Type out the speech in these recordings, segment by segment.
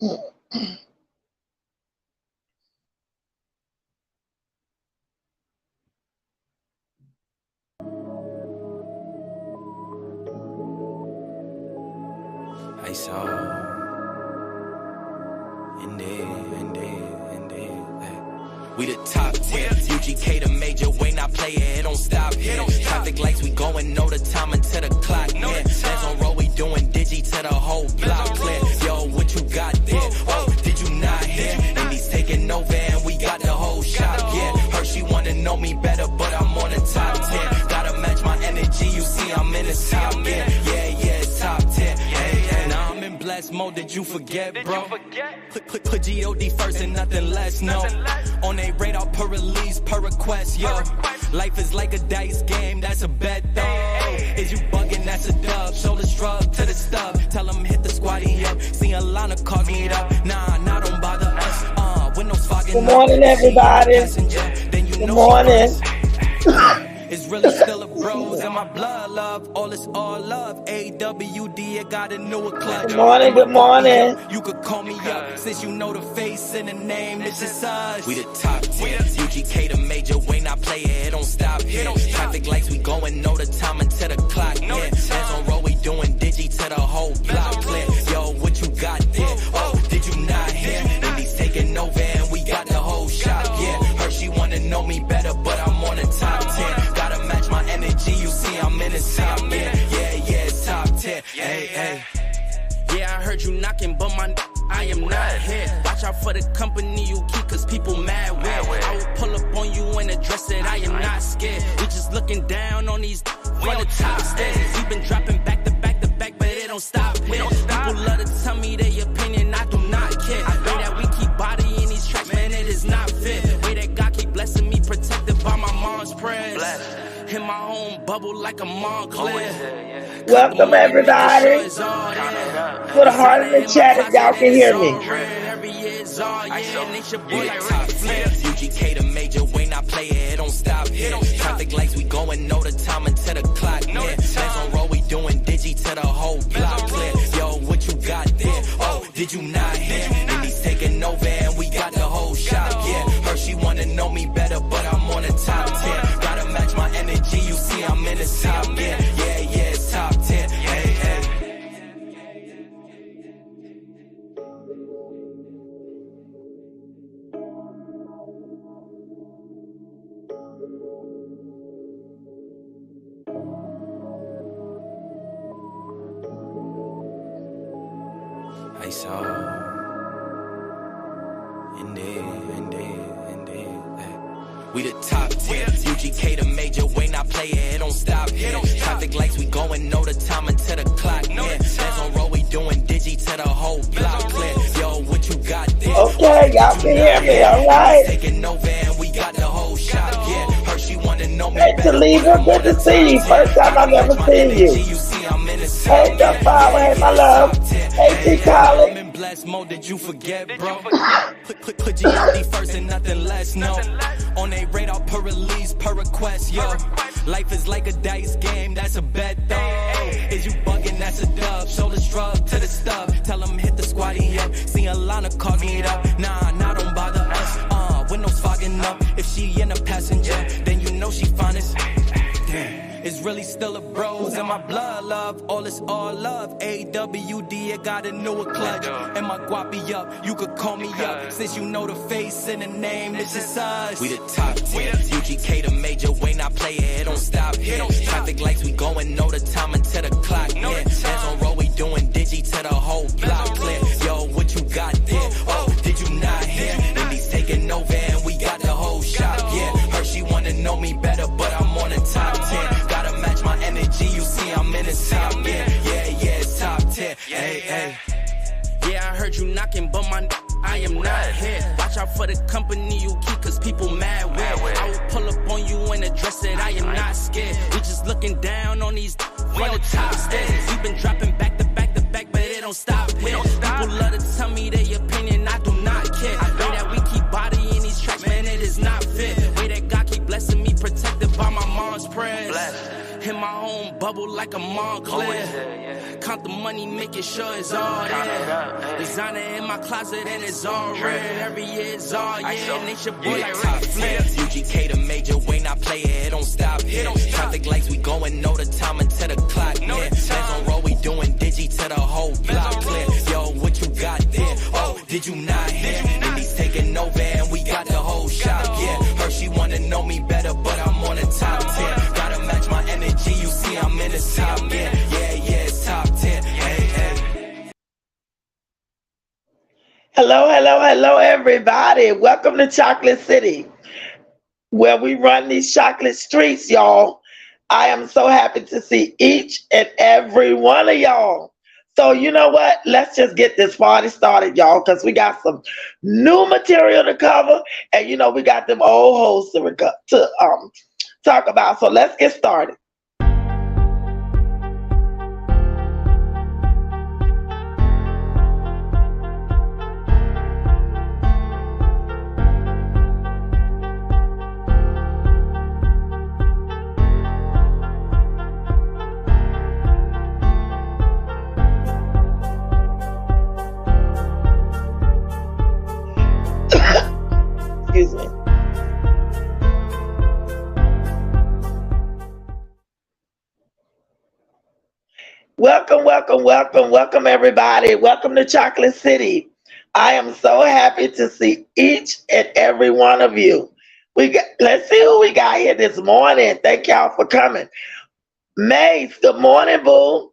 I saw indeed. We the top 10, UGK the major way, not play it don't stop here. Traffic lights, we going, know the time until the clock hit. Hands on roll, we doing digi to the whole block clear. Yo, what you got there? Oh, did you not hear? And he's taking over and we got the whole shop, yeah. Her, she wanna know me better, but I'm on the top 10. Gotta match my energy, you see I'm in the top, yeah, it's top 10. Hey, now I'm in blast mode, did you forget, bro? Put G.O.D. first and nothing less, no. On a radar per release, per request, yo. Life is like a dice game, that's a bet, though. Is you bugging, that's a dub. Shoulder shrug to the stub. Tell them hit the squatty up. See a line of cars meet up. Nah, don't bother us. Windows fogging up. Good morning, everybody. Good morning. It's really still a bros and my blood love. All is all love. AWD, I got a newer clutch. Good morning, good morning. You could call me up since you know the face and the name. This is us. We the top 10. UGK the major way, not play it don't stop here. Traffic lights, we going, know the time until the clock hit. Hands on roll, we doing digi to the whole block clear. Yo, what you got there? Oh, did you not hear? And he's taking over and we got the whole shop, yeah. Her, she wanna know me better, but I'm on the top 10. Gotta match my energy, you see I'm in the top, yeah, it's top 10. Hey. Yeah, I heard you knocking, but I am not here. Watch out for the company you keep, cause people mad with. I will pull up on you and address it, I am not scared. We just looking down on these from the top stairs. We been dropping back to back to back, but it don't stop here. People love to tell me their opinion, I do not care. Way that we keep bodying these tracks, man, it is not fair. Way that God keep blessing me, protected by my mom's prayers. In my own bubble like a Montclair. Welcome, everybody. Put a heart in the chat if y'all can hear me. UGK the major way, not play it don't stop here. Traffic lights, we going, know the time until the clock hit. Hands on roll, we doing digi to the whole block clear. Yo, what you got there? Oh, did you not hear? And he's taking over and we got the whole shop, yeah. Her, she wanna know me better, but I'm on the top 10. Gotta match my energy, you see I'm in the top, yeah, it's top 10. Hey. I saw indeed. We the top 10. UGK the major way, not play it don't stop here. Traffic lights, we going, know the time until the clock hit. Hands on roll, we doing digi to the whole block clear. Yo, what you got there? Okay, y'all can hear me, alright? Taking over and we got the whole shop, yeah. Her, she wanna know me hey, Hoelivia, good to see you. First time I've ever seen you. Hey, Just Power, hey, my love. Hey, T. Collins. I'm in blast mode, did you forget, bro? Put G.O.D. first and nothing less, no. On a radar per release, per request, yo. Life is like a dice game, that's a bet, though. Is you bugging, that's a dub. Shoulder shrug to the stub. Tell them hit the squatty up. See a line of cars meet up. Nah, don't bother us. Windows fogging up. If she in a passenger, then you know she finest. Damn. It's really still a bros and my blood love. All is all love. AWD, I got a newer clutch. And my guapi up, you could call me up. Since you know the face and the name, this is us. We the top 10. UGK the major way, not play it don't stop here. Traffic lights, we going, know the time until the clock hit. Hands on roll, we doing digi to the whole block clear. Yo, what you got there? Oh, did you not hear? And he's taking over and we got the whole shop, yeah. Her, she wanna know me better, but I'm on the top 10. Gotta match my energy, you see I'm in the top, yeah, it's top 10. Hey. Yeah, I heard you knocking, but I am not here. Watch out for the company you keep, cause people mad with. I will pull up on you and address it, I am not scared. We just looking down on these from the top stairs. We been dropping back to back to back, but it don't stop here. People love to tell me their opinion, I do not care. Way that we keep bodying these tracks, man, it is not fair. Way that God keep blessing me, protected by my mom's prayers. In my own bubble like a Montclair. Count the money, making sure it's all there. Designer in my closet and it's all red. Every year it's all yeah. Nature boy like top flare. UGK the major, Wayne I play it, it don't stop here. Traffic lights, we going, know the time until the clock near. Bands on roll, we doing digi to the whole block clear. Yo, what you got there? Oh, did you not hear? Indies taking over and we got the whole shop, yeah. Her, she wanna know me better, but I'm on the top 10. Gotta match my energy, you see I'm in the top, yeah. Yeah, it's top 10, hey, hey. Hello, everybody. Welcome to Chocolate City, where we run these chocolate streets, y'all. I am so happy to see each and every one of y'all. So you know what? Let's just get this party started, y'all, because we got some new material to cover, and you know we got them old hoes to talk about. So let's get started. Excuse me. Welcome everybody. Welcome to Chocolate City. I am so happy to see each and every one of you. Let's see who we got here this morning. Thank y'all for coming. Mace, good morning, boo.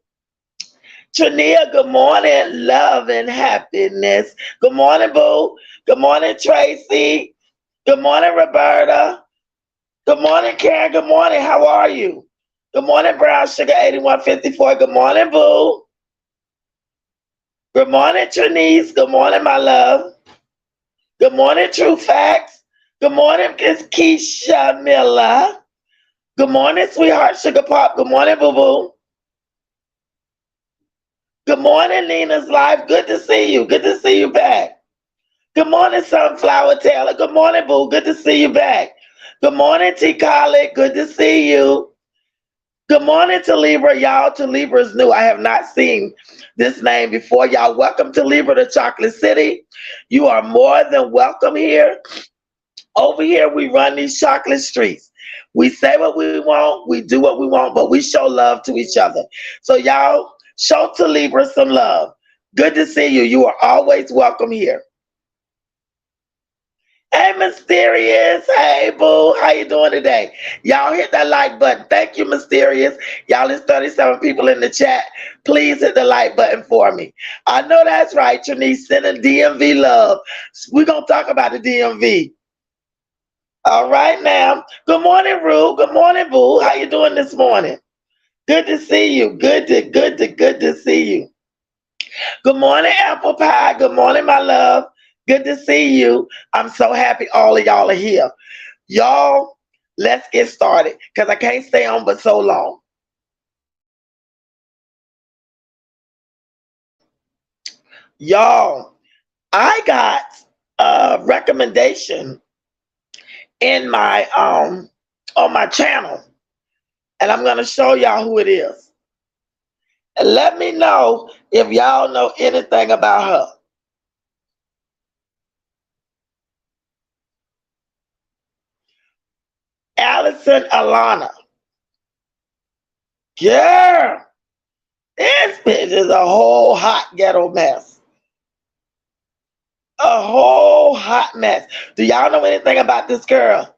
Trania, good morning. Love and happiness. Good morning, boo. Good morning, Tracy. Good morning, Roberta. Good morning, Karen. Good morning. How are you? Good morning, Brown Sugar 8154. Good morning, boo. Good morning, Trinice. Good morning, my love. Good morning, True Facts. Good morning, Miss Keisha Miller. Good morning, sweetheart Sugar Pop. Good morning, boo boo. Good morning, Nina's Life. Good to see you. Good to see you back. Good morning, Sunflower Taylor. Good morning, boo. Good to see you back. Good morning, T. Collett. Good to see you. Good morning to Libra. Y'all, to Libra's new. I have not seen this name before. Y'all, welcome to Libra to Chocolate City. You are more than welcome here. Over here, we run these chocolate streets. We say what we want, we do what we want, but we show love to each other. So y'all, show to Libra some love. Good to see you. You are always welcome here. Hey, Mysterious. Hey, boo. How you doing today? Y'all hit that like button. Thank you, Mysterious. Y'all, there's 37 people in the chat. Please hit the like button for me. I know that's right, Trinice. Sending DMV love. We're going to talk about the DMV. All right, now. Good morning, Rue. Good morning, boo. How you doing this morning? Good to see you. Good to see you. Good morning, Apple Pie. Good morning, my love. Good to see you. I'm so happy all of y'all are here. Y'all, let's get started because I can't stay on but so long. Y'all, I got a recommendation in my on my channel, and I'm gonna show y'all who it is. And let me know if y'all know anything about her. Allison Alana. Girl, this bitch is a whole hot ghetto mess. A whole hot mess. Do y'all know anything about this girl?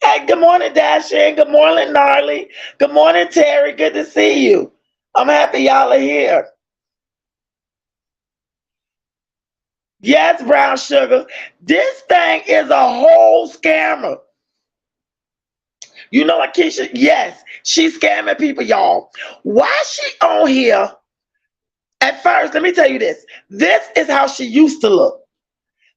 Hey, good morning, Dashin. Good morning, Gnarly. Good morning, Terry. Good to see you. I'm happy y'all are here. Yes, Brown Sugar. This thing is a whole scammer. You know what, Keisha? Yes, she's scamming people, y'all. Why is she on here? At first, let me tell you this. This is how she used to look.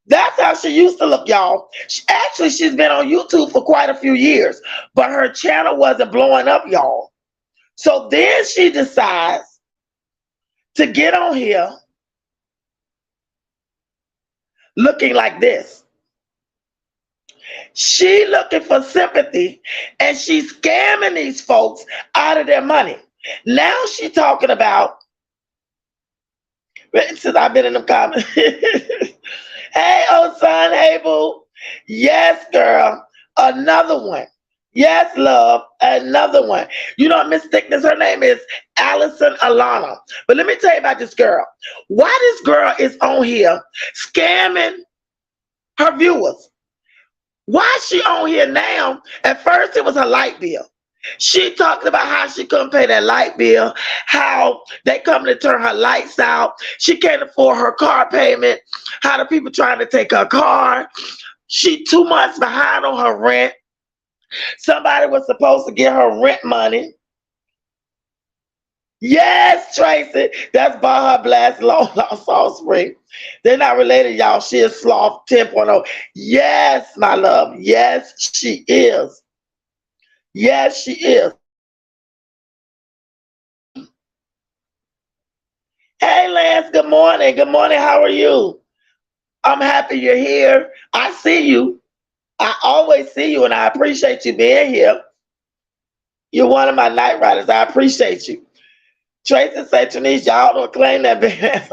That's how she used to look, y'all. Actually, she's been on YouTube for quite a few years, but her channel wasn't blowing up, y'all. So then she decides to get on here looking like this. She looking for sympathy, and she's scamming these folks out of their money. Now she talking about, since I've been in them comments. Hey, old son, hey, boo. Yes, girl. Another one. Yes, love. Another one. You know, Miss Thickness, her name is Allison Alana. But let me tell you about this girl. Why this girl is on here scamming her viewers? Why is she on here now? At first, it was her light bill. She talked about how she couldn't pay that light bill, how they come to turn her lights out. She can't afford her car payment, how the people trying to take her car. She 2 months behind on her rent. Somebody was supposed to get her rent money. Yes, Tracy, that's Baja Blast Long Lost Salt Spring. They're not related, y'all. She is Sloth 10.0. Yes, my love. Yes, she is. Yes, she is. Hey, Lance, good morning. Good morning. How are you? I'm happy you're here. I see you. I always see you, and I appreciate you being here. You're one of my night riders. I appreciate you. Tracy said, Trinice, y'all don't claim that bad.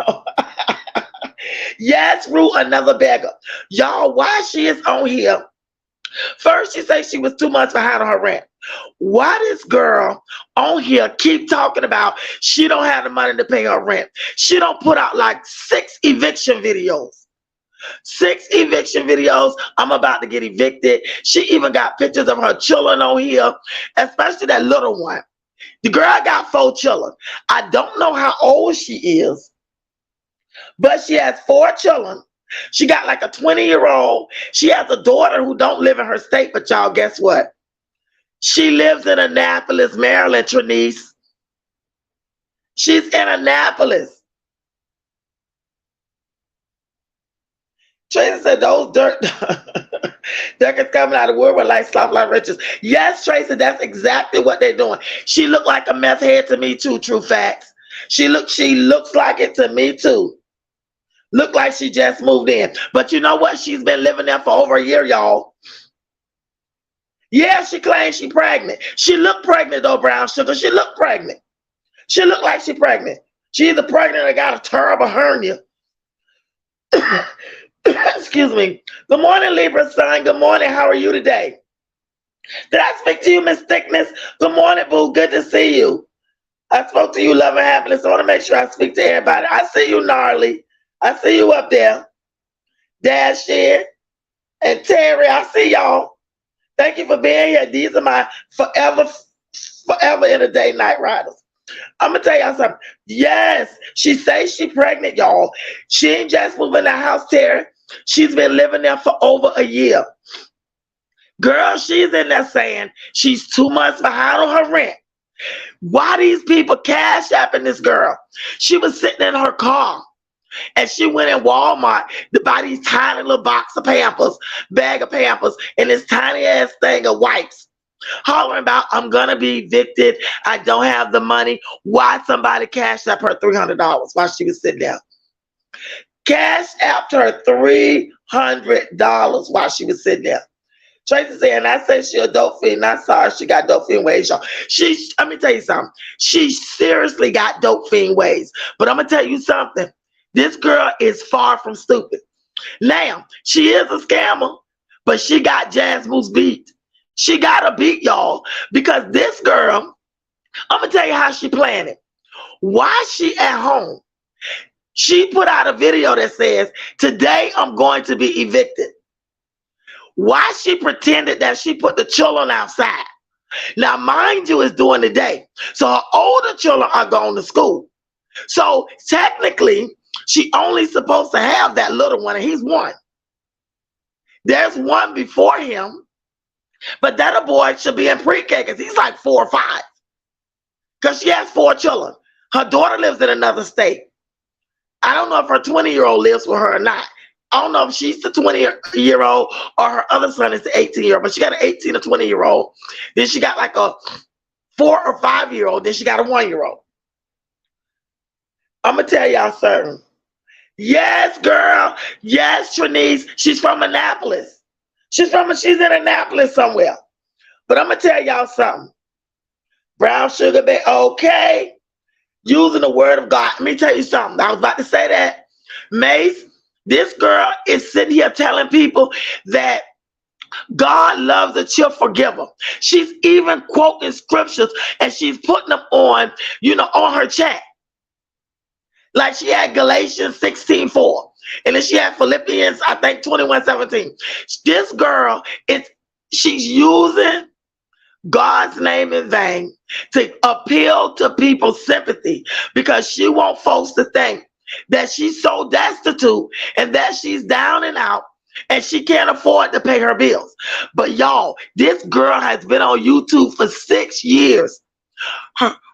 Yes, Rue, another beggar. Y'all, why she is on here? First, she said she was 2 months behind on her rent. Why this girl on here keep talking about she don't have the money to pay her rent? She don't put out like 6 eviction videos. 6 eviction videos. I'm about to get evicted. She even got pictures of her children on here, especially that little one. The girl got 4 children. I don't know how old she is, but she has 4 children. She got like a 20-year-old. She has a daughter who don't live in her state, but y'all, guess what? She lives in Annapolis, Maryland, Trinice. She's in Annapolis. Tracy said those dirt is coming out of the woodwork like sloth like riches. Yes, Tracy, that's exactly what they're doing. She looked like a meth head to me too, true facts. She looks like it to me too. Look like she just moved in. But you know what? She's been living there for over a year, y'all. Yeah, she claims she's pregnant. She looked pregnant though, Brown Sugar. She looked pregnant. She looked like she's pregnant. She's either pregnant or got a terrible hernia. Excuse me. Good morning, Libra sign. Good morning. How are you today? Did I speak to you, Miss Thickness? Good morning, boo. Good to see you. I spoke to you, love and happiness. I want to make sure I speak to everybody. I see you, Gnarly. I see you up there. Dash in and Terry, I see y'all. Thank you for being here. These are my forever in a day night riders. I'm gonna tell y'all something. Yes, she says she's pregnant, y'all. She ain't just moving in the house, Terry. She's been living there for over a year. Girl, she's in there saying she's 2 months behind on her rent. Why these people cash apping this girl? She was sitting in her car and she went in Walmart to buy these tiny little box of Pampers, bag of Pampers, and this tiny ass thing of wipes. Hollering about, I'm gonna be evicted. I don't have the money. Why somebody cashed up her $300 while she was sitting there? Cash apped her $300 while she was sitting there. Tracy said, and I said she a dope fiend. I saw her. She got dope fiend ways, y'all. Let me tell you something. She seriously got dope fiend ways. But I'm gonna tell you something. This girl is far from stupid. Now, she is a scammer, but she got Jazz Moose beat. She got a beat, y'all, because this girl, I'm gonna tell you how she planned it. While she at home, she put out a video that says, today I'm going to be evicted. Why she pretended that she put the children outside. Now, mind you, it's during the day. So her older children are going to school. So technically, she only supposed to have that little one, and he's 1. There's 1 before him, but that boy should be in pre-K because he's like 4 or 5. Because she has 4 children. Her daughter lives in another state. I don't know if her 20-year-old lives with her or not. I don't know if she's the 20-year-old or her other son is the 18-year-old, but she got an 18 or 20-year-old. Then she got like a 4 or 5-year-old. Then she got a 1-year-old. I'm going to tell y'all something. Yes, girl. Yes, Trinice. She's from Annapolis. She's in Annapolis somewhere. But I'm gonna tell y'all something. Brown sugar, baby. Okay. Using the word of God. Let me tell you something. I was about to say that. Mace, this girl is sitting here telling people that God loves a cheerful giver. She's even quoting scriptures and she's putting them on, on her chat. Like she had Galatians 16:4. And then she had Philippians, I think 21:17. This girl, she's using God's name in vain to appeal to people's sympathy because she wants folks to think that she's so destitute and that she's down and out and she can't afford to pay her bills. But y'all, this girl has been on YouTube for 6 years.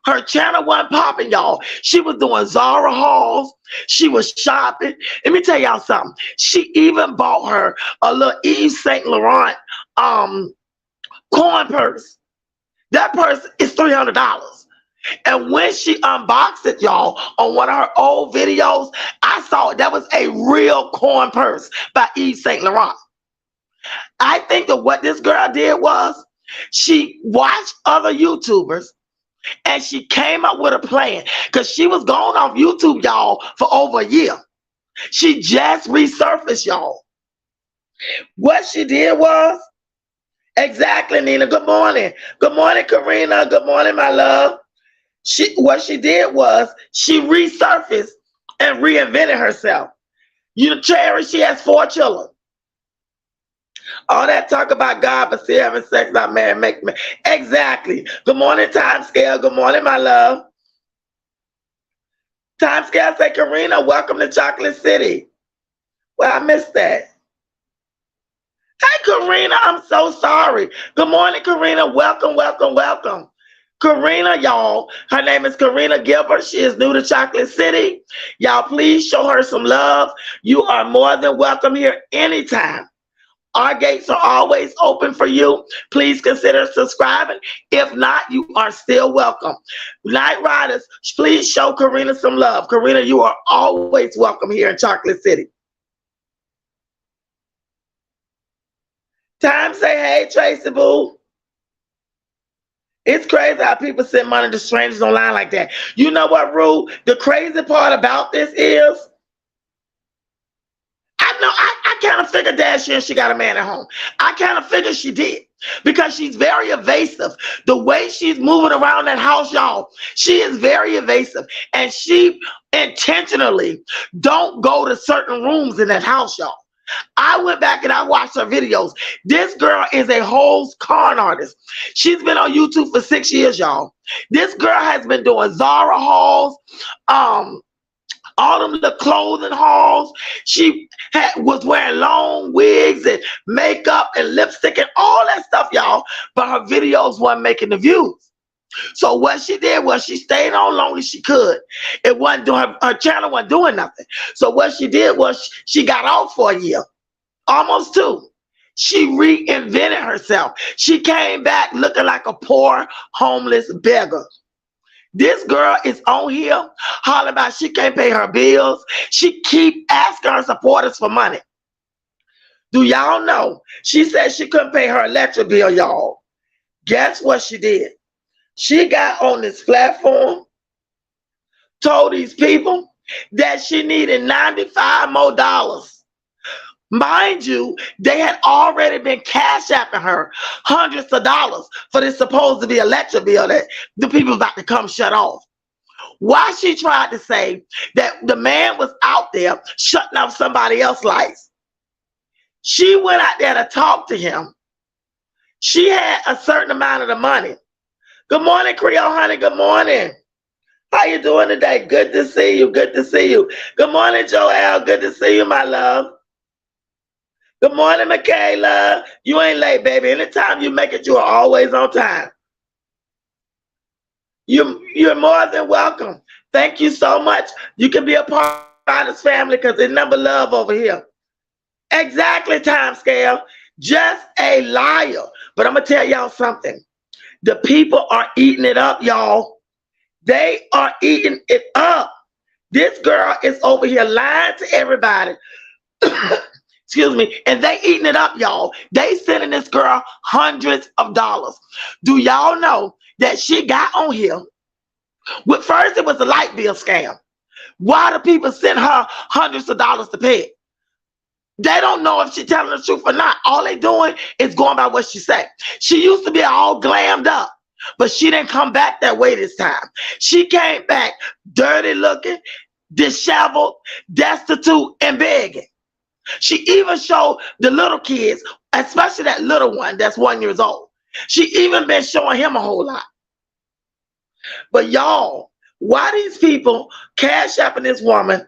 Her channel wasn't popping, y'all. She was doing Zara hauls. She was shopping. Let me tell y'all something. She even bought her a little Yves Saint Laurent coin purse. That purse is $300. And when she unboxed it, y'all, on one of her old videos, I saw it. That was a real coin purse by Yves Saint Laurent. I think that what this girl did was she watched other YouTubers and she came up with a plan because she was going off YouTube, y'all, for over a year. She just resurfaced, y'all. What she did was, exactly, Nina. Good morning. Good morning, Karina. Good morning, my love. What she did was she resurfaced and reinvented herself. Cherry, she has 4 children. All that talk about God, but still having sex, not married, make me. Exactly. Good morning, Time Scale. Good morning, my love. Time Scale say, Karina, welcome to Chocolate City. Well, I missed that. Hey, Karina, I'm so sorry. Good morning, Karina. Welcome, welcome, welcome. Karina, y'all, her name is Karina Gilbert. She is new to Chocolate City. Y'all, please show her some love. You are more than welcome here anytime. Our gates are always open for you. Please consider subscribing. If not, you are still welcome. Night Riders, please show Karina some love. Karina, you are always welcome here in Chocolate City. Time say, hey, Tracy Boo. It's crazy how people send money to strangers online like that. You know what, Rue? The crazy part about this is, I kind of figured that she got a man at home. I kind of figured she did because she's very evasive. The way she's moving around that house, y'all, she is very evasive. And she intentionally don't go to certain rooms in that house, y'all. I went back and I watched her videos. This girl is a whole con artist. She's been on YouTube for 6 years, y'all. This girl has been doing Zara hauls, all them the clothing hauls. She was wearing long wigs and makeup and lipstick and all that stuff, y'all. But her videos weren't making the views. So what she did was she stayed on long as she could. It wasn't doing her channel wasn't doing nothing. So what she did was she got off for a year, almost 2. She reinvented herself. She came back looking like a poor, homeless beggar. This girl is on here hollering about she can't pay her bills. She keep asking her supporters for money. Do y'all know? She said she couldn't pay her electric bill, y'all. Guess what she did? She got on this platform, told these people that she needed $95 more. Mind you, they had already been cash apping her hundreds of dollars for this supposed to be electric bill that the people about to come shut off. Why she tried to say that the man was out there shutting off somebody else's lights. She went out there to talk to him. She had a certain amount of the money. Good morning, Creole honey. Good morning. How you doing today? Good to see you. Good to see you. Good morning, Joelle. Good to see you, my love. Good morning, Michaela. You ain't late, baby. Anytime you make it, you are always on time. You're more than welcome. Thank you so much. You can be a part of this family because there's number love over here. Exactly, Time Scale. Just a liar. But I'm going to tell y'all something. The people are eating it up, y'all. They are eating it up. This girl is over here lying to everybody. Excuse me, and they eating it up, y'all. They sending this girl hundreds of dollars. Do y'all know that she got on here? Well, first it was a light bill scam. Why do people send her hundreds of dollars to pay it? They don't know if she's telling the truth or not. All they doing is going by what she said. She used to be all glammed up, but she didn't come back that way this time. She came back dirty looking, disheveled, destitute, and begging. She even showed the little kids, especially that little one that's 1 year old. She even been showing him a whole lot. But y'all, why these people cash apping this woman?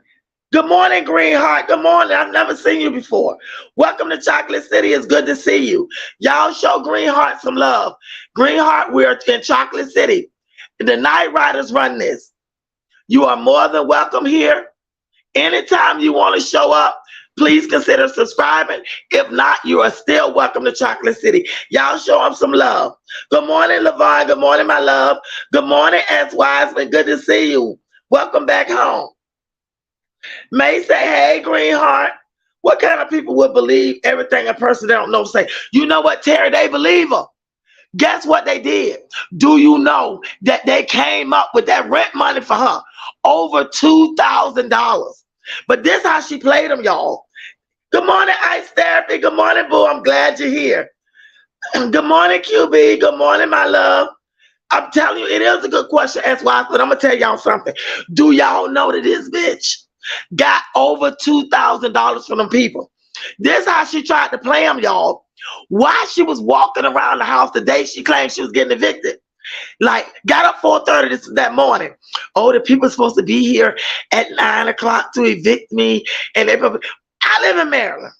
Good morning, Greenheart. Good morning. I've never seen you before. Welcome to Chocolate City. It's good to see you. Y'all show Greenheart some love. Greenheart, we're in Chocolate City. The Night Riders run this. You are more than welcome here. Anytime you want to show up, please consider subscribing. If not, you are still welcome to Chocolate City. Y'all show them some love. Good morning, Levon. Good morning, my love. Good morning, S. Wiseman. Good to see you. Welcome back home. May say, hey, Greenheart. What kind of people would believe everything a person they don't know say? You know what, Terry? They believe her. Guess what they did? Do you know that they came up with that rent money for her? Over $2,000. But this how she played them, y'all. Good morning, Ice Therapy. Good morning, Boo. I'm glad you're here. Good morning, QB. Good morning, my love. I'm telling you, it is a good question, S.Y., but I'm going to tell y'all something. Do y'all know that this bitch got over $2,000 from them people? This how she tried to play them, y'all. While she was walking around the house the day she claimed she was getting evicted. Like, got up 4:30 that morning. Oh, the people are supposed to be here at 9 o'clock to evict me. And I live in Maryland.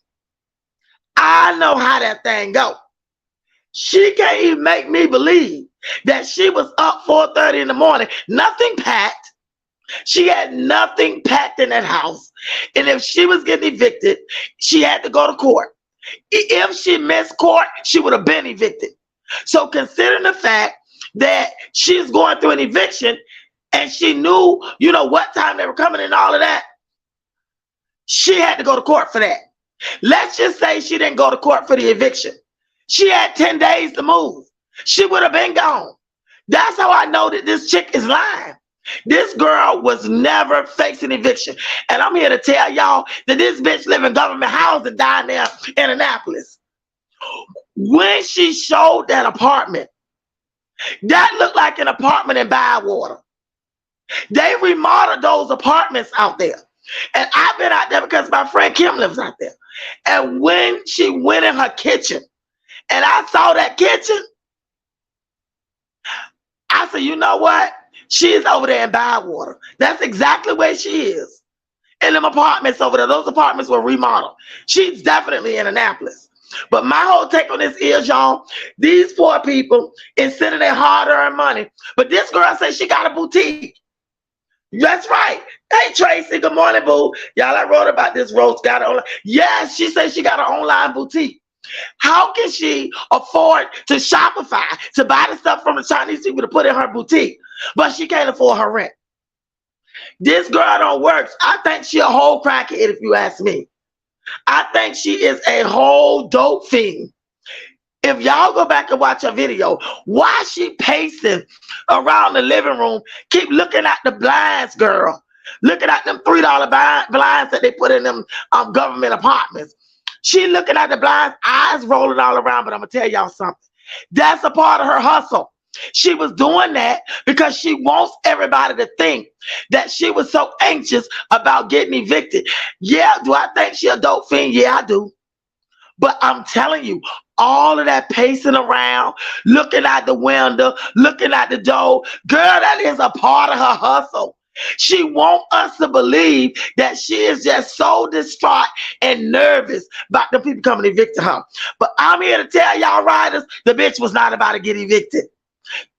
I know how that thing go. She can't even make me believe that she was up 4:30 in the morning. Nothing packed. She had nothing packed in that house. And if she was getting evicted, she had to go to court. If she missed court, she would have been evicted. So considering the fact that she's going through an eviction and she knew, you know, what time they were coming and all of that, she had to go to court for that. Let's just say she didn't go to court for the eviction. She had 10 days to move. She would have been gone. That's how I know that this chick is lying. This girl was never facing eviction. And I'm here to tell y'all that this bitch live in government housing down there in Annapolis. When she showed that apartment, that looked like an apartment in Bywater. They remodeled those apartments out there. And I've been out there because my friend Kim lives out there. And when she went in her kitchen and I saw that kitchen, I said, you know what? She's over there in Bywater. That's exactly where she is. In them apartments over there. Those apartments were remodeled. She's definitely in Annapolis. But my whole take on this is, y'all, these poor people is sending their hard-earned money. But this girl says she got a boutique. That's right. Hey, Tracy, good morning, boo. Y'all, I wrote about this roast. Got it online. Yes, she says she got an online boutique. How can she afford to Shopify to buy the stuff from the Chinese people to put in her boutique, but she can't afford her rent? This girl don't work. I think she a whole crackhead, if you ask me. I think she is a whole dope fiend. If y'all go back and watch her video, why she pacing around the living room, keep looking at the blinds, girl. Looking at them $3 blinds that they put in them government apartments. She looking at the blinds, eyes rolling all around, but I'm going to tell y'all something. That's a part of her hustle. She was doing that because she wants everybody to think that she was so anxious about getting evicted. Yeah, do I think she a dope fiend? Yeah, I do. But I'm telling you, all of that pacing around, looking out the window, looking at the door, girl, that is a part of her hustle. She wants us to believe that she is just so distraught and nervous about the people coming to evict her. But I'm here to tell y'all riders, the bitch was not about to get evicted.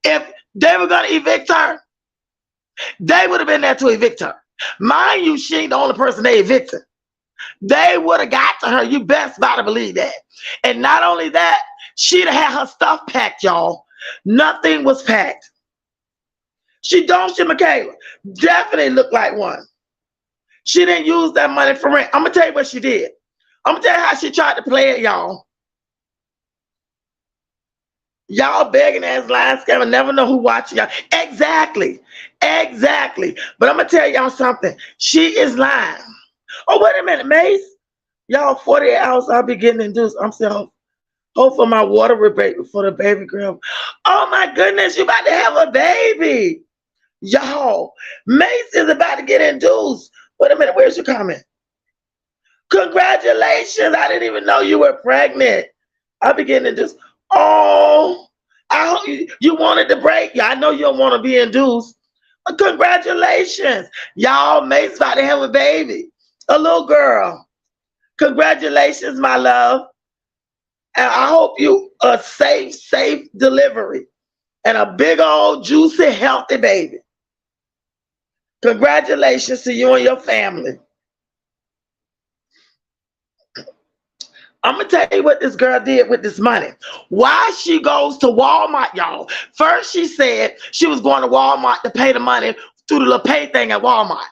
If they were going to evict her, they would have been there to evict her. Mind you, she ain't the only person they evicted. They would have got to her. You best better believe that. And not only that, she'd have had her stuff packed, y'all. Nothing was packed. She Michaela definitely looked like one. She didn't use that money for rent. I'm gonna tell you what she did. I'm gonna tell you how she tried to play it, y'all. Y'all begging ass lying scammer never know who watching y'all. Exactly. Exactly. But I'm gonna tell y'all something. She is lying. Oh, wait a minute, Mace. Y'all, 48 hours I'll be getting induced. I'm saying hope for my water rebate before the baby girl. Oh my goodness, you about to have a baby. Y'all, Mace is about to get induced. Wait a minute, where's your comment? Congratulations. I didn't even know you were pregnant. I'll be getting induced. Oh, I hope you wanted to break. Yeah, I know you don't want to be induced. But congratulations. Y'all, Mace about to have a baby. A little girl. Congratulations, my love. And I hope you a safe delivery. And a big old, juicy, healthy baby. Congratulations to you and your family. I'm going to tell you what this girl did with this money. Why she goes to Walmart, y'all. First, she said she was going to Walmart to pay the money through the little pay thing at Walmart.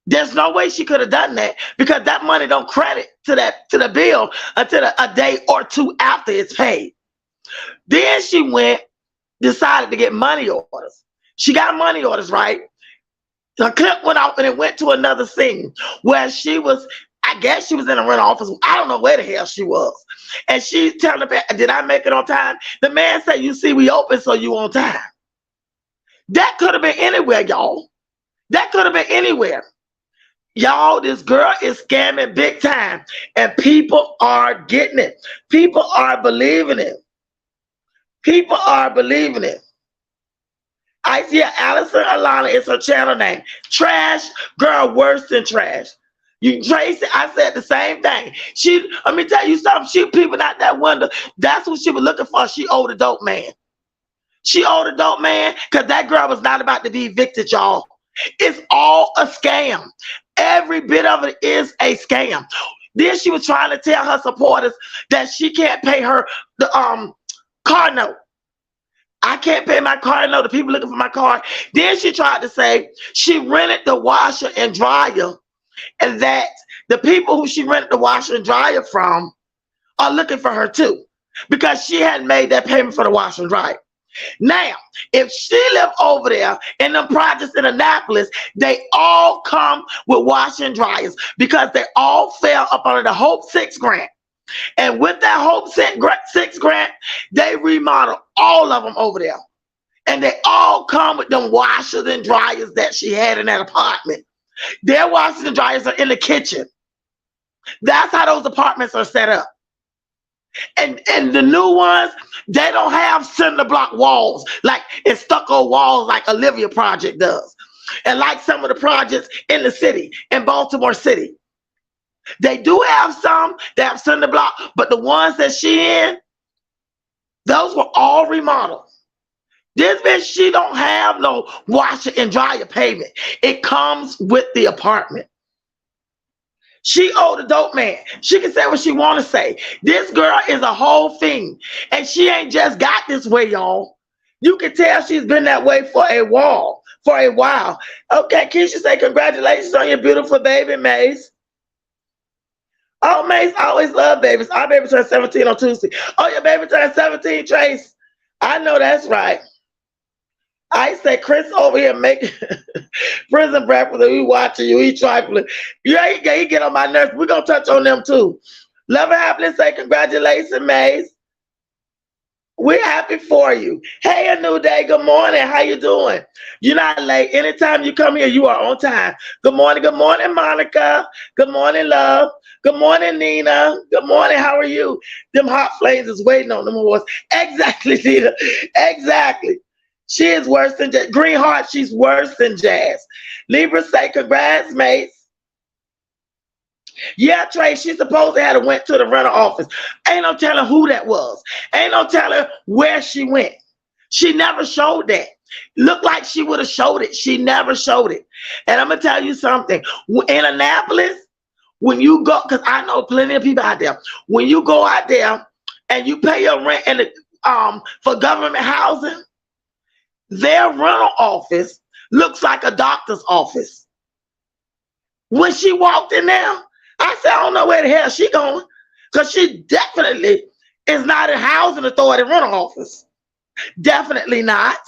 There's no way she could have done that because that money don't credit to the bill until a day or two after it's paid. Then she decided to get money orders. She got money orders, right? The clip went out and it went to another scene where she was, I guess she was in a rental office. I don't know where the hell she was. And she's telling the man, did I make it on time? The man said, you see, we open, so you on time. That could have been anywhere, y'all. That could have been anywhere. Y'all, this girl is scamming big time. And people are getting it. People are believing it. People are believing it. I see Allison Alana is her channel name. Trash, girl, worse than trash. You Tracy, I said the same thing. Let me tell you something. She people out that window. That's what she was looking for. She owed a dope man. She owed a dope man because that girl was not about to be evicted, y'all. It's all a scam. Every bit of it is a scam. Then she was trying to tell her supporters that she can't pay her the car note. I can't pay my car note. The people looking for my car. Then she tried to say she rented the washer and dryer, and that the people who she rented the washer and dryer from are looking for her too, because she hadn't made that payment for the washer and dryer. Now, if she lived over there in the projects in Annapolis, they all come with washer and dryers because they all fell up under the Hope 6 grant. And with that Hope 6 grant, they remodel all of them over there. And they all come with them washers and dryers that she had in that apartment. Their washers and dryers are in the kitchen. That's how those apartments are set up. And the new ones, they don't have cinder block walls, like it's stucco walls like Hoelivia project does. And like some of the projects in the city, in Baltimore City. They do have some that have cinder block, but the ones that she in, those were all remodeled. This bitch, she don't have no washer and dryer payment. It comes with the apartment. She owed a dope man. She can say what she want to say. This girl is a whole thing. And she ain't just got this way, y'all. You can tell she's been that way for a while. Okay, Keisha say congratulations on your beautiful baby, Mace. Oh, Mace, I always love babies. Our baby turned 17 on Tuesday. Oh, your baby turned 17, Trace. I know that's right. I say Chris over here making prison breakfast. We watching you. He trifling. Yeah, he get on my nerves. We're going to touch on them too. Love and happiness. Say congratulations, Maze. We're happy for you. Hey, a new day. Good morning. How you doing? You're not late. Anytime you come here, you are on time. Good morning. Good morning, Monica. Good morning, love. Good morning, Nina. Good morning. How are you? Them hot flames is waiting on them awards. Exactly, Nina. Exactly. She is worse than Jazz. Green Heart, she's worse than Jazz. Libra say congrats, mates. Yeah, Trey, she supposed to have went to the rental office. Ain't no telling who that was. Ain't no telling where she went. She never showed that. Looked like she would have showed it. She never showed it. And I'm going to tell you something. In Annapolis, when you go, because I know plenty of people out there, when you go out there and you pay your rent and for government housing, their rental office looks like a doctor's office. When she walked in there, I said, I don't know where the hell she going. Because she definitely is not in housing authority rental office. Definitely not.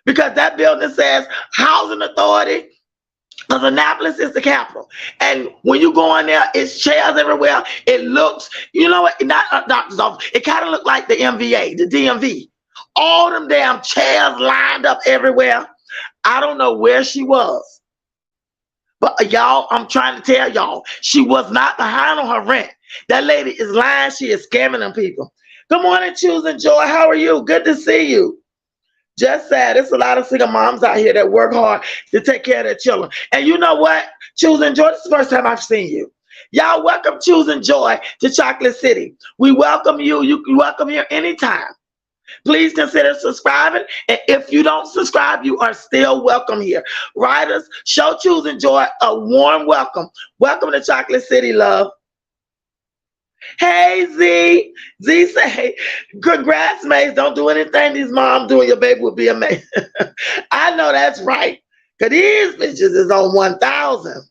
Because that building says housing authority of Annapolis is the capital. And when you go in there, it's chairs everywhere. It looks, you know what, not a doctor's office. It kind of looked like the MVA, the DMV. All them damn chairs lined up everywhere. I don't know where she was. But y'all, I'm trying to tell y'all, she was not behind on her rent. That lady is lying. She is scamming them people. Good morning, Choosing Joy. How are you? Good to see you. Just sad. There's a lot of single moms out here that work hard to take care of their children. And you know what? Choosing Joy, this is the first time I've seen you. Y'all welcome Choosing Joy to Chocolate City. We welcome you. You can welcome here anytime. Please consider subscribing. And if you don't subscribe, you are still welcome here. Riders, show Choosing Joy a warm welcome. Welcome to Chocolate City, love. Hey, Z. Z say, congrats, Maze. Don't do anything these moms doing. Your baby will be amazing. I know that's right. Because these bitches is on 1,000.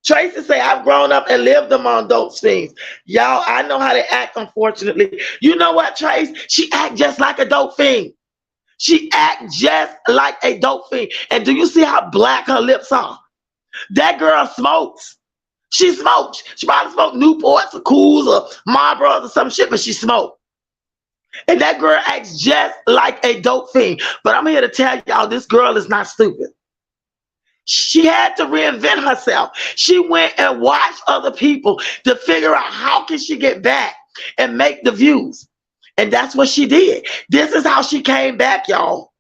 Tracy say, I've grown up and lived among dope fiends. Y'all, I know how they act, unfortunately. You know what, Trace? She act just like a dope fiend. She act just like a dope fiend. And do you see how black her lips are? That girl smokes. She smokes. She probably smoked Newports or Cools or Marlboros or some shit, but she smoked. And that girl acts just like a dope fiend. But I'm here to tell y'all, this girl is not stupid. She had to reinvent herself. She went and watched other people to figure out how can she get back and make the views. And that's what she did. This is how she came back, y'all.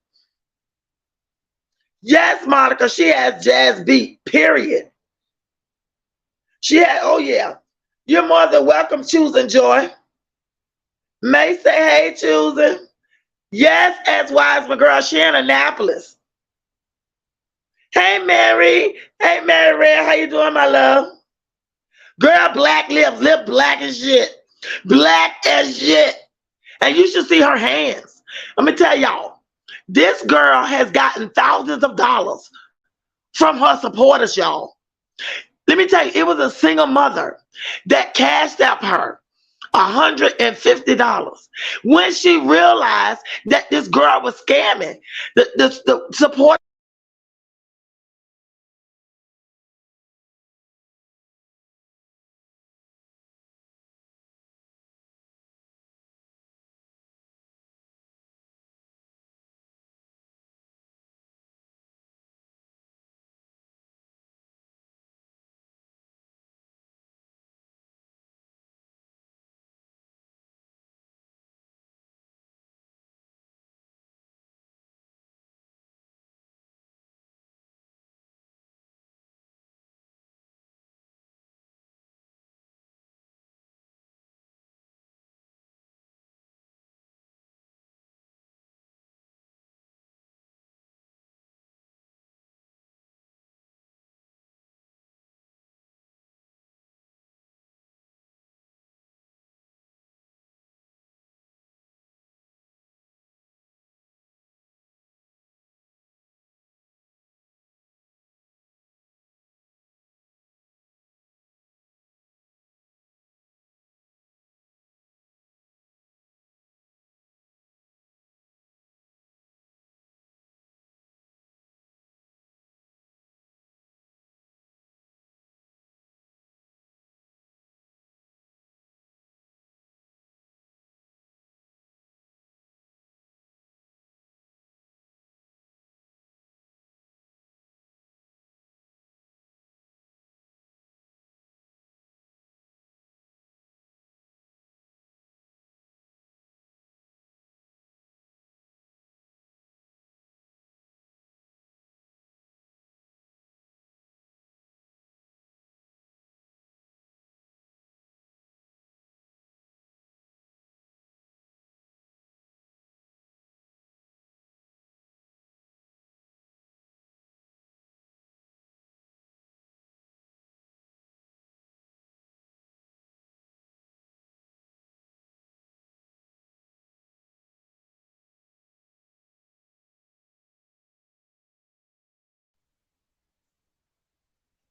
Yes, Monica, she has jazz beat, period. She had, oh yeah. You're more than welcome, Choosing Joy. May say, hey, Choosing. Yes, as wise, my girl, she in Annapolis. Hey, Mary. Hey, Mary Red, how you doing, my love? Girl, black lips, lip black as shit. Black as shit. And you should see her hands. Let me tell y'all, this girl has gotten thousands of dollars from her supporters, y'all. Let me tell you, it was a single mother that cashed out her $150 when she realized that this girl was scamming. The support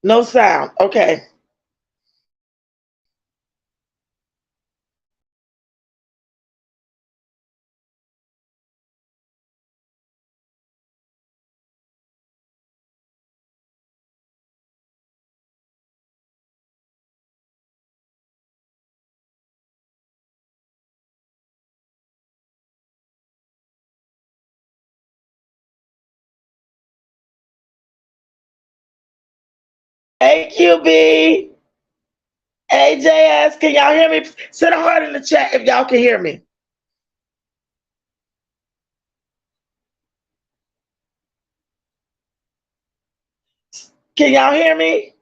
No sound. Okay. Hey, QB. AJS, can y'all hear me? Send a heart in the chat if y'all can hear me. Can y'all hear me?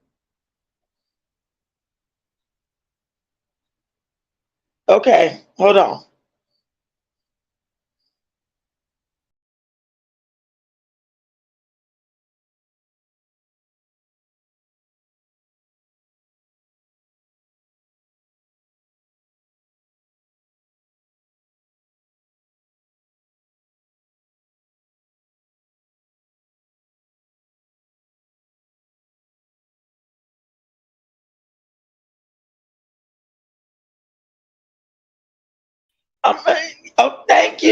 Okay, hold on. Um, oh, thank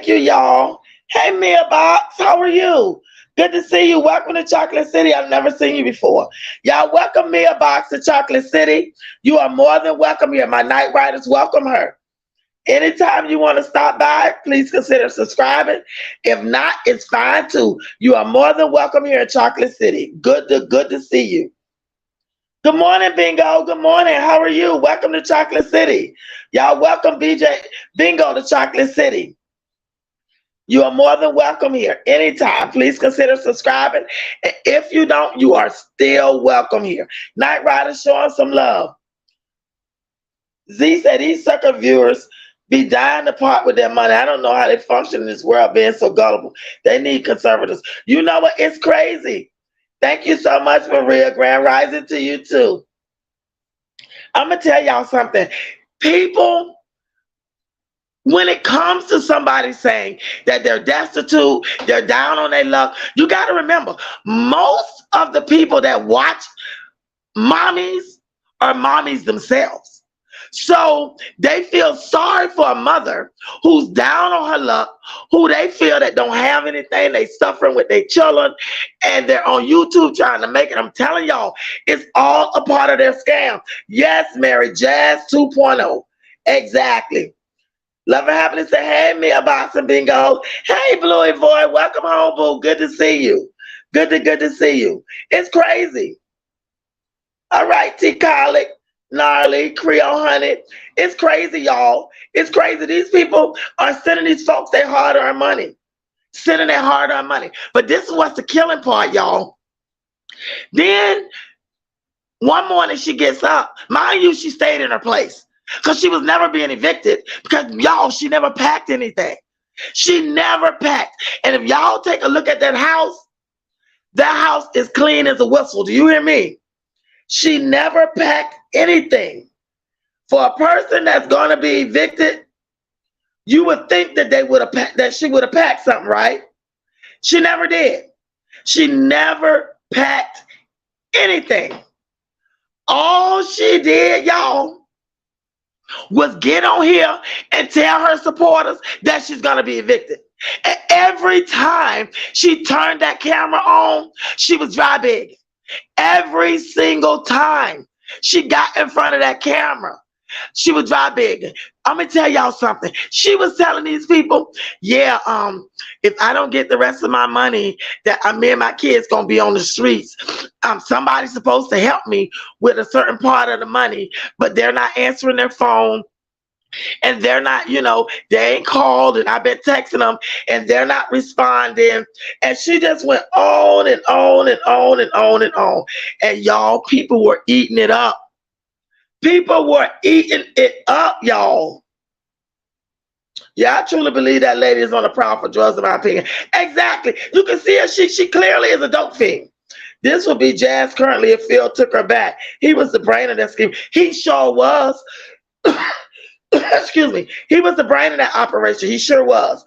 you, y'all. Hey, Mia Box, how are you? Good to see you. Welcome to Chocolate City. I've never seen you before. Y'all welcome Mia Box to Chocolate City. You are more than welcome here. My night riders welcome her. Anytime you want to stop by, please consider subscribing. If not, it's fine too. You are more than welcome here in Chocolate City. Good to see you. Good morning, Bingo. Good morning. How are you? Welcome to Chocolate City. Y'all welcome BJ Bingo to Chocolate City. You are more than welcome here anytime. Please consider subscribing. And if you don't, you are still welcome here. Night Rider showing some love. Z said these sucker viewers be dying to part with their money. I don't know how they function in this world being so gullible. They need conservatives. You know what? It's crazy. Thank you so much, Maria. Grand Rising to you too. I'm going to tell y'all something. People, when it comes to somebody saying that they're destitute, they're down on their luck, you got to remember, most of the people that watch mommies are mommies themselves. So they feel sorry for a mother who's down on her luck, who they feel that don't have anything, they suffering with their children, and they're on YouTube trying to make it. I'm telling y'all, it's all a part of their scam. Yes, Mary, Jazz 2.0. Exactly. Love and happiness say, hey, Mia Box and Bingo. Hey, Bluey Boy, welcome home, boo. Good to see you. Good to see you. It's crazy. All right, T. Colic, Gnarly, Creole Honey. It's crazy, y'all. It's crazy. These people are sending these folks their hard-earned money. Sending their hard-earned money. But this is what's the killing part, y'all. Then, one morning she gets up. Mind you, she stayed in her place. Because she was never being evicted. Because, y'all, she never packed anything. She never packed. And if y'all take a look at that house is clean as a whistle. Do you hear me? She never packed anything. For a person that's going to be evicted, you would think that they would have that she would have packed something, right? She never did. She never packed anything. All she did, y'all, was get on here and tell her supporters that she's going to be evicted. And every time she turned that camera on, she was dry begging. Every single time she got in front of that camera, she was dry begging. I'm gonna tell y'all something. She was telling these people, yeah, if I don't get the rest of my money, that me and my kids gonna be on the streets. Somebody's supposed to help me with a certain part of the money, but they're not answering their phone. And they're not, they ain't called, and I've been texting them, and they're not responding. And she just went on and on and on and on and on. And y'all, people were eating it up. People were eating it up, y'all. Yeah, I truly believe that lady is on the prowl for drugs, in my opinion. Exactly. You can see her. She clearly is a dope fiend. This would be Jazz currently if Phil took her back. He was the brain of that scheme. He sure was. Excuse me. He was the brain of that operation. He sure was.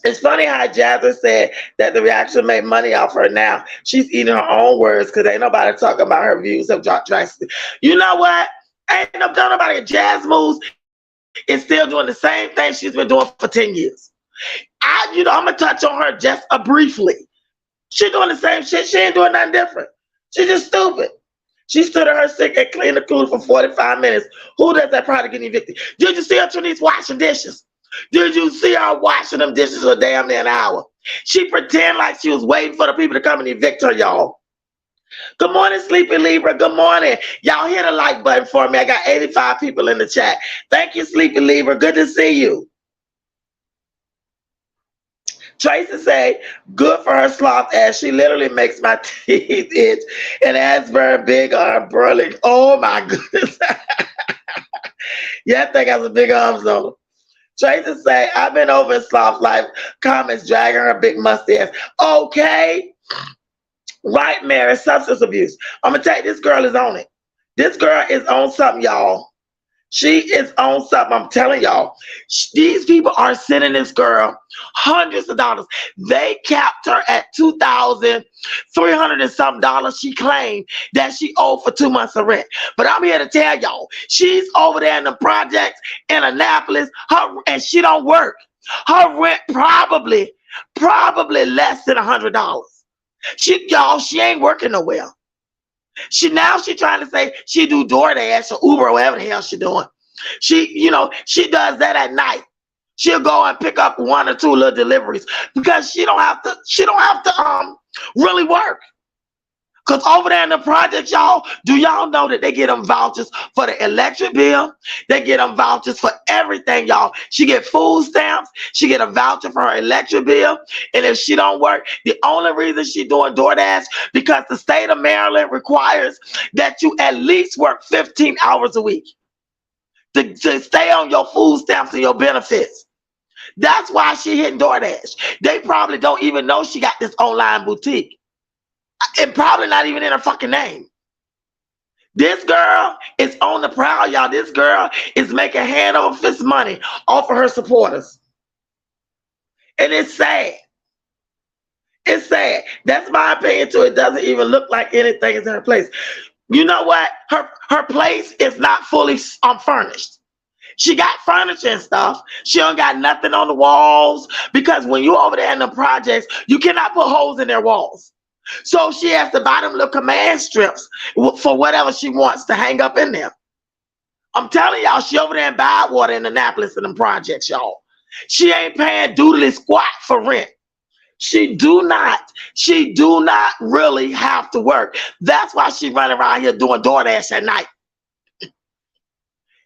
It's funny how Jazzy said that the reaction made money off her now. She's eating her own words because ain't nobody talking about her views have dropped drastically. You know what? Ain't no done nobody. Jazz Moves is still doing the same thing she's been doing for 10 years. I'm gonna touch on her just briefly. She doing the same shit. She ain't doing nothing different. She's just stupid. She stood at her sink and cleaned the cooler for 45 minutes. Who does that product get evicted? Did you see her Trinice washing dishes? Did you see her washing them dishes for damn near an hour? She pretend like she was waiting for the people to come and evict her, y'all. Good morning, Sleepy Libra. Good morning. Y'all hit the like button for me. I got 85 people in the chat. Thank you, Sleepy Libra. Good to see you. Tracy say, good for her sloth ass. She literally makes my teeth itch and ass very big arm burling. Oh my goodness. Yeah, I think I have a big arms on. Tracy say, I've been over in sloth life. Comments dragging her big mustache. Okay. Right, Mary, substance abuse. I'm going to tell you, this girl is on it. This girl is on something, y'all. She is on something. I'm telling y'all. These people are sending this girl hundreds of dollars. They capped her at $2,300 and something dollars. She claimed that she owed for 2 months of rent. But I'm here to tell y'all, she's over there in the projects in Annapolis, and she don't work. Her rent probably less than $100. She ain't working nowhere. She trying to say she do DoorDash or Uber or whatever the hell she doing. She does that at night. She'll go and pick up 1 or 2 little deliveries because she don't have to really work. Because over there in the project, y'all, do y'all know that they get them vouchers for the electric bill? They get them vouchers for everything, y'all. She get food stamps. She get a voucher for her electric bill. And if she don't work, the only reason she doing DoorDash, because the state of Maryland requires that you at least work 15 hours a week to stay on your food stamps and your benefits. That's why she hitting DoorDash. They probably don't even know she got this online boutique. And probably not even in her fucking name. This girl is on the prowl, y'all. This girl is making hand over fist money off of her supporters. And it's sad. It's sad. That's my opinion too. It doesn't even look like anything is in her place. You know what? Her place is not fully furnished. She got furniture and stuff. She don't got nothing on the walls, because when you over there in the projects, you cannot put holes in their walls. So she has to buy them little command strips for whatever she wants to hang up in there. I'm telling y'all, she over there in Bywater in Annapolis in them projects, y'all. She ain't paying doodly squat for rent. She do not really have to work. That's why she running around here doing DoorDash at night.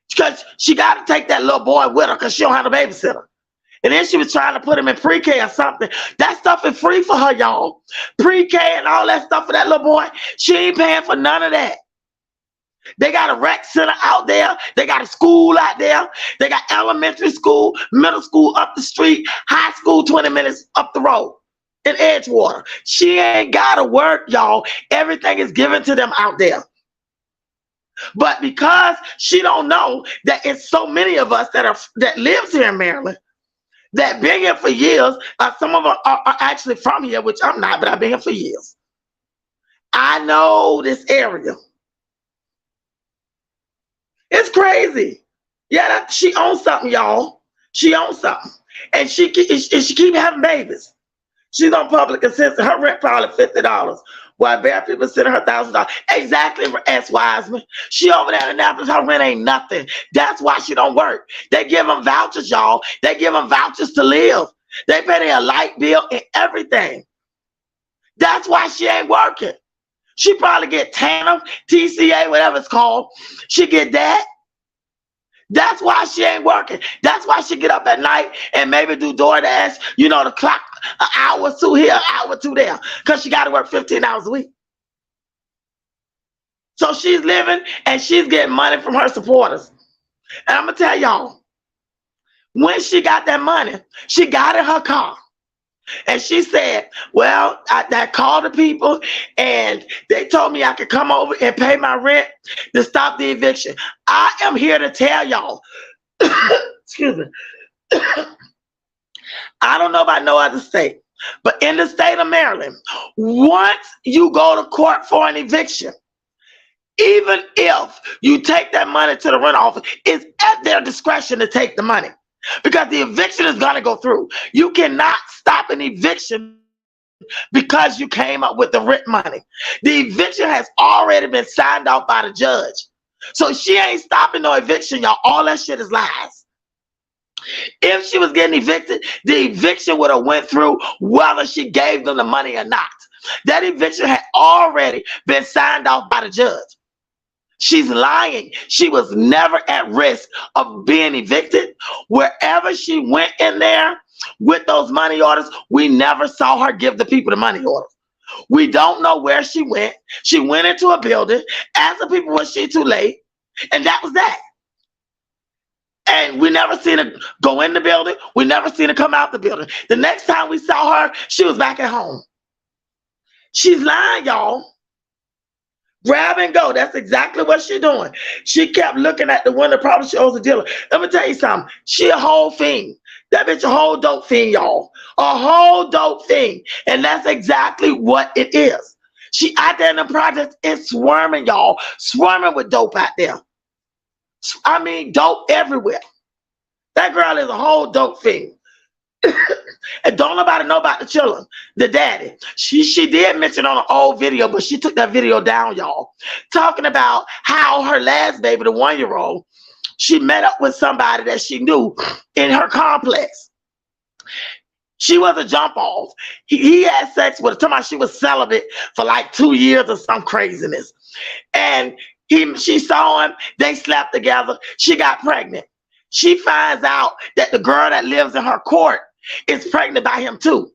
Because she got to take that little boy with her because she don't have a babysitter. And then she was trying to put him in pre-K or something. That stuff is free for her, y'all. Pre-K and all that stuff for that little boy. She ain't paying for none of that. They got a rec center out there. They got a school out there. They got elementary school, middle school up the street, high school 20 minutes up the road in Edgewater. She ain't got to work, y'all. Everything is given to them out there. But because she don't know that it's so many of us that lives here in Maryland, that been here for years. Some of them are actually from here, which I'm not, but I've been here for years. I know this area. It's crazy. Yeah, she owns something, y'all. She owns something. And she keep having babies. She's on public assistance. Her rent probably $50. While bare people sending her $1,000. Exactly, S. Wiseman. She over there in Annapolis, her rent ain't nothing. That's why she don't work. They give them vouchers, y'all. They give them vouchers to live. They pay their light bill and everything. That's why she ain't working. She probably get TANF, TCA, whatever it's called. She get that. That's why she ain't working. That's why she get up at night and maybe do DoorDash, the clock an hour or two here, an hour or two there, because she got to work 15 hours a week. So she's living and she's getting money from her supporters. And I'm going to tell y'all, when she got that money, she got in her car. And she said, well, I called the people and they told me I could come over and pay my rent to stop the eviction. I am here to tell y'all, excuse me, I don't know about no other state, but in the state of Maryland, once you go to court for an eviction, even if you take that money to the rent office, it's at their discretion to take the money because the eviction is going to go through. You cannot stop an eviction because you came up with the rent money. The eviction has already been signed off by the judge. So she ain't stopping no eviction, y'all. All that shit is lies. If she was getting evicted, the eviction would have went through whether she gave them the money or not. That eviction had already been signed off by the judge. She's lying. She was never at risk of being evicted. Wherever she went in there with those money orders, we never saw her give the people the money orders. We don't know where she went. She went into a building, asked the people, was she too late? And that was that. And we never seen her go in the building. We never seen her come out the building. The next time we saw her, she was back at home. She's lying, y'all. Grab and go. That's exactly what she's doing. She kept looking at the window. Probably she owes a dealer. Let me tell you something. She a whole fiend. That bitch a whole dope fiend, y'all. A whole dope fiend. And that's exactly what it is. She out there in the project is swarming, y'all. Swarming with dope out there. I mean, dope everywhere. That girl is a whole dope fiend. And don't nobody know about the children, the daddy. She did mention on an old video, but she took that video down, y'all. Talking about how her last baby, the 1-year-old, she met up with somebody that she knew in her complex. She was a jump off. He had sex with her. Talking about she was celibate for like 2 years or some craziness. And she saw him. They slept together. She got pregnant. She finds out that the girl that lives in her court is pregnant by him too.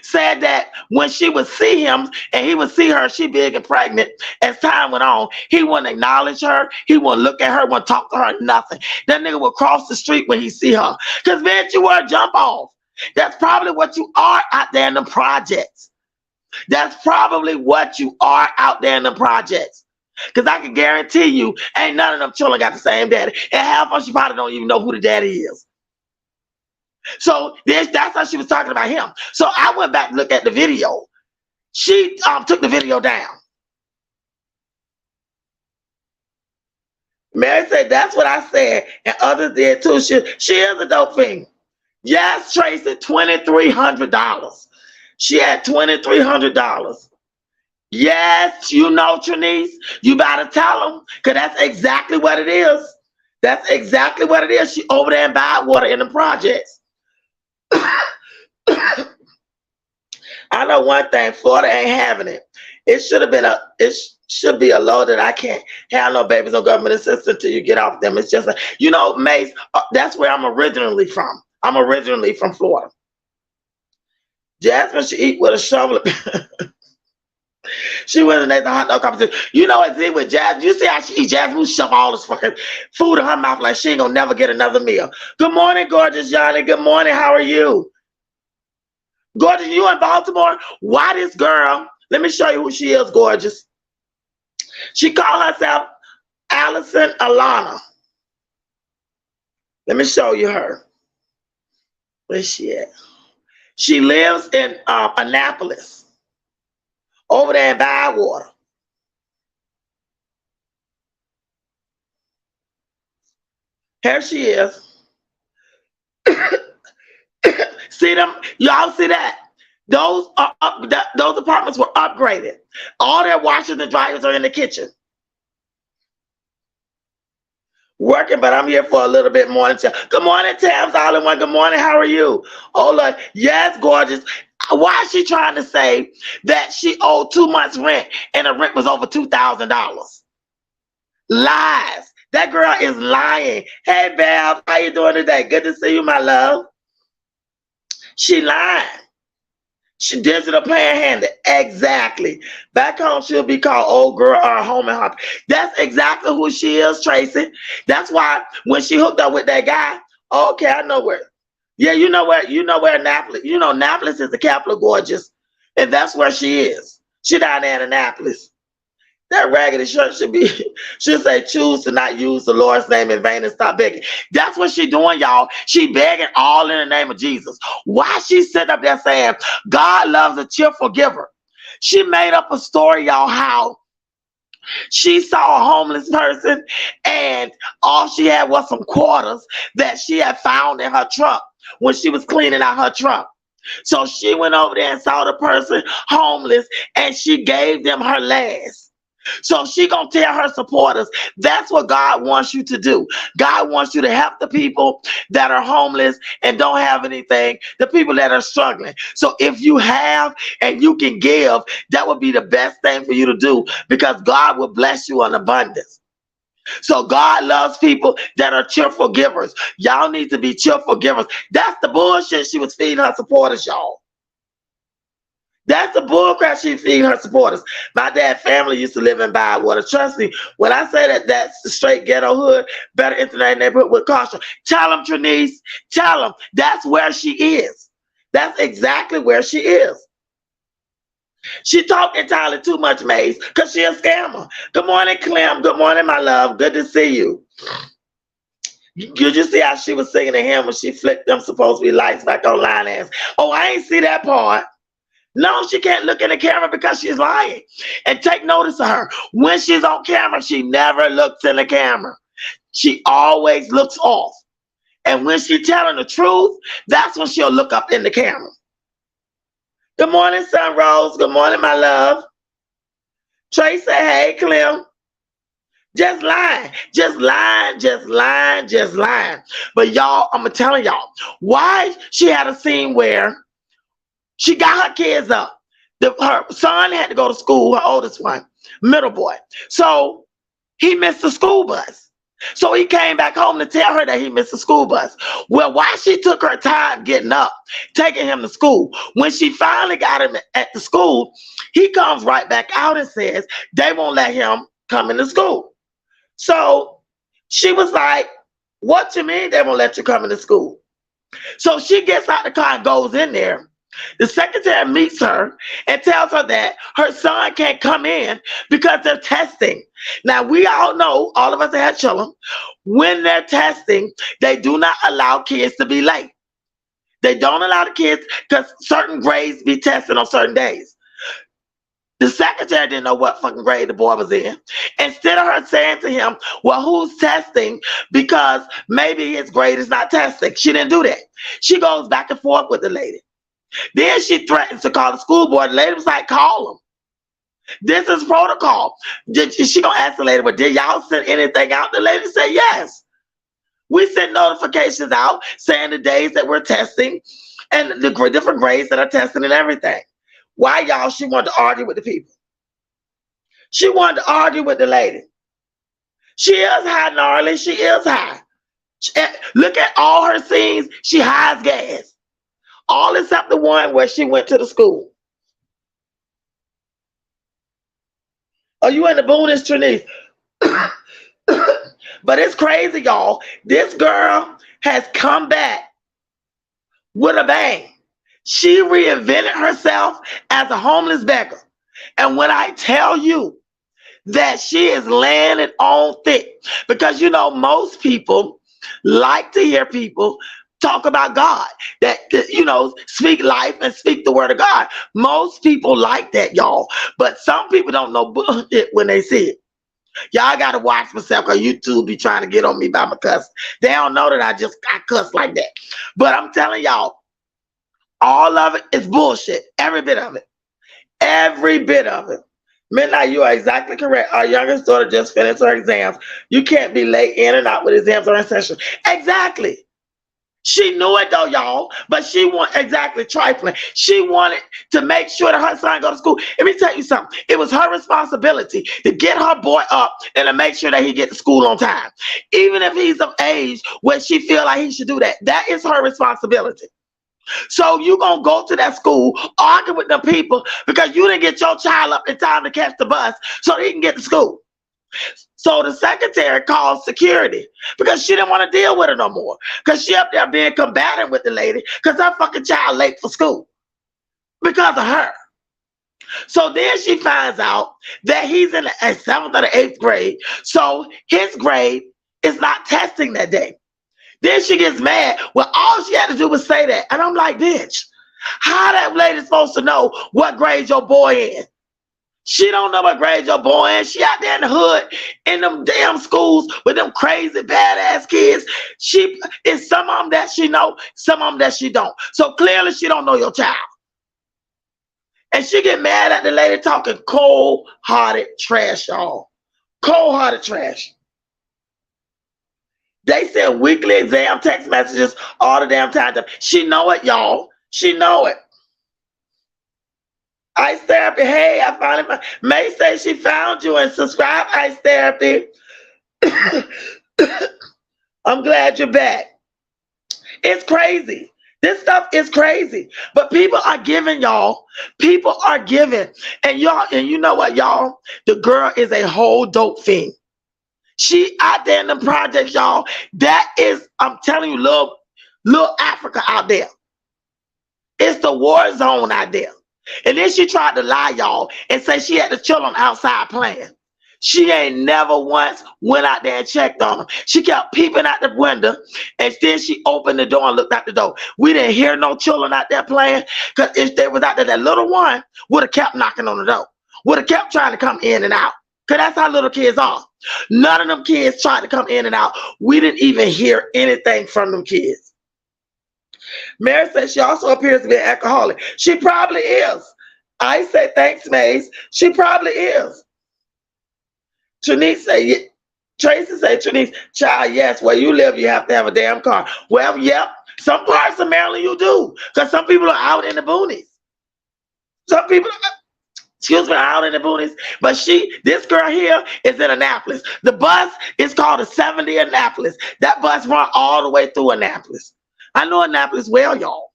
Said that when she would see him and he would see her, she big and pregnant, as time went on, he wouldn't acknowledge her. He wouldn't look at her, wouldn't talk to her, nothing. That nigga would cross the street when he see her. Because, man, you were a jump off. That's probably what you are out there in the projects. That's probably what you are out there in the projects. Because I can guarantee you, ain't none of them children got the same daddy. And half of them, she probably don't even know who the daddy is. So that's how she was talking about him. So I went back to look at the video. She took the video down. Mary said, that's what I said. And others did too. She is a dope fiend. Yes, Tracy, $2,300. She had $2,300. Yes, you know, Trinice, you better tell them, because that's exactly what it is. That's exactly what it is. She over there in Bywater in the projects. I know one thing, Florida ain't having it. It should be a law that I can't have no babies or government assistance till you get off them. It's just like, you know, Mace, that's where I'm originally from. I'm originally from Florida. Jasmine should eat with a shovel. She went in the hot dog competition. You know what's it with Jasmine? You see how she eat? Jasmine shove all this fucking food in her mouth like she ain't gonna never get another meal. Good morning, gorgeous Johnny. Good morning. How are you? Gorgeous, you in Baltimore? Why this girl? Let me show you who she is, gorgeous. She called herself Allison Alana. Let me show you her. Where's she at? She lives in Annapolis, over there in Bywater. Here she is. See them? Y'all see that? Those apartments were upgraded. All their washers and dryers are in the kitchen. Working, but I'm here for a little bit more. Good morning, Tams, all in one. Good morning. How are you? Oh, look. Yes, gorgeous. Why is she trying to say that she owed 2 months rent and the rent was over $2,000? Lies. That girl is lying. Hey, Val, how you doing today? Good to see you, my love. She lying. She digital panhanded. Exactly. Back home, she'll be called old girl or home and hop. That's exactly who she is, Tracy. That's why when she hooked up with that guy, okay, I know where. Yeah, you know where Annapolis. You know, Annapolis is the capital, gorgeous. And that's where she is. She down there in Annapolis. That raggedy shirt should say choose to not use the Lord's name in vain and stop begging. That's what she doing, y'all. She begging all in the name of Jesus. Why she sitting up there saying God loves a cheerful giver? She made up a story, y'all, how she saw a homeless person and all she had was some quarters that she had found in her trunk when she was cleaning out her trunk. So she went over there and saw the person homeless and she gave them her last. So she gonna tell her supporters, that's what God wants you to do. God wants you to help the people that are homeless and don't have anything, the people that are struggling. So if you have and you can give, that would be the best thing for you to do, because God will bless you in abundance. So God loves people that are cheerful givers. Y'all need to be cheerful givers. That's the bullshit she was feeding her supporters, y'all. That's the bullcrap she feeding her supporters. My dad's family used to live in Bywater. Trust me, when I say that that's the straight ghetto hood, better internet neighborhood with caution. Tell them, Trinice, tell them that's where she is. That's exactly where she is. She talked entirely too much, Maze, because she a scammer. Good morning, Clem. Good morning, my love. Good to see you. You just see how she was singing to him when she flicked them supposed to be lights back on line ass. Oh, I ain't see that part. No, she can't look in the camera because she's lying. And take notice of her. When she's on camera, she never looks in the camera. She always looks off. And when she's telling the truth, that's when she'll look up in the camera. Good morning, Sun Rose. Good morning, my love. Tracy, hey, Clem. Just lying. Just lying, just lying, just lying. But y'all, I'm telling y'all, why she had a scene where she got her kids up. Her son had to go to school, her oldest one, middle boy. So he missed the school bus. So he came back home to tell her that he missed the school bus. Well, why she took her time getting up, taking him to school, when she finally got him at the school, he comes right back out and says they won't let him come into school. So she was like, what you mean they won't let you come into school? So she gets out the car and goes in there. The secretary meets her and tells her that her son can't come in because they're testing. Now, we all know, all of us that have children, when they're testing, they do not allow kids to be late. They don't allow the kids, because certain grades be tested on certain days. The secretary didn't know what fucking grade the boy was in. Instead of her saying to him, well, who's testing? Because maybe his grade is not testing. She didn't do that. She goes back and forth with the lady. Then she threatens to call the school board. The lady was like, call them. This is protocol. She gonna ask the lady, but did y'all send anything out? The lady said, yes. We sent notifications out saying the days that we're testing and the different grades that are testing and everything. Why, y'all? She wanted to argue with the people. She wanted to argue with the lady. She is high, gnarly. She is high. Look at all her scenes. She hides gas. All except the one where she went to the school. Are you in the bonus, Trinice? But it's crazy, y'all. This girl has come back with a bang. She reinvented herself as a homeless beggar. And when I tell you that she is landing on thick, because, you know, most people like to hear people talk about God, that, you know, speak life and speak the word of God. Most people like that, y'all. But some people don't know bullshit when they see it. Y'all got to watch myself, because YouTube be trying to get on me by my cuss. They don't know that I cuss like that. But I'm telling y'all, all of it is bullshit. Every bit of it. Every bit of it. Midnight, you are exactly correct. Our youngest daughter just finished her exams. You can't be late in and out with exams or in session. Exactly. She knew it though, y'all, but she wanted exactly trifling. She wanted to make sure that her son go to school. Let me tell you something. It was her responsibility to get her boy up and to make sure that he get to school on time. Even if he's of age where she feel like he should do that. That is her responsibility. So you gonna go to that school, argue with them people because you didn't get your child up in time to catch the bus so he can get to school. So the secretary called security because she didn't want to deal with her no more. Because she up there being combative with the lady because her fucking child late for school. Because of her. So then she finds out that he's in the 7th or the 8th grade. So his grade is not testing that day. Then she gets mad. Well, all she had to do was say that. And I'm like, bitch, how that lady supposed to know what grade your boy in? She don't know what grade your boy in. She out there in the hood in them damn schools with them crazy badass kids. She is some of them that she know, some of them that she don't. So clearly she don't know your child. And she get mad at the lady talking cold-hearted trash, y'all. Cold-hearted trash. They send weekly exam text messages all the damn time. She know it, y'all. She know it. Ice Therapy, hey, I finally May say she found you and subscribe, Ice Therapy. I'm glad you're back. It's crazy. This stuff is crazy. But people are giving, y'all. People are giving. And y'all, and you know what, y'all? The girl is a whole dope fiend. She out there in the projects, y'all. That is, I'm telling you, little Africa out there. It's the war zone out there. And then she tried to lie, y'all, and say she had the children outside playing. She ain't never once went out there and checked on them. She kept peeping out the window, and then she opened the door and looked out the door. We didn't hear no children out there playing, because if they was out there, that little one would have kept knocking on the door, would have kept trying to come in and out, because that's how little kids are. None of them kids tried to come in and out. We didn't even hear anything from them kids. Mary says she also appears to be an alcoholic. She probably is. I say thanks, Maze. She probably is. Trinice say, Tracy say, Trinice, child, yes, where you live, you have to have a damn car. Well, yep, some parts of Maryland you do, because some people are out in the boonies. Some people are out in the boonies. But this girl here is in Annapolis. The bus is called the 70 Annapolis. That bus run all the way through Annapolis. I know Annapolis well, y'all.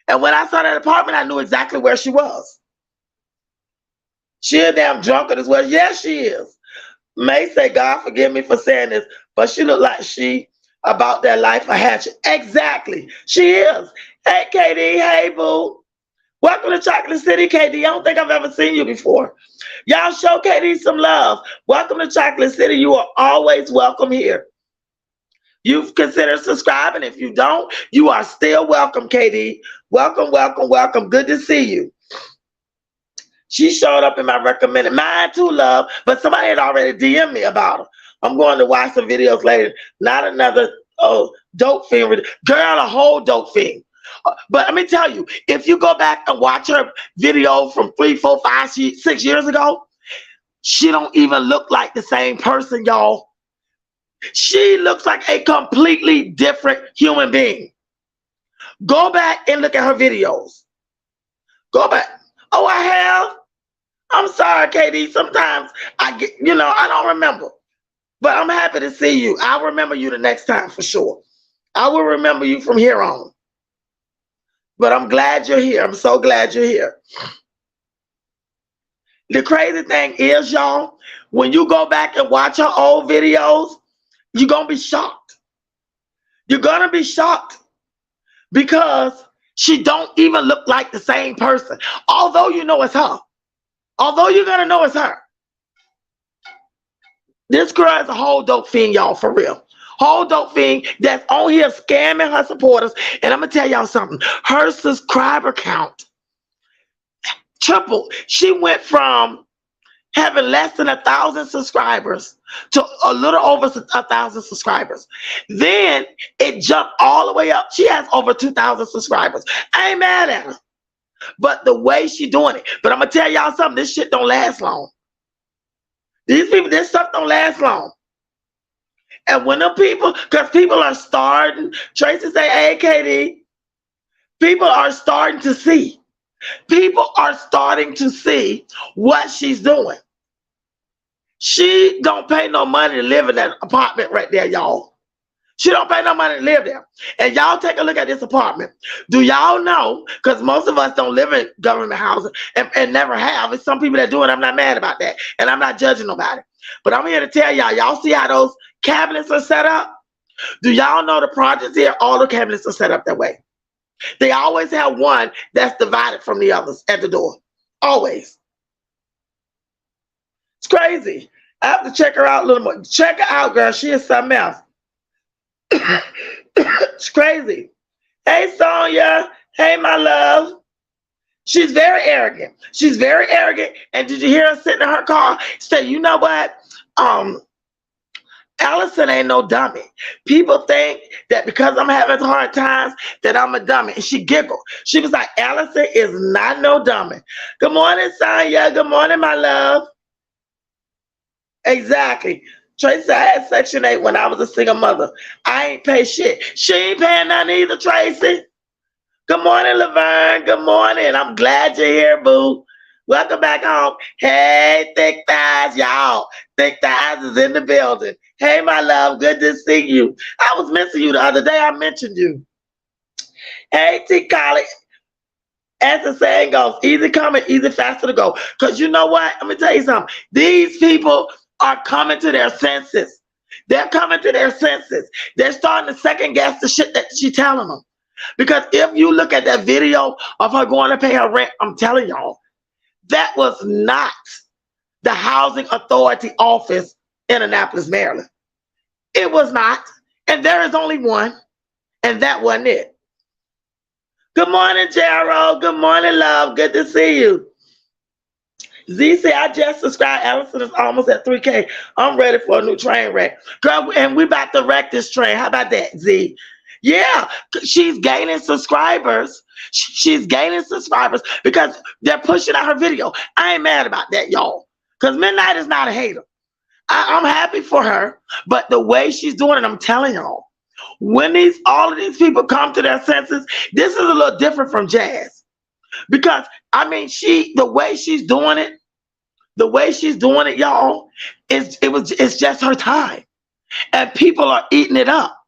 And when I saw that apartment, I knew exactly where she was. She a damn drunkard as well. Yes, she is. May say, God forgive me for saying this, but she look like she about that life of hatchet. Exactly. She is. Hey, KD. Hey, boo. Welcome to Chocolate City, KD. I don't think I've ever seen you before. Y'all show KD some love. Welcome to Chocolate City. You are always welcome here. You've considered subscribing. If you don't, you are still welcome, KD. Welcome, welcome, welcome. Good to see you. She showed up in my recommended. Mine too, love. But somebody had already DM'd me about her. I'm going to watch some videos later. Not another dope fiend. Girl, a whole dope fiend. But let me tell you, if you go back and watch her video from 3, 4, 5, 6 years ago, she don't even look like the same person, y'all. She looks like a completely different human being. Go back and look at her videos. Go back. Oh, I have. I'm sorry, KD. Sometimes I get, I don't remember. But I'm happy to see you. I'll remember you the next time for sure. I will remember you from here on. But I'm glad you're here. I'm so glad you're here. The crazy thing is, y'all, when you go back and watch her old videos, you're going to be shocked. You're going to be shocked because she don't even look like the same person. Although you know it's her. Although you're going to know it's her. This girl is a whole dope fiend, y'all, for real. Whole dope fiend that's on here scamming her supporters. And I'm going to tell y'all something. Her subscriber count tripled. She went from having less than 1,000 subscribers to a little over 1,000 subscribers. Then it jumped all the way up. She has over 2,000 subscribers. I ain't mad at her. But the way she doing it. But I'm going to tell y'all something. This shit don't last long. These people, this stuff don't last long. And when the people, because people are starting, Tracy say, hey, KD, people are starting to see. People are starting to see what she's doing. She don't pay no money to live in that apartment right there, y'all. She don't pay no money to live there. And y'all take a look at this apartment. Do y'all know, because most of us don't live in government housing and never have. It's some people that do it. I'm not mad about that. And I'm not judging nobody. But I'm here to tell y'all see how those cabinets are set up? Do y'all know the projects here? All the cabinets are set up that way. They always have one that's divided from the others at the door. Always. crazy. I have to check her out a little more. Check her out, girl. She is something else. It's crazy. Hey, Sonia. Hey, my love. She's very arrogant. She's very arrogant. And did you hear her sitting in her car say, you know what? Allison ain't no dummy. People think that because I'm having hard times that I'm a dummy. And she giggled. She was like, Allison is not no dummy. Good morning, Sonia. Good morning, my love. Exactly. Tracy, I had Section 8 when I was a single mother. I ain't pay shit. She ain't paying nothing either, Tracy. Good morning, Laverne. Good morning. I'm glad you're here, boo. Welcome back home. Hey, Thick Thighs, y'all. Thick Thighs is in the building. Hey, my love. Good to see you. I was missing you the other day. I mentioned you. Hey, T. Collie. As the saying goes, easy coming, easy faster to go. Because you know what? Let me tell you something. These people are coming to their senses. They're coming to their senses. They're starting to second guess the shit that she's telling them. Because if you look at that video of her going to pay her rent, I'm telling y'all, that was not the housing authority office in Annapolis, Maryland. It was not. And there is only one. And that wasn't it. Good morning, Gerald. Good morning, love. Good to see you. Z said, I just subscribed. Allison is almost at 3K. I'm ready for a new train wreck. Girl, and we about to wreck this train. How about that, Z? Yeah, she's gaining subscribers. She's gaining subscribers because they're pushing out her video. I ain't mad about that, y'all. Because Midnight is not a hater. I'm happy for her. But the way she's doing it, I'm telling y'all, when all of these people come to their senses, this is a little different from Jazz. Because, I mean, the way she's doing it, y'all, it's just her time. And people are eating it up.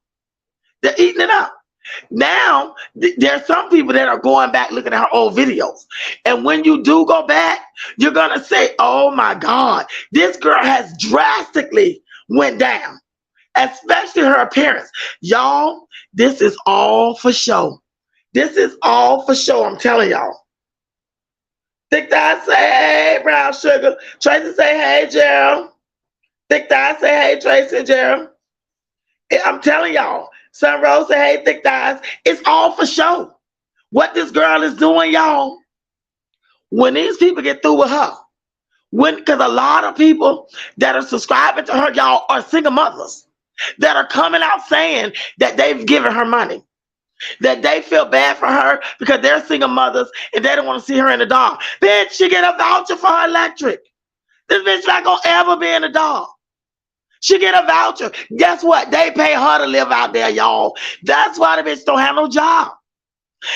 They're eating it up. Now, there's some people that are going back looking at her old videos. And when you do go back, you're going to say, oh my God, this girl has drastically went down, especially her appearance. Y'all, this is all for show. This is all for show, I'm telling y'all. Thick Thighs say, hey, Brown Sugar. Tracy say, hey, Gerald. Thick Thighs say, hey, Tracy and Gerald. I'm telling y'all. Sun Rose say, hey, Thick Thighs. It's all for show. What this girl is doing, y'all, when these people get through with her, because a lot of people that are subscribing to her, y'all, are single mothers that are coming out saying that they've given her money, that they feel bad for her because they're single mothers and they don't want to see her in the dark. Bitch, she get a voucher for her electric. This bitch not going to ever be in the dark. She get a voucher. Guess what? They pay her to live out there, y'all. That's why the bitch don't have no job.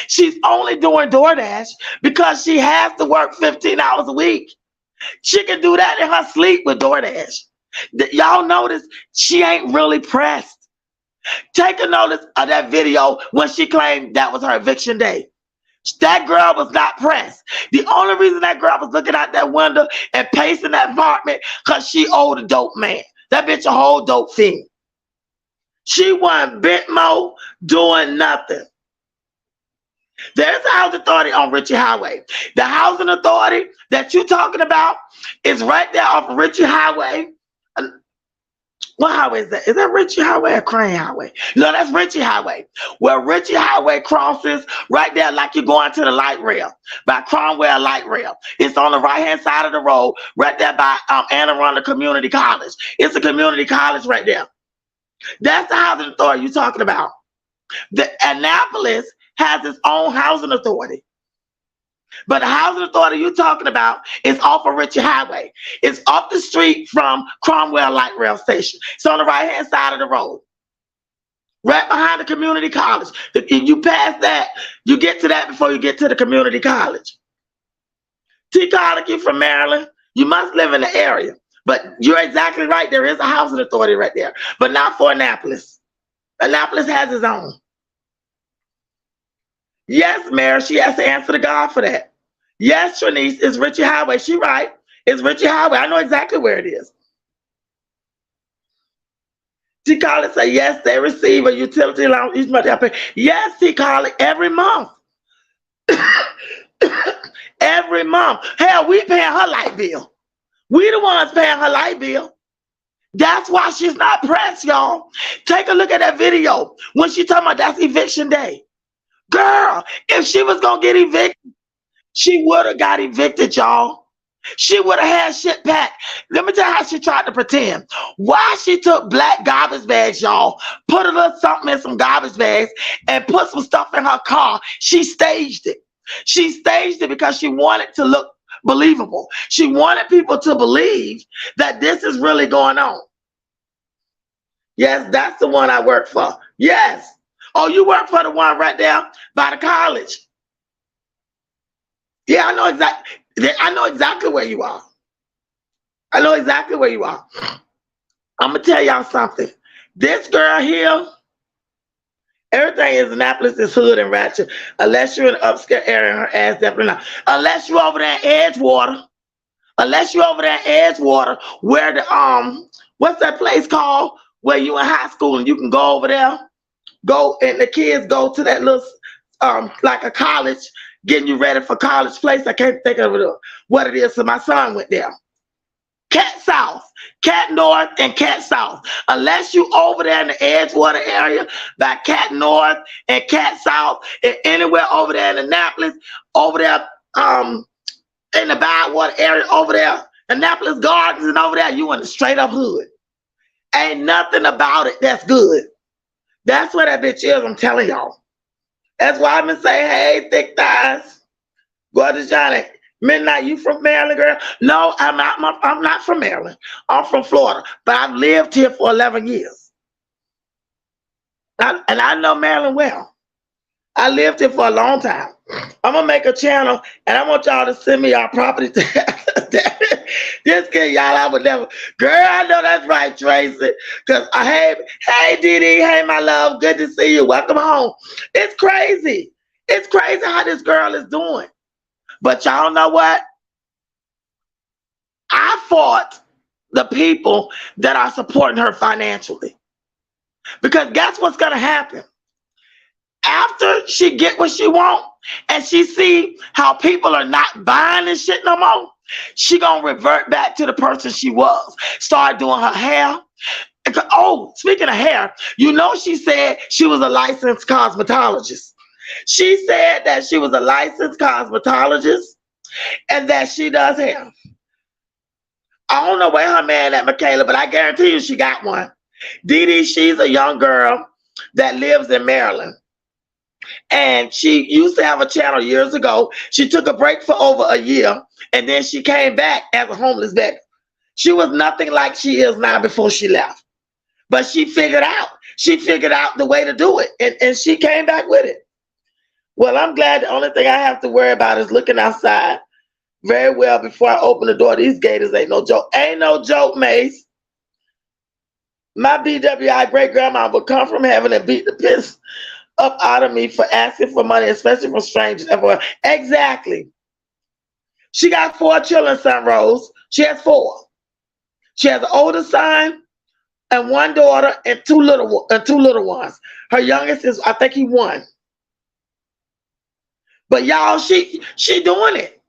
She's only doing DoorDash because she has to work 15 hours a week. She can do that in her sleep with DoorDash. Y'all notice she ain't really pressed. Take a notice of that video when she claimed that was her eviction day. That girl was not pressed. The only reason that girl was looking out that window and pacing that apartment because she owed a dope man. That bitch a whole dope fiend. She wasn't bit more doing nothing. There's a housing authority on Ritchie Highway. The housing authority that you're talking about is right there off of Ritchie Highway. What highway is that? Is that Ritchie Highway or Crane Highway? No, that's Ritchie Highway. Where Ritchie Highway crosses right there like you're going to the light rail. By Cromwell Light Rail. It's on the right-hand side of the road right there by Anne Arundel Community College. It's a community college right there. That's the housing authority you're talking about. The Annapolis has its own housing authority. But the housing authority you're talking about is off of Ritchie Highway. It's up the street from Cromwell Light Rail Station. It's on the right-hand side of the road. Right behind the community college. If you pass that, you get to that before you get to the community college. T. College, you from Maryland. You must live in the area. But you're exactly right. There is a housing authority right there. But not for Annapolis. Annapolis has its own. Yes, Mary, she has to answer to God for that. Yes, Trinice, it's Ritchie Highway. She right. It's Ritchie Highway. I know exactly where it is. T. College say, yes, they receive a utility allowance each month. Yes, T. College, every month. Every month. Hell, we paying her light bill. We the ones paying her light bill. That's why she's not pressed, y'all. Take a look at that video when she talking about that's eviction day. Girl, if she was gonna get evicted, she would have got evicted, y'all. She would have had shit packed. Let me tell you how she tried to pretend. Why she took black garbage bags, y'all, put a little something in some garbage bags, and put some stuff in her car. She staged it. She staged it because she wanted to look believable. She wanted people to believe that this is really going on. Yes, that's the one I work for. Yes. Oh, you work for the one right there by the college. Yeah, I know exactly where you are. I know exactly where you are. I'm gonna tell y'all something. This girl here, everything in Annapolis is hood and ratchet. Unless you're in the upscale area, her ass definitely not. Unless you're over there in Edgewater. Unless you're over there in Edgewater, where the what's that place called? Where you in high school and you can go over there, and the kids go to that little like a college, getting you ready for college place. I can't think of what it is. So my son went there. Cat South, Cat North, and Cat South. Unless you over there in the Edgewater area, by Cat North and Cat South, and anywhere over there in Annapolis, over there in the Bywater area, over there, Annapolis Gardens, and over there, you in the straight up hood. Ain't nothing about it that's good. That's what that bitch is, I'm telling y'all. That's why I've been saying, hey, thick thighs, go to Johnny. Midnight, you from Maryland, girl? No, I'm not from Maryland. I'm from Florida, but I've lived here for 11 years. And I know Maryland well. I lived here for a long time. I'm going to make a channel, and I want y'all to send me our property tax. Just kidding, y'all. I would never. Girl, I know that's right, Tracy. Because hey, Dee Dee, hey, my love. Good to see you. Welcome home. It's crazy. It's crazy how this girl is doing. But y'all know what? I fought the people that are supporting her financially. Because guess what's going to happen? After she get what she want and she see how people are not buying this shit no more, she gonna revert back to the person she was. Start doing her hair. Oh, speaking of hair, you know she said she was a licensed cosmetologist. She said that she was a licensed cosmetologist and that she does hair. I don't know where her man at, Michaela, but I guarantee you she got one. Dee Dee, she's a young girl that lives in Maryland. And she used to have a channel years ago. She took a break for over a year, and then she came back as a homeless beggar. She was nothing like she is now before she left. But she figured out the way to do it, and she came back with it. Well, I'm glad the only thing I have to worry about is looking outside very well before I open the door. These gators ain't no joke. Ain't no joke, Mace. My BWI great-grandma would come from heaven and beat the piss up out of me for asking for money, especially from strangers. Exactly. She got 4 children, Son Rose. She has 4. She has an older son and 1 daughter and 2 little ones. Her youngest is, I think, he 1. But y'all, she doing it.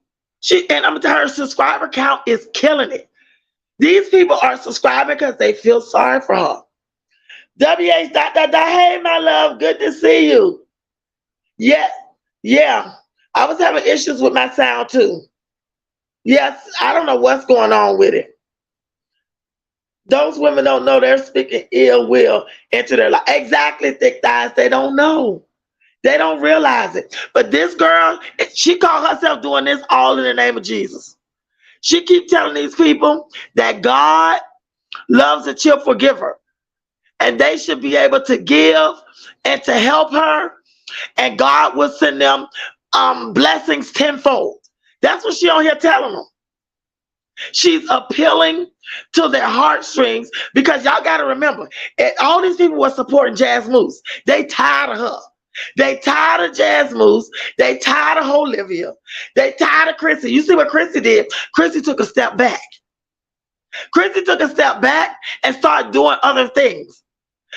And I'm telling her subscriber count is killing it. These people are subscribing because they feel sorry for her. WH ... Hey, my love, good to see you. Yeah. I was having issues with my sound too. Yes, I don't know what's going on with it. Those women don't know they're speaking ill will into their life. Exactly, thick thighs. They don't know. They don't realize it. But this girl, she called herself doing this all in the name of Jesus. She keep telling these people that God loves a cheerful giver. And they should be able to give and to help her. And God will send them blessings tenfold. That's what she on here telling them. She's appealing to their heartstrings because y'all got to remember, all these people were supporting Jazz Moose. They tired of her. They tired of Jazz Moose. They tired of Hoelivia. They tired of Chrissy. You see what Chrissy did? Chrissy took a step back. Chrissy took a step back and started doing other things.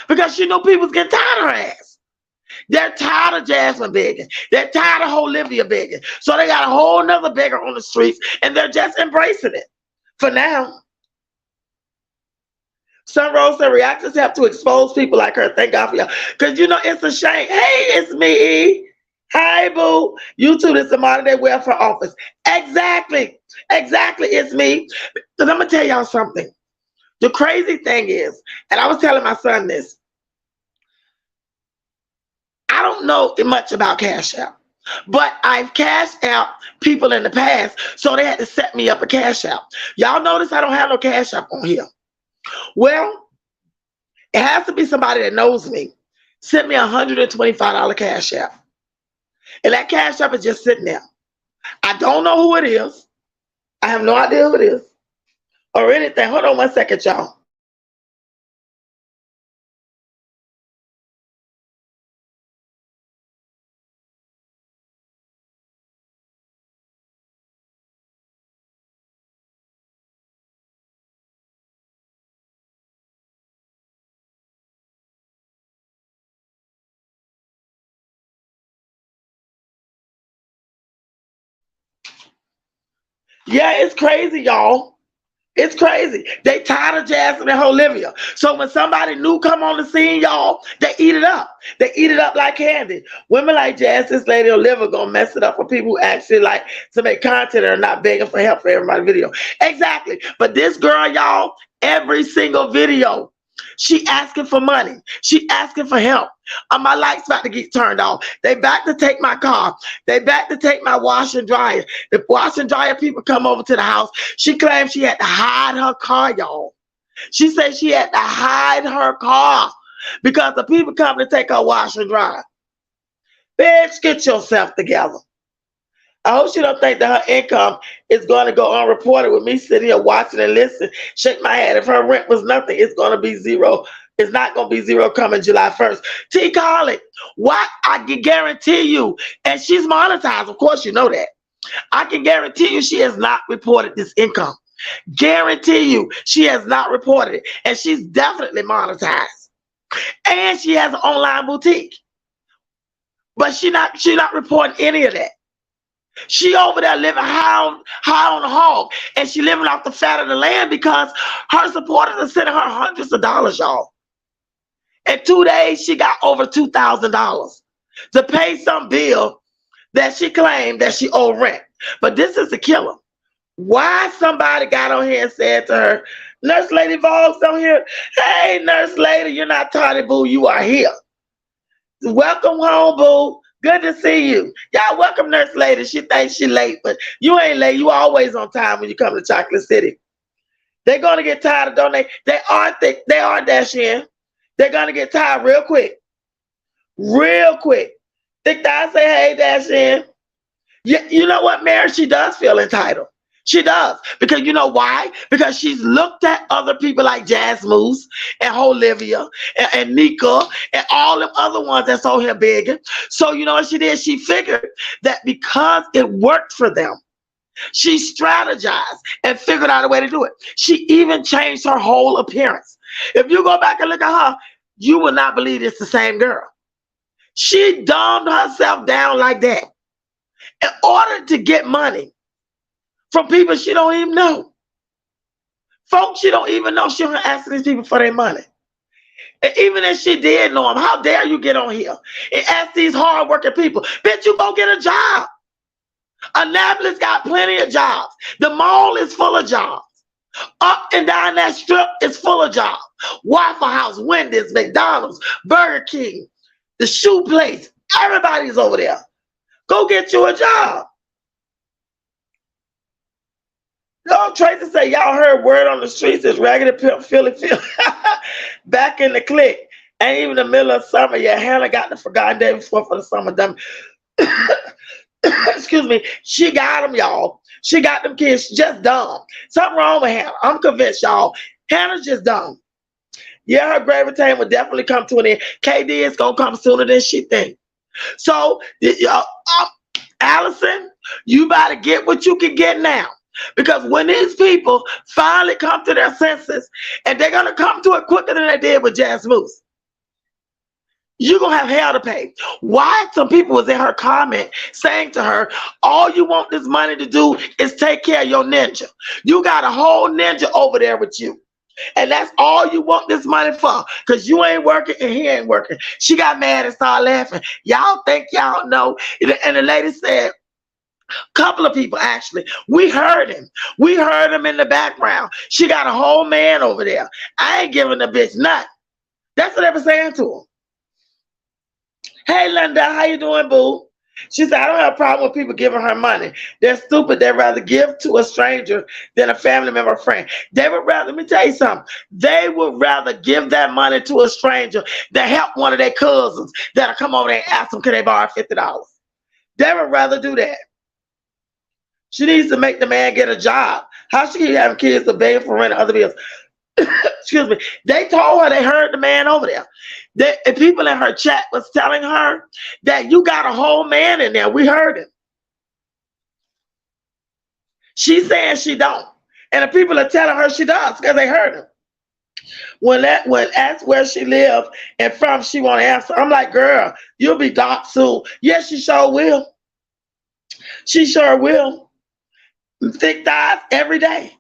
Because she knew people was getting tired of her ass. They're tired of Jasmine begging. They're tired of Hoelivia begging. So they got a whole nother beggar on the streets and they're just embracing it. for now. Sunrose said reactors have to expose people like her. Thank God for y'all. Because you know it's a shame. Hey, it's me, E. Hi, boo. You too. This is the modern day welfare office. Exactly. Exactly. It's me. Because I'm going to tell y'all something. The crazy thing is, and I was telling my son this, I don't know much about Cash App, but I've cashed out people in the past, so they had to set me up a Cash App. Y'all notice I don't have no Cash App on here. Well, it has to be somebody that knows me. Sent me a $125 Cash App. And that Cash App is just sitting there. I don't know who it is. I have no idea who it is or anything. Hold on 1 second, y'all. Yeah, it's crazy, y'all. It's crazy. They tired of Jazzy and Hoelivia. So when somebody new come on the scene, y'all, they eat it up. They eat it up like candy. Women like Jazzy, this lady Hoelivia gonna mess it up for people who actually like to make content and are not begging for help for everybody's video. Exactly. But this girl, y'all, every single video, she asking for money. She asking for help. My lights about to get turned off. They back to take my car. They back to take my wash and dryer. The wash and dryer people come over to the house. She claims she had to hide her car, y'all. She said she had to hide her car because the people come to take her wash and dryer. Bitch, get yourself together. I hope she don't think that her income is going to go unreported with me sitting here watching and listening. Shake my head. If her rent was nothing, it's going to be zero. It's not going to be zero coming July 1st. T. Carly, what? I can guarantee you, and she's monetized. Of course, you know that. I can guarantee you she has not reported this income. Guarantee you she has not reported it. And she's definitely monetized. And she has an online boutique. But she not reporting any of that. She over there living high on the hog, and she living off the fat of the land because her supporters are sending her hundreds of dollars, y'all. In 2 days, she got over $2,000 to pay some bill that she claimed that she owed rent. But this is the killer. Why somebody got on here and said to her, Nurse Lady Vogue's on here. Hey, Nurse Lady, you're not tardy, boo. You are here. Welcome home, boo. Good to see you. Y'all welcome Nurse Lady. She thinks she late, but you ain't late. You always on time when you come to Chocolate City. They're going to get tired of donating. They are dash in. They're going to get tired real quick. Real quick. Think that I say, hey, dash in. You know what, Mary? She does feel entitled. She does. Because you know why? Because she's looked at other people like Jazz Moose and Hoelivia and Nika and all the other ones that's on here begging. So you know what she did? She figured that because it worked for them, she strategized and figured out a way to do it. She even changed her whole appearance. If you go back and look at her, you will not believe it's the same girl. She dumbed herself down like that in order to get money from people she don't even know. Folks she don't even know, she don't ask these people for their money. And even if she did know them, how dare you get on here and ask these hard-working people, bitch, you go get a job. Annapolis got plenty of jobs. The mall is full of jobs. Up and down that strip is full of jobs. Waffle House, Wendy's, McDonald's, Burger King, the shoe place, everybody's over there. Go get you a job. No, Tracy say, y'all heard word on the streets is Raggedy Pimp Philly. Back in the clique. Ain't even the middle of summer yet. Hannah got the forgotten day before for the summer dumb. Excuse me. She got them, y'all. She got them kids. She just dumb. Something wrong with Hannah. I'm convinced, y'all. Hannah's just dumb. Yeah, her grave retain will definitely come to an end. KD is going to come sooner than she think. So, Allison, you better get what you can get now. Because when these people finally come to their senses, and they're going to come to it quicker than they did with Jazz Moose. you're going to have hell to pay. Why? Some people was in her comment saying to her, all you want this money to do is take care of your ninja. You got a whole ninja over there with you. And that's all you want this money for, because you ain't working and he ain't working. She got mad and started laughing. Y'all think y'all know. And the lady said, a couple of people actually, we heard him. We heard him in the background. She got a whole man over there. I ain't giving the bitch nothing. That's what they were saying to him. Hey, Linda, how you doing, boo? She said, I don't have a problem with people giving her money. They're stupid. They'd rather give to a stranger than a family member or friend. They would rather, let me tell you something. They would rather give that money to a stranger than help one of their cousins that'll come over there and ask them, can they borrow $50? They would rather do that. She needs to make the man get a job. How she keep having kids to pay for rent and other bills? Excuse me. They told her they heard the man over there. And people in her chat was telling her that you got a whole man in there. We heard him. She's saying she don't. And the people are telling her she does because they heard him. When asked where she lived and from, she won't answer. I'm like, girl, you'll be dark soon. Yes, she sure will. She sure will. Thick thighs every day.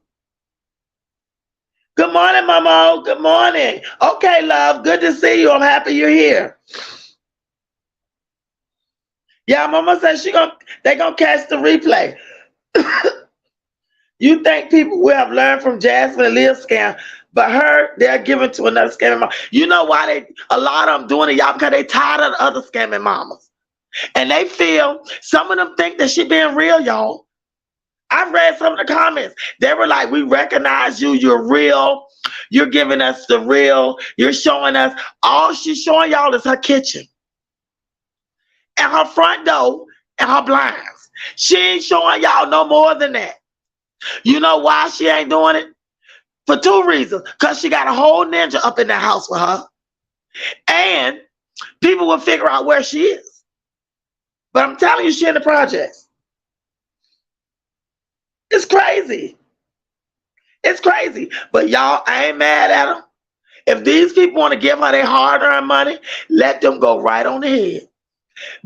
Good morning, Mama. Good morning. Okay, love. Good to see you. I'm happy you're here. Yeah, Mama says they gonna catch the replay. You think people will have learned from Jasmine and Liv scam, but they're giving to another scamming mom. You know why a lot of them doing it, y'all? Because they tired of the other scamming mamas. And they feel, some of them think that she being real, y'all. I've read some of the comments. They were like, we recognize you. You're real. You're giving us the real. You're showing us. All she's showing y'all is her kitchen and her front door and her blinds. She ain't showing y'all no more than that. You know why she ain't doing it? For two reasons. Because she got a whole ninja up in the house with her. And people will figure out where she is. But I'm telling you, she in the projects. It's crazy. It's crazy. But y'all, I ain't mad at them. If these people want to give her their hard-earned money, let them go right on ahead.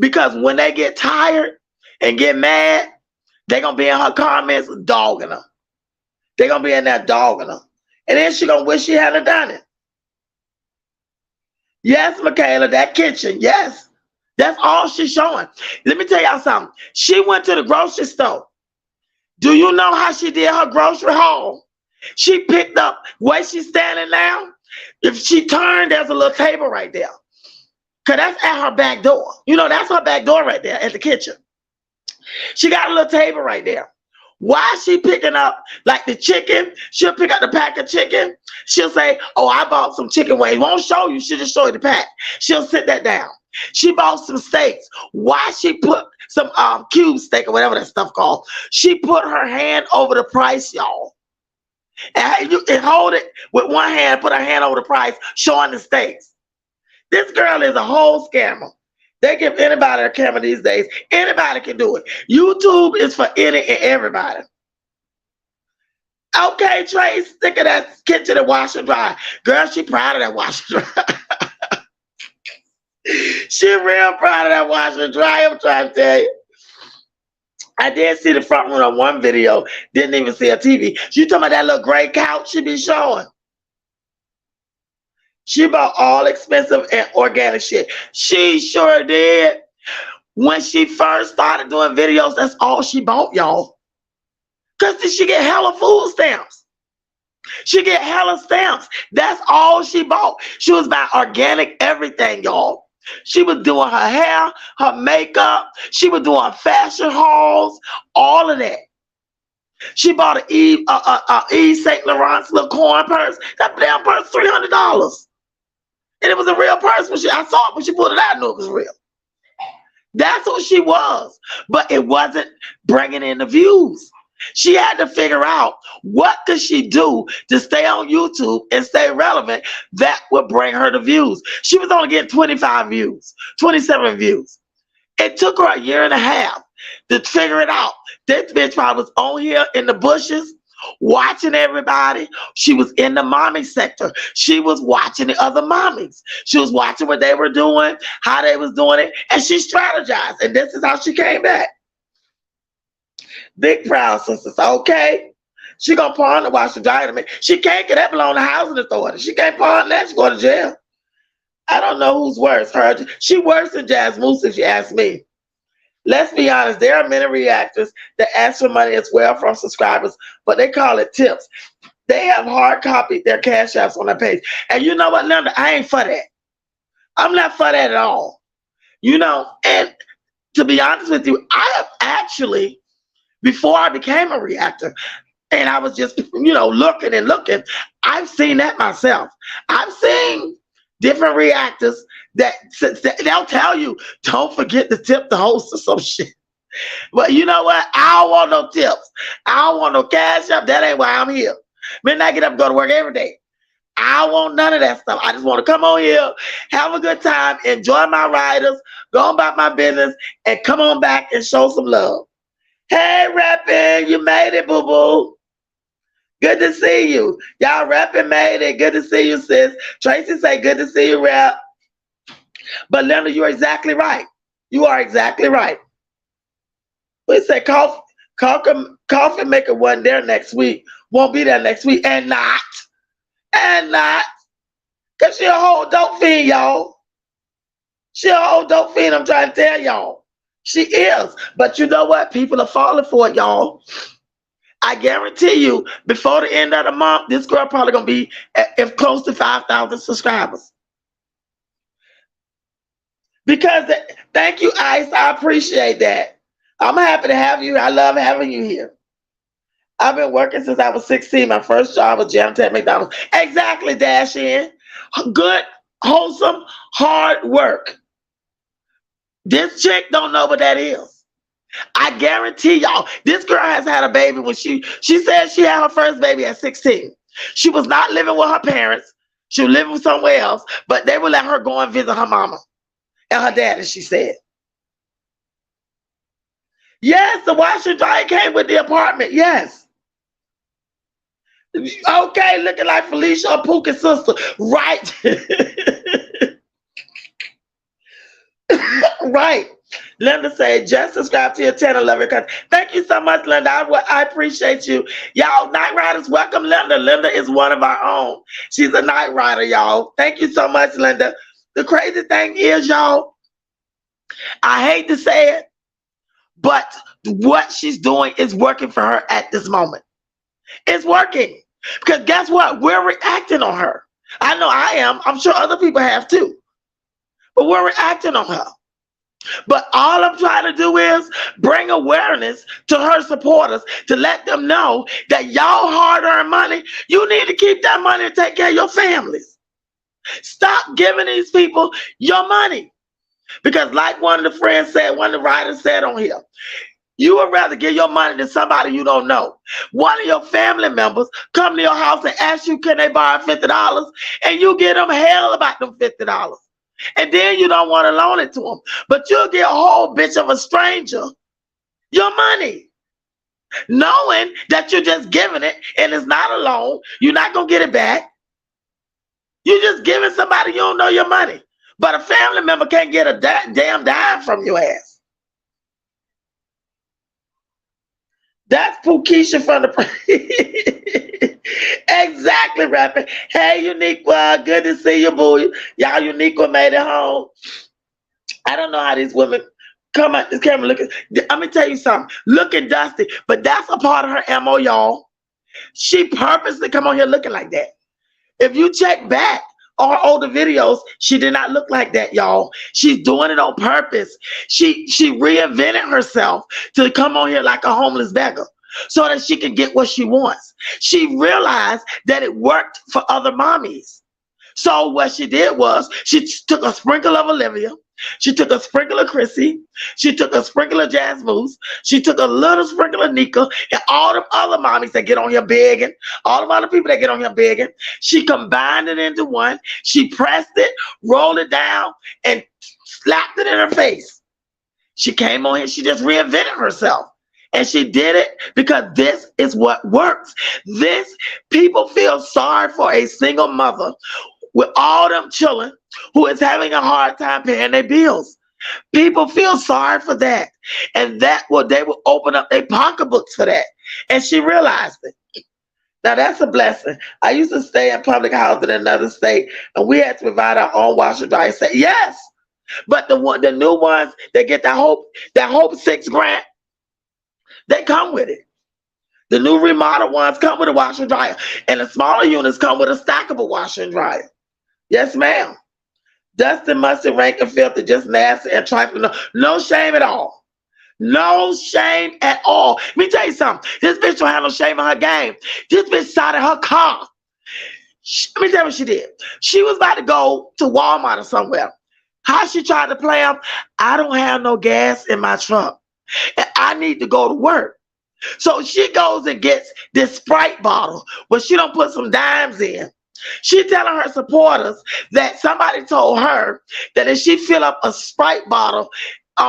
Because when they get tired and get mad, they're going to be in her comments dogging her. They're going to be in there dogging her. And then she's going to wish she hadn't done it. Yes, Michaela, that kitchen, yes. That's all she's showing. Let me tell y'all something. She went to the grocery store. Do you know how she did her grocery haul? She picked up where she's standing now. If she turned, there's a little table right there. Because that's at her back door. You know, that's her back door right there at the kitchen. She got a little table right there. Why is she picking up, like the chicken? She'll pick up the pack of chicken. She'll say, oh, I bought some chicken wings. Won't show you. She'll just show you the pack. She'll sit that down. She bought some steaks. Why she put some cube steak or whatever that stuff called? She put her hand over the price, y'all. And you can hold it with one hand, put her hand over the price, showing the steaks. This girl is a whole scammer. They give anybody a camera these days. Anybody can do it. YouTube is for any and everybody. Okay, Trey, stick of that kitchen and wash and dry. Girl, she proud of that wash and dry. She real proud of that wash and dry, I'm trying to tell you. I did see the front room on one video. Didn't even see a TV. She talking about that little gray couch she be showing. She bought all expensive and organic shit. She sure did. When she first started doing videos, that's all she bought, y'all. Because she get hella food stamps. She get hella stamps. That's all she bought. She was buying organic everything, y'all. She was doing her hair, her makeup. She was doing fashion hauls, all of that. She bought an Yves Saint Laurent's little coin purse. That damn purse, $300. And it was a real purse. I saw it when she pulled it out, I knew it was real. That's who she was. But it wasn't bringing in the views. She had to figure out what could she do to stay on YouTube and stay relevant that would bring her the views. She was only getting 25 views, 27 views. It took her a year and a half to figure it out. This bitch probably was on here in the bushes watching everybody. She was in the mommy sector. She was watching the other mommies. She was watching what they were doing, how they was doing it, and she strategized. And this is how she came back. Big proud sisters. Okay. She gonna pawn the washer dryer to me. She can't get that belong to housing authority. She can't pawn that. She go to jail. I don't know who's worse. Her. She worse than Jazz Moose if you ask me. Let's be honest, there are many reactors that ask for money as well from subscribers, but they call it tips. They have hard copied their cash apps on their page. And you know what, Linda? I ain't for that. I'm not for that at all. You know, and to be honest with you, I have actually, before I became a reactor, and I was just, you know, looking and looking, I've seen that myself. I've seen different reactors that they'll tell you, don't forget to tip the host or some shit. But you know what? I don't want no tips. I don't want no cash up. That ain't why I'm here. Man, I get up and go to work every day. I don't want none of that stuff. I just want to come on here, have a good time, enjoy my riders, go about my business, and come on back and show some love. Hey, Rappin', you made it, boo-boo. Good to see you. Y'all Rappin' made it. Good to see you, sis. Tracy say, good to see you, Rap. But Linda, you're exactly right. You are exactly right. We said coffee maker wasn't there next week. Won't be there next week. And not. Because she a whole dope fiend, y'all. She a whole dope fiend, I'm trying to tell y'all. She is. But you know what? People are falling for it, y'all. I guarantee you, before the end of the month, this girl probably going to be if close to 5,000 subscribers. Because, thank you, Ice. I appreciate that. I'm happy to have you. I love having you here. I've been working since I was 16. My first job was janitor at McDonald's. Exactly, Dash In. Good, wholesome, hard work. This chick don't know what that is. I guarantee y'all, this girl has had a baby when she said she had her first baby at 16. She was not living with her parents. She was living somewhere else, but they would let her go and visit her mama and her dad, as she said. Yes, the washer dryer came with the apartment. Yes. Okay, looking like Felicia or Pookie's sister. Right. Right. Linda said, just subscribe to your channel, love your content. Thank you so much, Linda. I appreciate you. Y'all, Night Riders, welcome Linda. Linda is one of our own. She's a Night Rider, y'all. Thank you so much, Linda. The crazy thing is, y'all, I hate to say it, but what she's doing is working for her at this moment. It's working. Because guess what? We're reacting on her. I know I am. I'm sure other people have too. But we're reacting on her. But all I'm trying to do is bring awareness to her supporters to let them know that y'all hard-earned money, you need to keep that money and take care of your families. Stop giving these people your money. Because like one of the friends said, one of the writers said on here, you would rather give your money to somebody you don't know. One of your family members come to your house and ask you, can they borrow $50? And you give them hell about them $50. And then you don't want to loan it to them. But you'll get a whole bitch of a stranger your money, knowing that you're just giving it and it's not a loan. You're not going to get it back. You're just giving somebody you don't know your money. But a family member can't get a damn dime from your ass. That's Pookeisha from the exactly, Rapping. Hey, Uniqua, good to see you, boo. Y'all, Uniqua made it home. I don't know how these women come at this camera looking. Let me tell you something. Looking dusty, but that's a part of her MO, y'all. She purposely come on here looking like that. If you check back on her older videos, she did not look like that, y'all. She's doing it on purpose. She reinvented herself to come on here like a homeless beggar so that she can get what she wants. She realized that it worked for other mommies. So what she did was she took a sprinkle of Hoelivia, she took a sprinkle of Chrissy, she took a sprinkle of Jazz Moose, she took a little sprinkle of Nika, and all the other mommies that get on here begging, all the other people that get on here begging, she combined it into one, she pressed it, rolled it down, and slapped it in her face. She came on here, she just reinvented herself. And she did it because this is what works. This people feel sorry for a single mother with all them children who is having a hard time paying their bills. People feel sorry for that. And they will open up their pocketbooks for that. And she realized it. Now that's a blessing. I used to stay in public housing in another state, and we had to provide our own washer dryer set. Yes, but the new ones that get that Hope 6 grant, they come with it. The new remodel ones come with a washer and dryer, and the smaller units come with a stackable washer and dryer. Yes, ma'am. Dusty, musty, rank, and filthy, just nasty and trifling. No shame at all. No shame at all. Let me tell you something. This bitch don't have no shame in her game. This bitch started her car. Let me tell you what she did. She was about to go to Walmart or somewhere. How she tried to play them? I don't have no gas in my truck, and I need to go to work. So she goes and gets this Sprite bottle, but she don't put some dimes in. She telling her supporters that somebody told her that if she fill up a Sprite bottle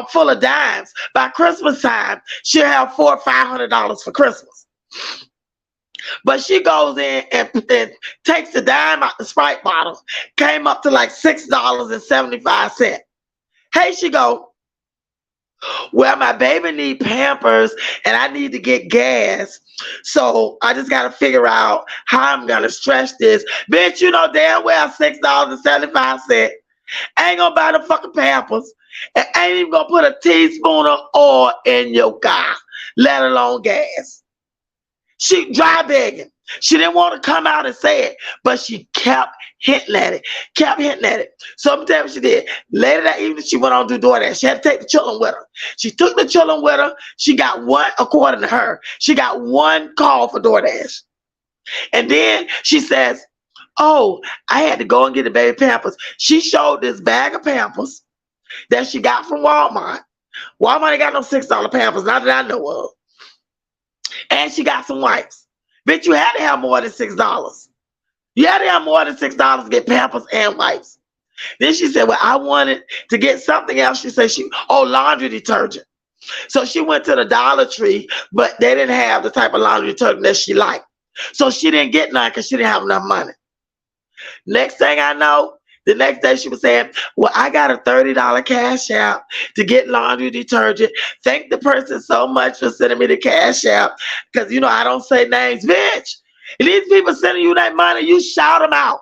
full of dimes, by Christmas time, she'll have $400 or $500 for Christmas. But she goes in and takes the dime out the Sprite bottle, came up to like $6.75. Hey, she go, well, my baby need Pampers and I need to get gas. So I just got to figure out how I'm going to stretch this. Bitch, you know damn well $6.75 ain't going to buy the fucking Pampers. And ain't even gonna put a teaspoon of oil in your car, let alone gas. She dry begging. She didn't want to come out and say it, but she kept hinting at it. So I'm telling you what she did. Later that evening, she went on to do DoorDash. She had to take the children with her. She took the children with her. She got one, according to her, she got one call for DoorDash. And then she says, oh, I had to go and get the baby Pampers. She showed this bag of Pampers that she got from Walmart. Walmart ain't got no $6 Pampers, not that I know of. And she got some wipes. Bitch, you had to have more than $6. You had to have more than $6 to get Pampers and wipes. Then she said, well, I wanted to get something else. She said, laundry detergent. So she went to the Dollar Tree, but they didn't have the type of laundry detergent that she liked. So she didn't get none because she didn't have enough money. Next thing I know, the next day she was saying, well, I got a $30 cash out to get laundry detergent. Thank the person so much for sending me the cash out. Because, you know, I don't say names. Bitch, if these people sending you that money, you shout them out.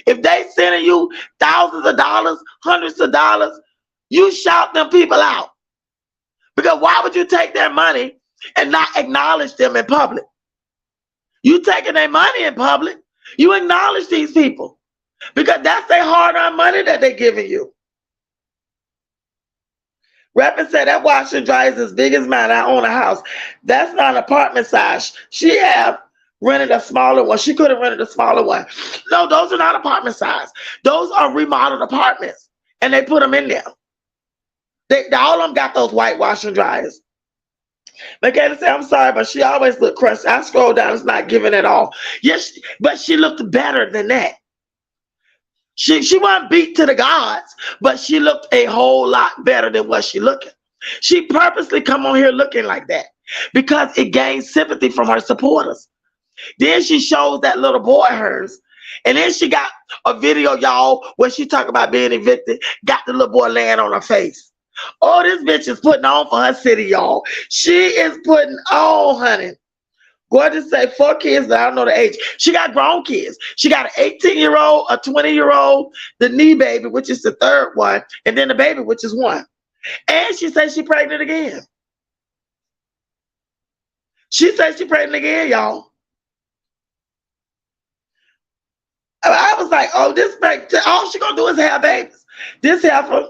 If they sending you thousands of dollars, hundreds of dollars, you shout them people out. Because why would you take their money and not acknowledge them in public? You taking their money in public, you acknowledge these people. Because that's their hard-earned money that they're giving you. Rappin said that washer and dryer is as big as mine. I own a house. That's not an apartment size. She have rented a smaller one. She could have rented a smaller one. No, those are not apartment size. Those are remodeled apartments. And they put them in there. All of them got those white washer and dryers. Michaela said, I'm sorry, but she always looked crusty. I scrolled down. It's not giving at all. Yes, but she looked better than that. She wasn't beat to the gods, but she looked a whole lot better than what she looking. She purposely come on here looking like that because it gains sympathy from her supporters. Then she shows that little boy hers. And then she got a video, y'all, where she talk about being evicted, got the little boy laying on her face. Oh, this bitch is putting on for her city, y'all. She is putting on, honey. Gorgeous say 4 kids, but I don't know the age. She got grown kids. She got an 18-year-old, a 20-year-old, the knee baby, which is the third one, and then the baby, which is 1. And she says she's pregnant again. She says she's pregnant again, y'all. I was like, oh, all she gonna do is have babies. This heifer,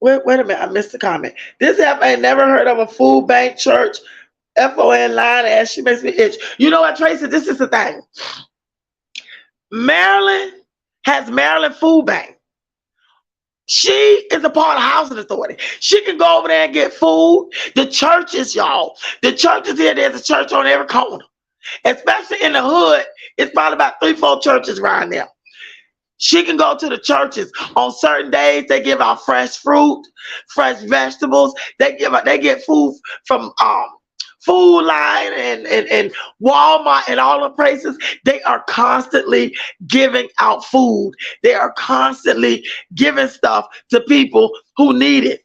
wait a minute, I missed the comment. This heifer ain't never heard of a food bank, church, FON line ass. She makes me itch. You know what, Tracy? This is the thing. Maryland has Maryland Food Bank. She is a part of Housing Authority. She can go over there and get food. The churches, y'all. The churches here, there's a church on every corner. Especially in the hood, it's probably about 3-4 churches around there. She can go to the churches on certain days. They give out fresh fruit, fresh vegetables. They get food from Food Line and Walmart and all the places, they are constantly giving out food. They are constantly giving stuff to people who need it.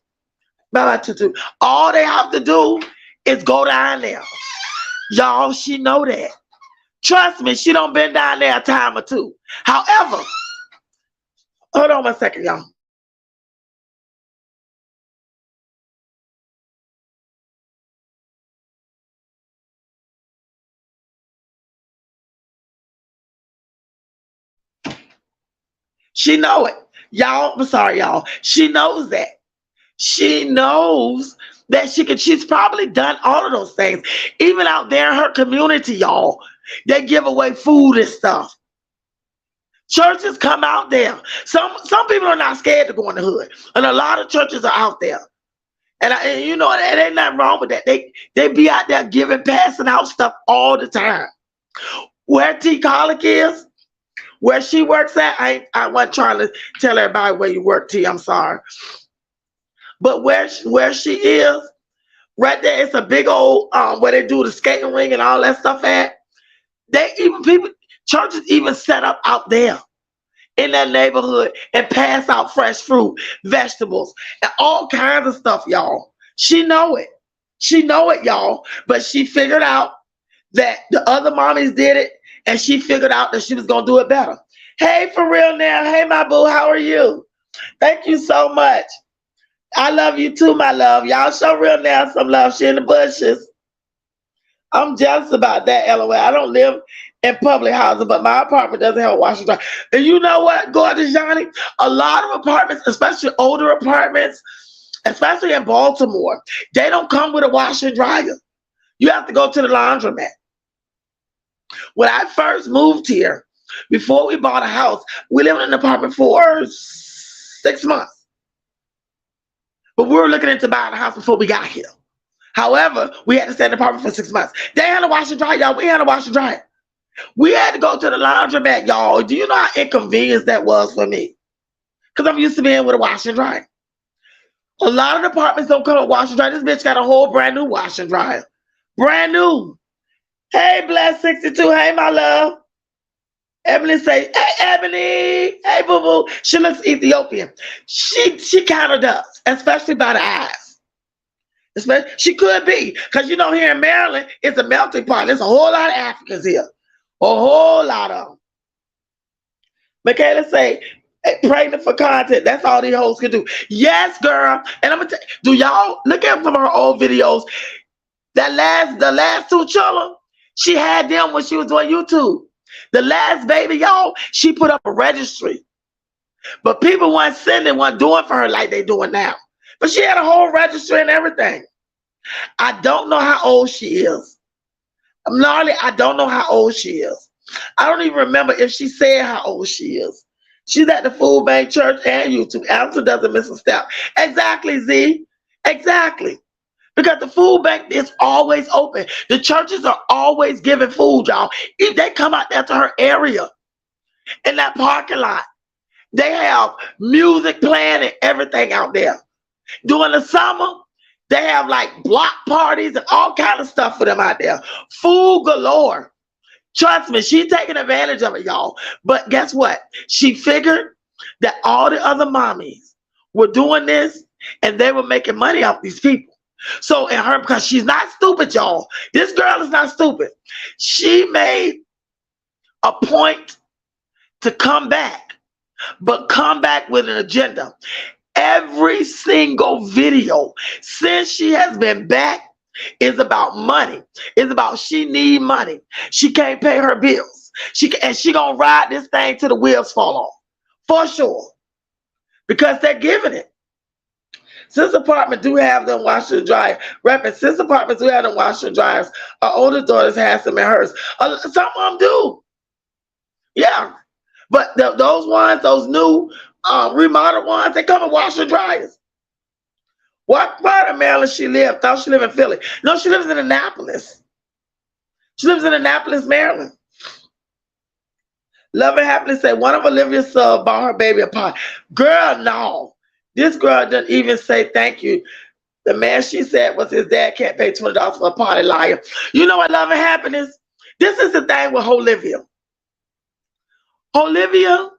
All they have to do is go down there. Y'all, she know that. Trust me, she done been down there a time or two. However, hold on one second, y'all. She know it. Y'all, I'm sorry, y'all. She knows that. She knows that she's probably done all of those things. Even out there in her community, y'all, they give away food and stuff. Churches come out there. Some people are not scared to go in the hood. And a lot of churches are out there. And you know, there ain't nothing wrong with that. They be out there giving, passing out stuff all the time. Where T Colic is, where she works at, I wasn't trying to tell everybody where you work, T. I'm sorry. But where she is, right there, it's a big old where they do the skating ring and all that stuff at. Churches even set up out there in that neighborhood and pass out fresh fruit, vegetables, and all kinds of stuff, y'all. She know it. She know it, y'all. But she figured out that the other mommies did it, and she figured out that she was gonna do it better. Hey, for real now. Hey, my boo, how are you? Thank you so much. I love you too, my love. Y'all show real now some love. She in the bushes. I'm jealous about that, LOL. I don't live in public housing, but my apartment doesn't have a washer dryer. And you know what, gorgeous Johnny? A lot of apartments, especially older apartments, especially in Baltimore, they don't come with a washer and dryer. You have to go to the laundromat. When I first moved here, before we bought a house, we lived in an apartment for 6 months. But we were looking into buying a house before we got here. However, we had to stay in the apartment for 6 months. They had a washer and dryer, y'all. We had a washer and dryer. We had to go to the laundromat, y'all. Do you know how inconvenient that was for me? Because I'm used to being with a washer and dryer. A lot of apartments don't come with washer and dryer. This bitch got a whole brand new washer and dryer. Brand new. Hey, Bless 62. Hey, my love. Ebony say, hey, Ebony. Hey, boo-boo. She looks Ethiopian. She kind of does, especially by the eyes. She could be, because you know here in Maryland, it's a melting pot. There's a whole lot of Africans here. A whole lot of them. Michaela say, hey, pregnant for content. That's all these hoes can do. Yes, girl. And I'm going to tell you, do y'all look at some of her old videos? The last two children, she had them when she was doing YouTube. The last baby, y'all, she put up a registry. But people weren't sending, weren't doing for her like they doing now. But she had a whole registry and everything. I don't know how old she is. Gnarly, I don't know how old she is. I don't even remember if she said how old she is. She's at the Food Bank Church and YouTube. Allison doesn't miss a step. Exactly, Z. Exactly. Because the food bank is always open. The churches are always giving food, y'all. If they come out there to her area, in that parking lot, they have music playing and everything out there. During the summer, they have like block parties and all kind of stuff for them out there. Food galore. Trust me, she's taking advantage of it, y'all. But guess what? She figured that all the other mommies were doing this and they were making money off these people. So in her, because she's not stupid, y'all. This girl is not stupid. She made a point to come back, but come back with an agenda. Every single video since she has been back is about money. It's about she need money. She can't pay her bills. She gonna ride this thing till the wheels fall off. For sure. Because they're giving it. Since apartments do have them washer and dryer, since apartments do have them washer and dryers, our older daughters has them in hers. Some of them do. Yeah. But those ones, those new remodeled ones, they come in washer and dryers. What part of Maryland she lived? Thought she lived in Philly. No, she lives in Annapolis. She lives in Annapolis, Maryland. Love and Happiness say one of Olivia's bought her baby a pie. Girl, no. This girl doesn't even say thank you. The man she said was his dad can't pay $20 for a party liar. You know what love and happiness? This is the thing with Hoelivia. Hoelivia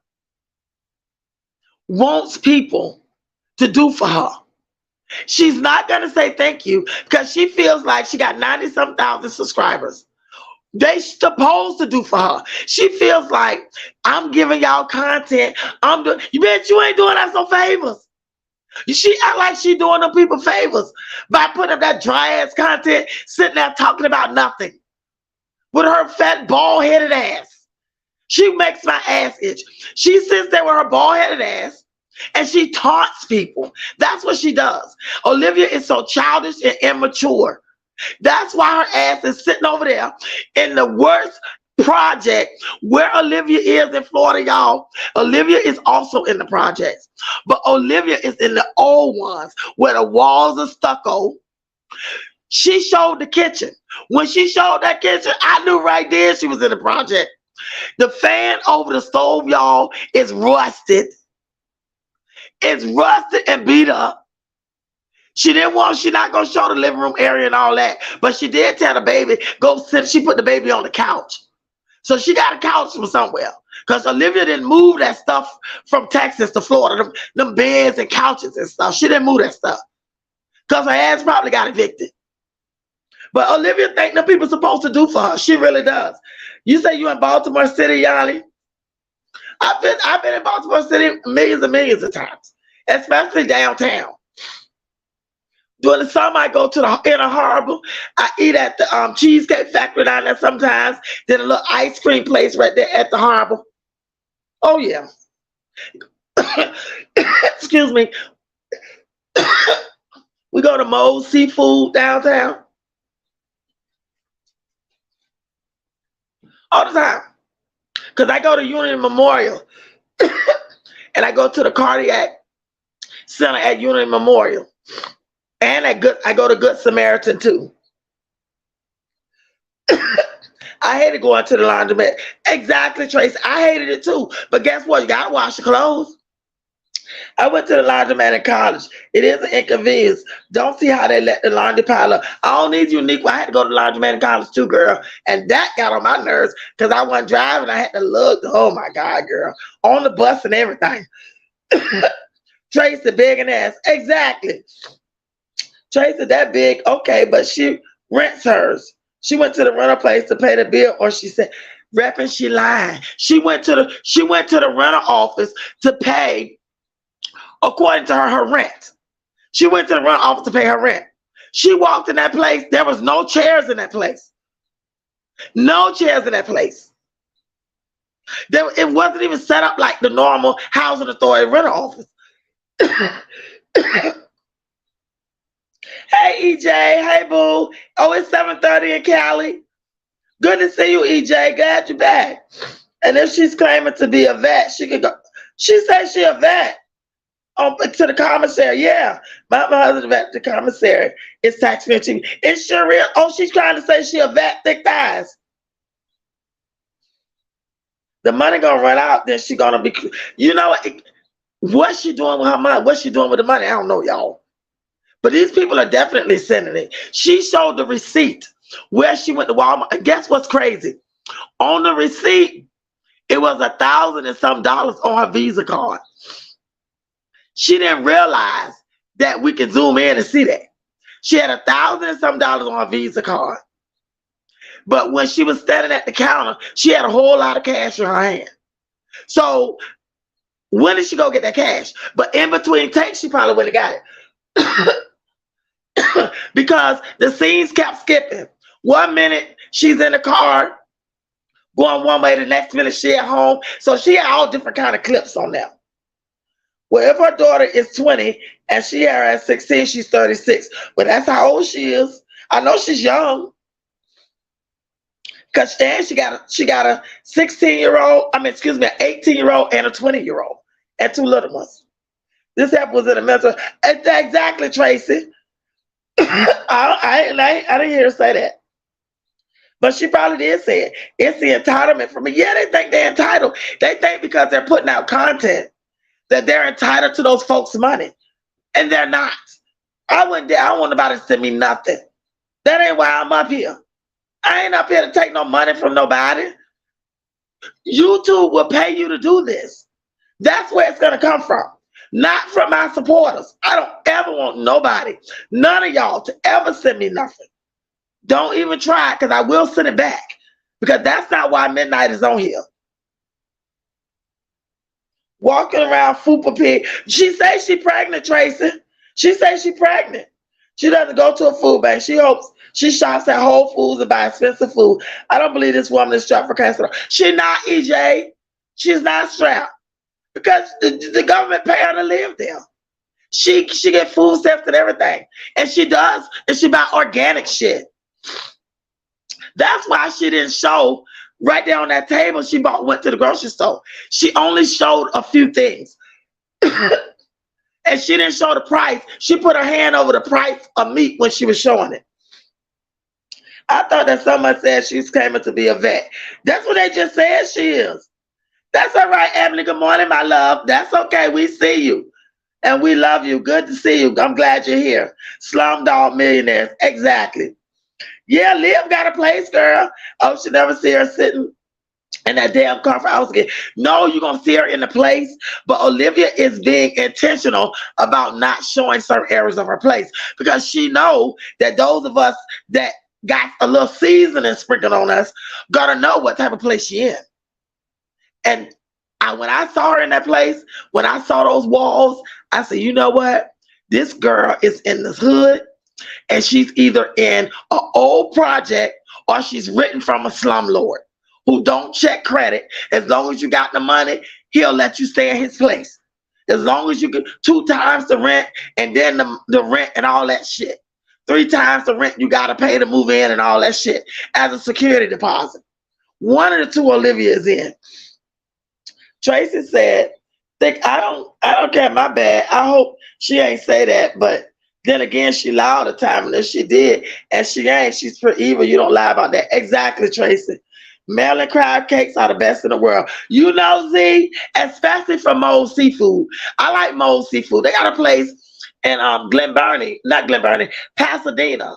wants people to do for her. She's not going to say thank you because she feels like she got 90-some thousand subscribers. They supposed to do for her. She feels like, I'm giving y'all content. I'm doing. You bet you ain't doing us no favors. She act like she doing them people favors by putting up that dry ass content, sitting there talking about nothing with her fat bald headed ass. She makes my ass itch. She sits there with her bald headed ass and she taunts people. That's what she does. Hoelivia is so childish and immature. That's why her ass is sitting over there in the worst project where Hoelivia is in Florida, y'all. Hoelivia is also in the projects, but Hoelivia is in the old ones where the walls are stucco. She showed the kitchen. When she showed that kitchen, I knew right there she was in the project. The fan over the stove, y'all, is rusted. It's rusted and beat up. She not gonna show the living room area and all that, but she did tell the baby, go sit. She put the baby on the couch. So she got a couch from somewhere. Because Hoelivia didn't move that stuff from Texas to Florida, them beds and couches and stuff. She didn't move that stuff. Because her ass probably got evicted. But Hoelivia think the people supposed to do for her. She really does. You say you in Baltimore City, Yanni? I've been in Baltimore City millions and millions of times, especially downtown. During the summer, I go to the inner harbor. I eat at the Cheesecake Factory down there sometimes. Then a little ice cream place right there at the harbor. Oh, yeah. Excuse me. We go to Moe's Seafood downtown. All the time. Because I go to Union Memorial. And I go to the Cardiac Center at Union Memorial. And I go to Good Samaritan too. I hated going to the laundromat. Exactly, Tracy. I hated it too. But guess what? You gotta wash your clothes. I went to the laundromat in college. It is an inconvenience. Don't see how they let the laundry pile up. I don't need unique. I had to go to the laundromat in college too, girl. And that got on my nerves because I wasn't driving. I had to look. Oh my God, girl. On the bus and everything. Tracy, big and ass. Exactly. Tracy that big, okay, but she rents hers. She went to the rental place to pay the bill, or she said, repping, she lying. She went to the rental office to pay, according to her rent. She went to the rental office to pay her rent. She walked in that place. There was no chairs in that place. No chairs in that place. It wasn't even set up like the normal housing authority rental office. Hey, EJ. Hey, boo. Oh, it's 7:30 in Cali. Good to see you, EJ. Glad you're back. And if she's claiming to be a vet, she could go. She says she a vet. To the commissary. Yeah. My husband's a vet to the commissary. It's tax-free TV. It's sure is. Oh, she's trying to say she a vet, thick thighs. The money gonna run out, then she gonna be, you know, what's she doing with her money? What's she doing with the money? I don't know, y'all. But these people are definitely sending it. She showed the receipt where she went to Walmart. And guess what's crazy? On the receipt, it was $1,000 and some on her Visa card. She didn't realize that we could zoom in and see that. She had $1,000 and some on her Visa card. But when she was standing at the counter, she had a whole lot of cash in her hand. So when did she go get that cash? But in between takes, she probably would have got it. Because the scenes kept skipping. 1 minute she's in the car going one way, the next minute she at home. So she had all different kind of clips on them. Well, if her daughter is 20 and she here at 16, she's 36. But that's how old she is. I know she's young. Because she got a 16-year-old, an 18-year-old and a 20-year-old and 2 little ones. This app was in the mental. Exactly, Tracy. I didn't hear her say that. But she probably did say it. It's the entitlement for me. Yeah, they think they're entitled. They think because they're putting out content that they're entitled to those folks' money. And they're not. I wouldn't dare. I don't want nobody to send me nothing. That ain't why I'm up here. I ain't up here to take no money from nobody. YouTube will pay you to do this. That's where it's going to come from. Not from my supporters. I don't ever want nobody, none of y'all, to ever send me nothing. Don't even try it, because I will send it back. Because that's not why Midnight is on here. Walking around Fupa Pig. She says she pregnant, Tracy. She says she pregnant. She doesn't go to a food bank. She hopes she shops at Whole Foods and buy expensive food. I don't believe this woman is strapped for cancer. She's not, EJ. She's not strapped. Because the government pay her to live there. She get food stamps and everything. And she does. And she buy organic shit. That's why she didn't show right there on that table she went to the grocery store. She only showed a few things. And she didn't show the price. She put her hand over the price of meat when she was showing it. I thought that someone said she's claiming to be a vet. That's what they just said she is. That's all right, Emily. Good morning, my love. That's okay. We see you. And we love you. Good to see you. I'm glad you're here. Slumdog Millionaires. Exactly. Yeah, Liv got a place, girl. Oh, she never see her sitting in that damn conference house again. No, you're going to see her in the place. But Olivia is being intentional about not showing certain areas of her place. Because she know that those of us that got a little seasoning sprinkled on us got to know what type of place she in. And when I saw her in that place, when I saw those walls, I said, you know what? This girl is in the hood, and she's either in an old project or she's written from a slumlord who don't check credit. As long as you got the money, he'll let you stay in his place. As long as you get 2 times the rent and then the rent and all that shit. 3 times the rent you got to pay to move in and all that shit as a security deposit. One of the 2 Olivia is in. Tracy said, I don't care, my bad. I hope she ain't say that, but then again, she lied all the time, and if she did, and she ain't, she's for evil. You don't lie about that. Exactly, Tracy. Maryland crab cakes are the best in the world. You know, Z, especially for Moe's Seafood. I like Moe's Seafood. They got a place in Pasadena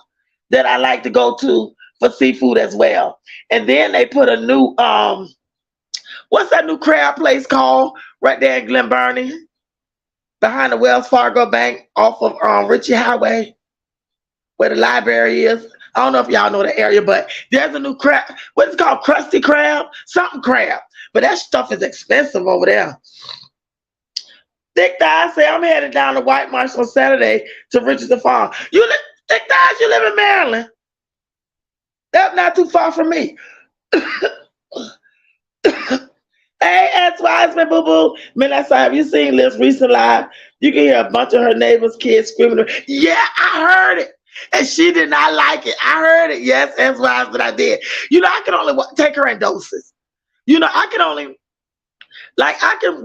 that I like to go to for seafood as well. And then they put a new what's that new crab place called right there in Glen Burnie? Behind the Wells Fargo Bank off of Ritchie Highway, where the library is. I don't know if y'all know the area, but there's a new crab. What is it called? Krusty Krab? Something crab. But that stuff is expensive over there. Thick Thighs say, I'm headed down to White Marsh on Saturday to Richardson Farm. Thick Thighs, you live in Maryland. That's not too far from me. Hey, S. Wiseman, boo boo. Man, have you seen Liv's recent live? You can hear a bunch of her neighbors' kids screaming. Yeah, I heard it. And she did not like it. I heard it. Yes, S. Wiseman, I did. You know, I can only take her in doses. You know, I can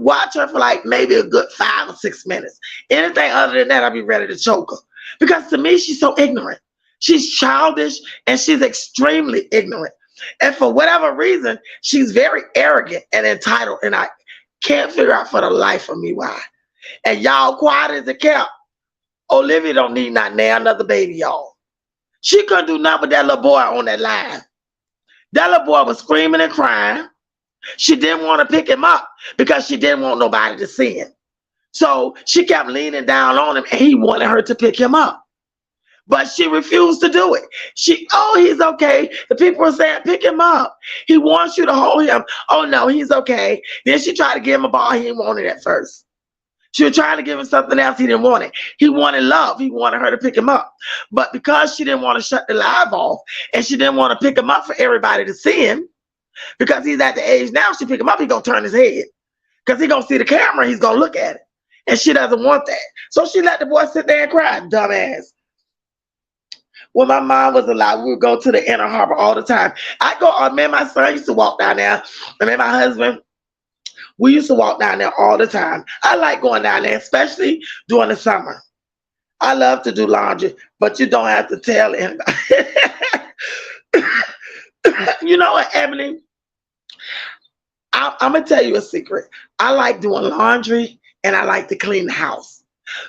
watch her for like maybe a good 5 or 6 minutes. Anything other than that, I'll be ready to choke her. Because to me, she's so ignorant. She's childish and she's extremely ignorant. And for whatever reason, she's very arrogant and entitled. And I can't figure out for the life of me why. And y'all, quiet as it kept, Olivia don't need not now another baby, y'all. She couldn't do nothing with that little boy on that line. That little boy was screaming and crying. She didn't want to pick him up because she didn't want nobody to see him. So she kept leaning down on him and he wanted her to pick him up. But she refused to do it. He's okay. The people were saying, pick him up. He wants you to hold him. Oh, no, he's okay. Then she tried to give him a ball. He didn't want it at first. She was trying to give him something else. He didn't want it. He wanted love. He wanted her to pick him up. But because she didn't want to shut the live off and she didn't want to pick him up for everybody to see him, because he's at the age now, she pick him up, he's going to turn his head. Because he's going to see the camera, he's going to look at it. And she doesn't want that. So she let the boy sit there and cry, dumbass. When my mom was alive, we would go to the Inner Harbor all the time. Me and my son used to walk down there. And me and my husband, we used to walk down there all the time. I like going down there, especially during the summer. I love to do laundry, but you don't have to tell anybody. You know what, Ebony? I'm going to tell you a secret. I like doing laundry and I like to clean the house.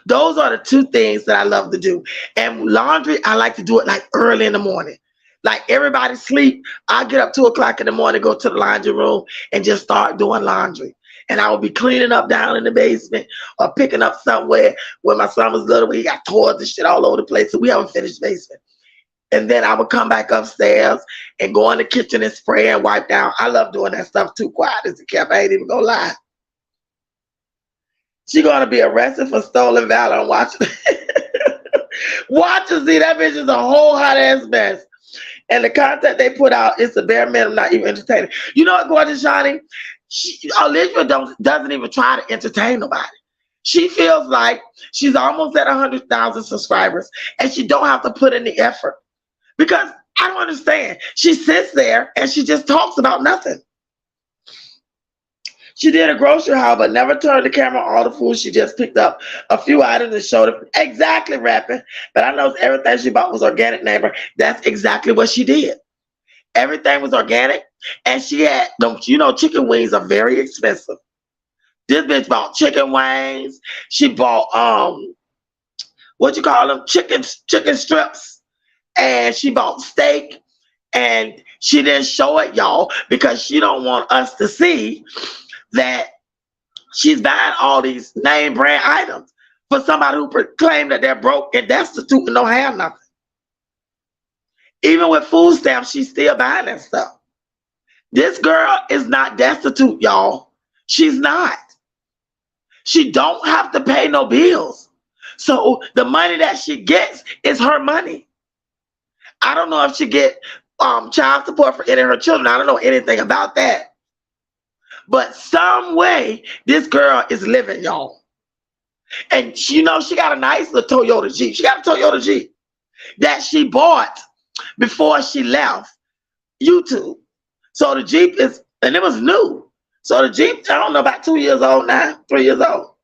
Those are the two things that I love to do. And laundry, I like to do it like early in the morning. Like everybody sleep, I get up 2 o'clock in the morning, go to the laundry room and just start doing laundry. And I will be cleaning up down in the basement or picking up somewhere where my son was little, where he got toys and shit all over the place. So we haven't finished basement. And then I would come back upstairs and go in the kitchen and spray and wipe down. I love doing that stuff too, quiet as a cat. I ain't even gonna lie. She gonna be arrested for stolen valor and watching. Watch and see, that bitch is a whole hot ass mess. And the content they put out is the bare minimum, not even entertaining. You know what, Gorgeous Johnny? Olivia doesn't even try to entertain nobody. She feels like she's almost at 100,000 subscribers and she don't have to put in the effort. Because I don't understand. She sits there and she just talks about nothing. She did a grocery haul, but never turned the camera on all the food. She just picked up a few items and showed it. Exactly, rapping. But I know everything she bought was organic, neighbor. That's exactly what she did. Everything was organic. And she had, you know, chicken wings are very expensive. This bitch bought chicken wings. She bought, what you call them? Chicken strips. And she bought steak. And she didn't show it, y'all, because she don't want us to see that she's buying all these name brand items for somebody who claim that they're broke and destitute and don't have nothing. Even with food stamps, she's still buying that stuff. This girl is not destitute, y'all. She's not. She don't have to pay no bills. So the money that she gets is her money. I don't know if she get child support for any of her children. I don't know anything about that. But some way, this girl is living, y'all. And you know, she got a nice little Toyota Jeep. She got a Toyota Jeep that she bought before she left YouTube. So the Jeep is, and it was new. So the Jeep, I don't know, about 2 years old now, 3 years old.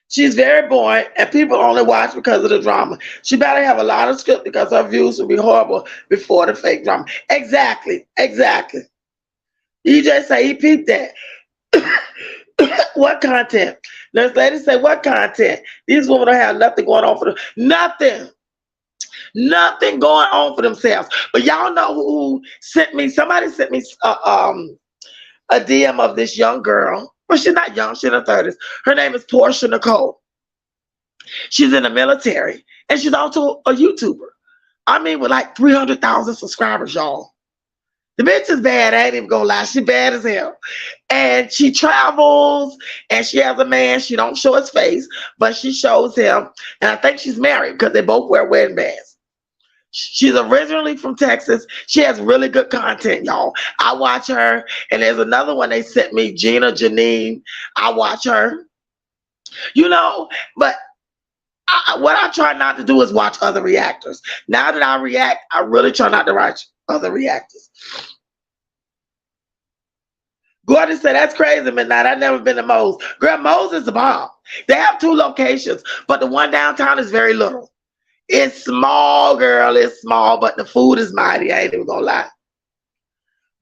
She's very boring, and people only watch because of the drama. She better have a lot of script because her views will be horrible before the fake drama. Exactly, exactly. EJ say he peeped that. What content? This lady say, what content? These women don't have nothing going on for them. Nothing. Nothing going on for themselves. But y'all know who sent me, somebody sent me a DM of this young girl. Well, she's not young, she's in her 30s. Her name is Portia Nicole. She's in the military. And she's also a YouTuber. I mean, with like 300,000 subscribers, y'all. The bitch is bad. I ain't even gonna lie. She bad as hell. And she travels and she has a man. She don't show his face, but she shows him. And I think she's married because they both wear wedding bands. She's originally from Texas. She has really good content, y'all. I watch her. And there's another one they sent me, Gina Janine. I watch her. You know, but what I try not to do is watch other reactors. Now that I react, I really try not to watch other reactors. Gordon said, that's crazy, Midnight. I've never been to Moe's. Girl, Moe's is the bomb. They have 2 locations, but the one downtown is very little. It's small, girl. It's small, but the food is mighty. I ain't even gonna lie.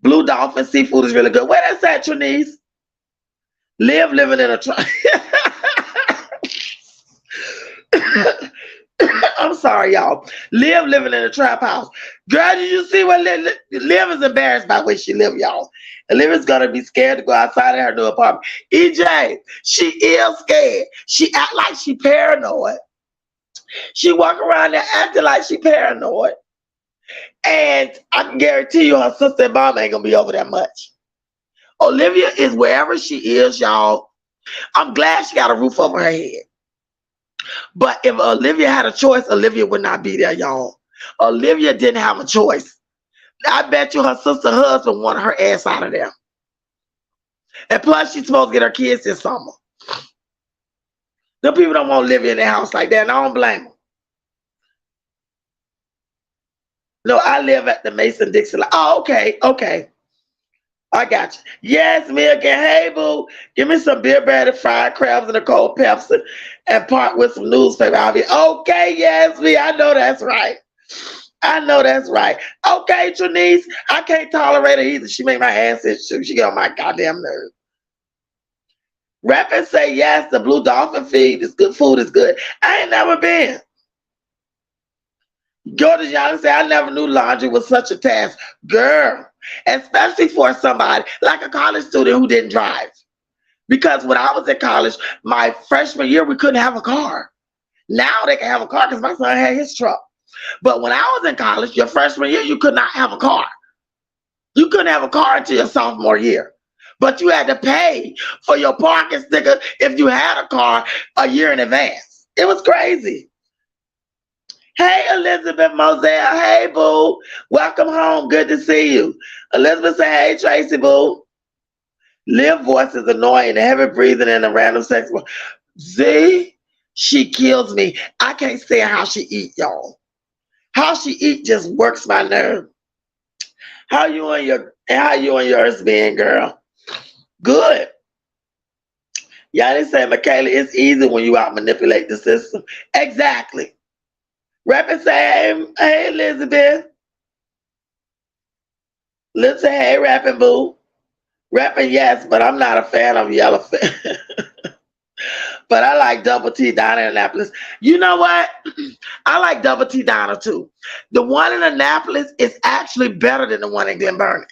Blue Dolphin seafood is really good. Where that's at, Trinice? Living in a truck. I'm sorry, y'all. Living in a trap house. Girl, did you see what Liv is embarrassed by where she live, y'all? And Liv is gonna be scared to go outside of her new apartment. EJ, she is scared. She act like she paranoid. She walk around there acting like she paranoid. And I can guarantee you her sister and mom ain't gonna be over that much. Olivia is wherever she is, y'all. I'm glad she got a roof over her head. But if Olivia had a choice, Olivia would not be there, y'all. Olivia didn't have a choice. I bet you her sister husband wanted her ass out of there. And plus, she's supposed to get her kids this summer. The people don't want Olivia in their house like that, and I don't blame them. No, I live at the Mason-Dixon line. Oh, okay, okay. I got you. Yes, me again. Hey, boo. Give me some beer bread, fried crabs, and a cold Pepsi, and part with some newspaper. I'll be okay. Yes, me. I know that's right. I know that's right. Okay, Trinice. I can't tolerate her either. She make my ass itch too. She get on my goddamn nerves. Rappers say yes, the Blue Dolphin feed is good. Food is good. I ain't never been. Georgia Young say I never knew laundry was such a task. Girl, especially for somebody like a college student who didn't drive. Because when I was in college, my freshman year, we couldn't have a car. Now they can have a car because my son had his truck. But when I was in college, your freshman year, you could not have a car. You couldn't have a car until your sophomore year. But you had to pay for your parking sticker if you had a car a year in advance. It was crazy. Hey, Elizabeth Moselle. Hey, boo. Welcome home. Good to see you. Elizabeth say, hey, Tracy, boo. Liv voice is annoying and heavy breathing and a random sex. Z, she kills me. I can't stand how she eat, y'all. How she eat just works my nerve. How you and yours being, girl? Good. Y'all didn't say, Michaela, it's easy when you out manipulate the system. Exactly. Rapping say, hey, Elizabeth. Let's say, hey, rapping boo. Rapping, yes, but I'm not a fan of Yellowfin. But I like Double T down in Annapolis. You know what? I like Double T Diner too. The one in Annapolis is actually better than the one in Glen Burnie.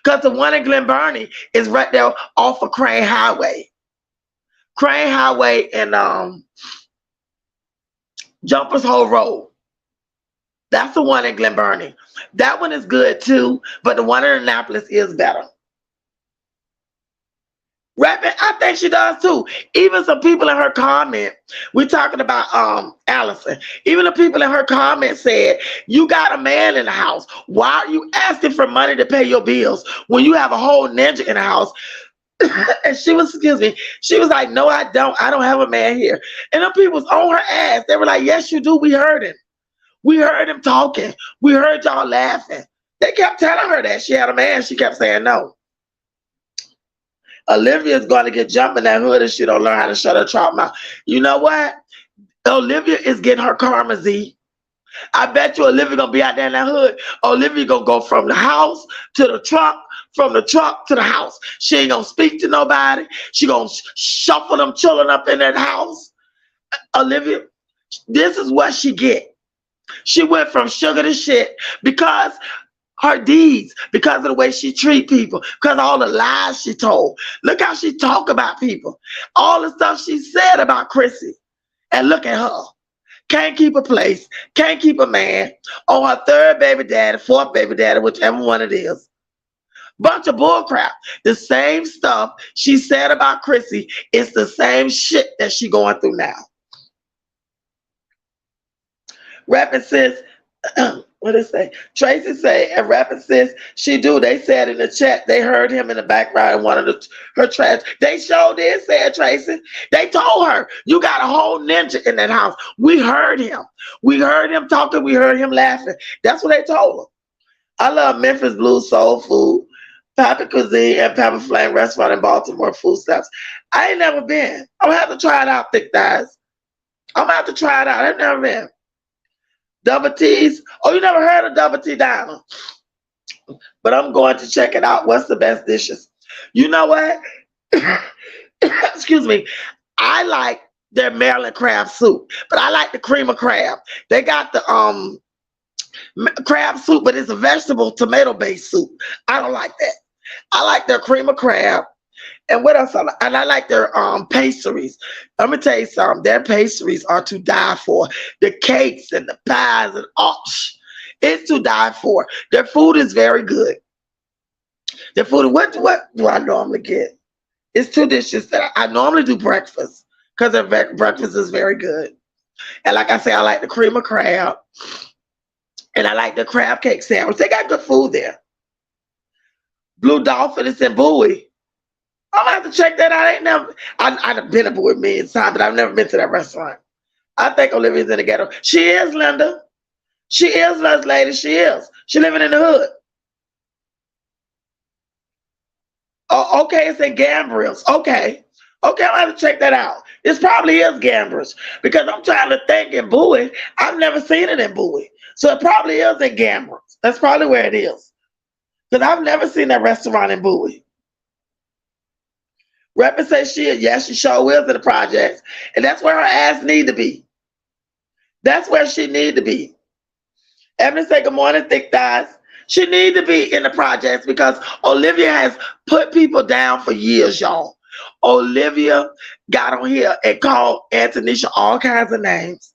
Because the one in Glen Burnie is right there off of Crane Highway. Crane Highway and Jumpers Hole Road. That's the one in Glen Burnie. That one is good too, but the one in Annapolis is better. Rapping, I think she does too. Even some people in her comment, we're talking about Allison. Even the people in her comment said, you got a man in the house. Why are you asking for money to pay your bills when you have a whole ninja in the house? And she was, she was like, no, I don't have a man here. And them people was on her ass. They were like, yes, you do. We heard him. We heard him talking. We heard y'all laughing. They kept telling her that she had a man. She kept saying no. Olivia is going to get jumped in that hood if she don't learn how to shut her trap mouth. You know what? Olivia is getting her karma, Z. I bet you Olivia going to be out there in that hood. Olivia going to go from the house to the truck, from the truck to the house. She ain't going to speak to nobody. She going to shuffle them children up in that house. Olivia, this is what she get. She went from sugar to shit because her deeds, because of the way she treat people, because of all the lies she told. Look how she talk about people. All the stuff she said about Chrissy. And look at her. Can't keep a place, can't keep a man. On her third baby daddy, fourth baby daddy, whichever one it is. Bunch of bullcrap. The same stuff she said about Chrissy is the same shit that she going through now. Rapping says, what did it say? Tracy say, and Rapping says, she do. They said in the chat, they heard him in the background in one of her trash. They sure did, said Tracy. They told her, you got a whole ninja in that house. We heard him. We heard him talking. We heard him laughing. That's what they told her. I love Memphis Blue Soul Food, Papa Cuisine, and Pepper Flame Restaurant in Baltimore Food Steps. I ain't never been. I'm going to have to try it out, thick thighs. I'm going to have to try it out. I've never been. Double T's. Oh, you never heard of Double T Diner? But I'm going to check it out. What's the best dishes? You know what? Excuse me. I like their Maryland crab soup, but I like the cream of crab. They got the crab soup, but it's a vegetable tomato-based soup. I don't like that. I like their cream of crab. And what else? And I like their pastries. Let me tell you something. Their pastries are to die for. The cakes and the pies and it's to die for. Their food is very good. Their food. What do I normally get? It's two dishes that I normally do breakfast because their breakfast is very good. And like I say, I like the cream of crab, and I like the crab cake sandwich. They got good food there. Blue Dolphin is in Bowie. I'm gonna have to check that out. I've been aboard million times, but I've never been to that restaurant. I think Olivia's in the ghetto. She is, Linda. She is, Linda, lady. She is. She living in the hood. Oh, okay, it's in Gambrels. Okay, I'm gonna have to check that out. This probably is Gambrels because I'm trying to think in Bowie. I've never seen it in Bowie, so it probably is in Gambrels. That's probably where it is because I've never seen that restaurant in Bowie. Reppin says she sure will in the projects. And that's where her ass need to be. That's where she need to be. Evan say good morning, thick thighs. She need to be in the projects because Hoelivia has put people down for years, y'all. Hoelivia got on here and called Antonisha all kinds of names,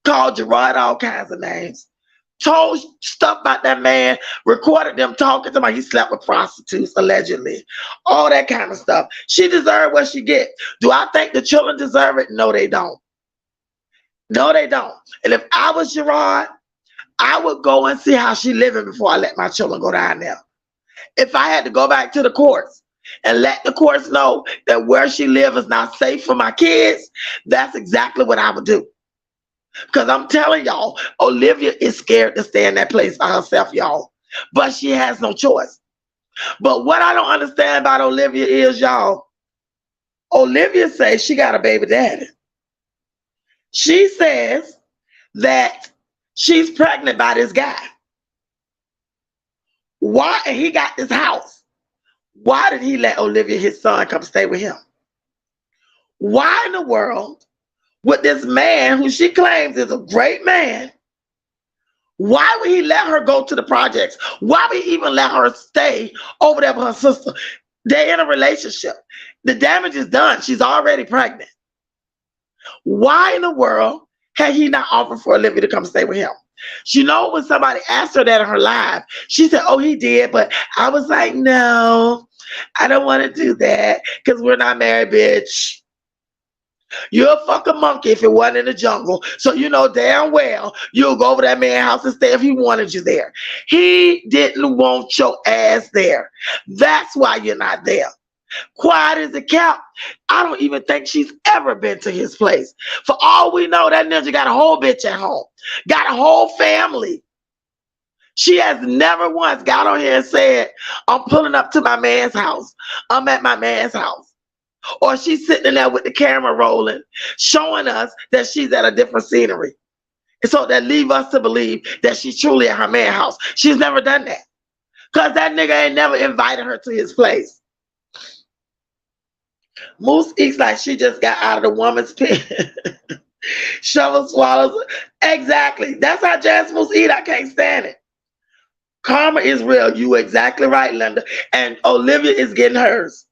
called Gerard all kinds of names, told stuff about that man, recorded them talking to him. He slept with prostitutes, allegedly. All that kind of stuff. She deserved what she get. Do I think the children deserve it? No, they don't. No, they don't. And if I was Gerard, I would go and see how she living before I let my children go down there. If I had to go back to the courts and let the courts know that where she lives is not safe for my kids, that's exactly what I would do. Because I'm telling y'all, Hoelivia is scared to stay in that place by herself, y'all. But she has no choice. But what I don't understand about Hoelivia is, y'all, Hoelivia says she got a baby daddy. She says that she's pregnant by this guy. Why? And he got this house. Why did he let Hoelivia, his son, come stay with him? Why in the world would this man, who she claims is a great man, why would he let her go to the projects? Why would he even let her stay over there with her sister? They're in a relationship. The damage is done. She's already pregnant. Why in the world had he not offered for Hoelivia to come stay with him? You know, when somebody asked her that in her live, she said, oh, he did, but I was like, no, I don't want to do that because we're not married, bitch. You're a fucking monkey if it wasn't in the jungle. So you know damn well you'll go over that man's house and stay if he wanted you there. He didn't want your ass there. That's why you're not there. Quiet as a cat. I don't even think she's ever been to his place. For all we know, that ninja got a whole bitch at home. Got a whole family. She has never once got on here and said, I'm pulling up to my man's house. I'm at my man's house. Or she's sitting there with the camera rolling, showing us that she's at a different scenery. And so that leave us to believe that she's truly at her man's house. She's never done that. Because that nigga ain't never invited her to his place. Moose eats like she just got out of the woman's pen. Shovel swallows. Exactly. That's how Jazz Moose eat. I can't stand it. Karma is real. You exactly right, Linda. And Hoelivia is getting hers.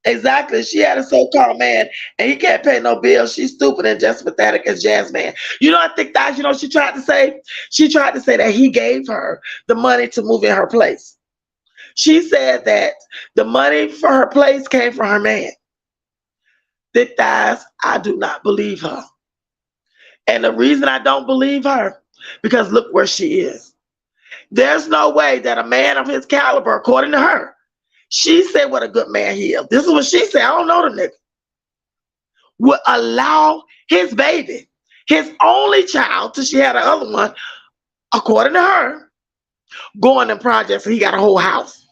Exactly. She had a so-called man and he can't pay no bills. She's stupid and just pathetic as Jazz man. You know, I think that, you know, she tried to say that he gave her the money to move in her place. She said that the money for her place came from her man. Thick thighs, I do not believe her. And the reason I don't believe her, because look where she is. There's no way that a man of his caliber, according to her, she said what a good man he is. This is what she said. I don't know the nigga. Would allow his baby, his only child, till she had the other one, according to her, going in projects and he got a whole house.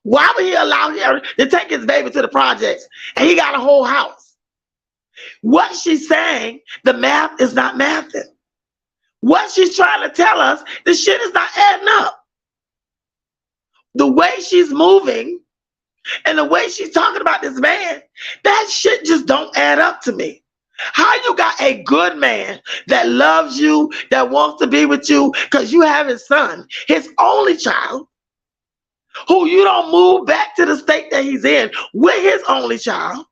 Why would he allow him to take his baby to the projects and he got a whole house? What she's saying, the math is not mathing. What she's trying to tell us, the shit is not adding up. The way she's moving and the way she's talking about this man, that shit just don't add up to me. How you got a good man that loves you, that wants to be with you because you have his son, his only child, who you don't move back to the state that he's in with his only child,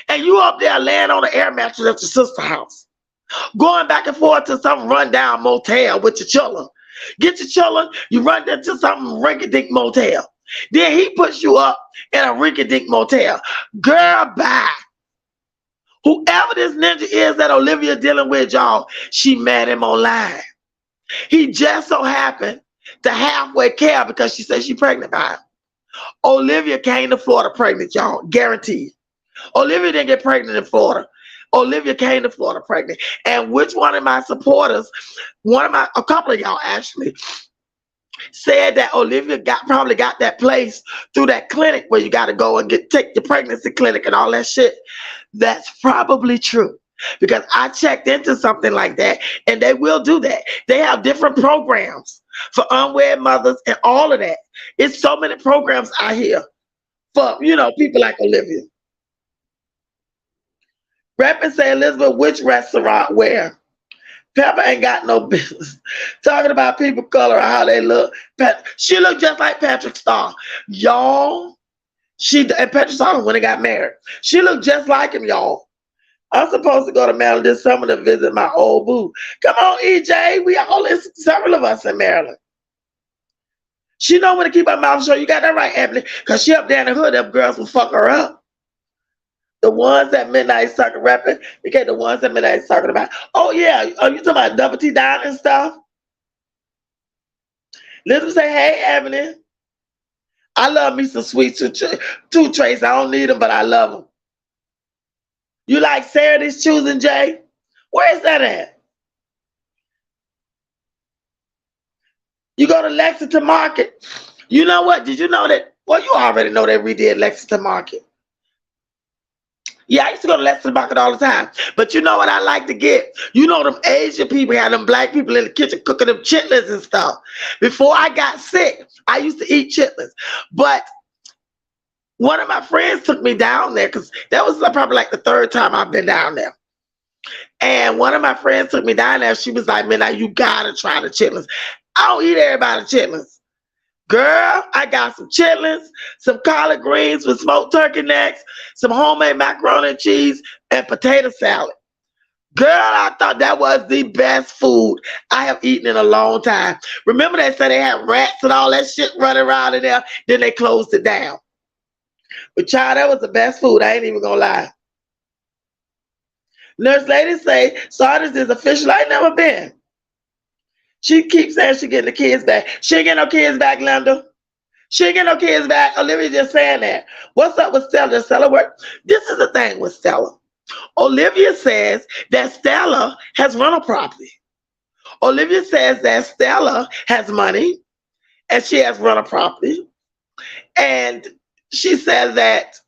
and you up there laying on the air mattress at your sister's house, going back and forth to some rundown motel with your children. Get your children, you run into some rinky-dink motel. Then he puts you up in a rinky-dink motel. Girl, bye. Whoever this ninja is that Hoelivia dealing with, y'all, she met him online. He just so happened to halfway care because she said she's pregnant by him. Hoelivia came to Florida pregnant, y'all, guaranteed. Hoelivia didn't get pregnant in Florida. Hoelivia came to Florida pregnant. And which one of my supporters, a couple of y'all actually, said that Hoelivia probably got that place through that clinic where you got to go and take the pregnancy clinic and all that shit. That's probably true. Because I checked into something like that, and they will do that. They have different programs for unwed mothers and all of that. It's so many programs out here for, you know, people like Hoelivia. Rapping say, Elizabeth, which restaurant where? Pepper ain't got no business talking about people color or how they look. She looked just like Patrick Starr. Y'all, and Patrick Starr when they got married. She looked just like him, y'all. I'm supposed to go to Maryland this summer to visit my old boo. Come on, EJ. We all several of us in Maryland. She know when to keep her mouth shut. You got that right, Anthony. Because she up there in the hood, them girls will fuck her up. The ones at Midnight Circuit rapping, okay, the ones at Midnight Circuit about. Oh, yeah. Are you talking about Double T Down and stuff? Let them say, hey, Ebony. I love me some sweet two trays. I don't need them, but I love them. You like Saturday's choosing, Jay? Where is that at? You go to Lexington Market. You know what? Did you know that? Well, you already know they redid Lexington Market. Yeah, I used to go to Lexington Market all the time. But you know what I like to get? You know them Asian people had them black people in the kitchen cooking them chitlins and stuff. Before I got sick, I used to eat chitlins. But one of my friends took me down there because that was probably like the third time I've been down there. And one of my friends took me down there. She was like, man, you gotta try the chitlins. I don't eat everybody chitlins. Girl, I got some chitlins, some collard greens with smoked turkey necks, some homemade macaroni and cheese, and potato salad. Girl, I thought that was the best food I have eaten in a long time. Remember they said they had rats and all that shit running around in there, then they closed it down. But child, that was the best food. I ain't even gonna lie. Nurse lady say, Sardis is official. I ain't never been. She keeps saying she getting the kids back. She ain't getting no kids back, Linda. She ain't getting no kids back. Olivia just saying that. What's up with Stella? Does Stella work? This is the thing with Stella. Olivia says that Stella has rental property. Olivia says that Stella has money and she has rental property. And she says that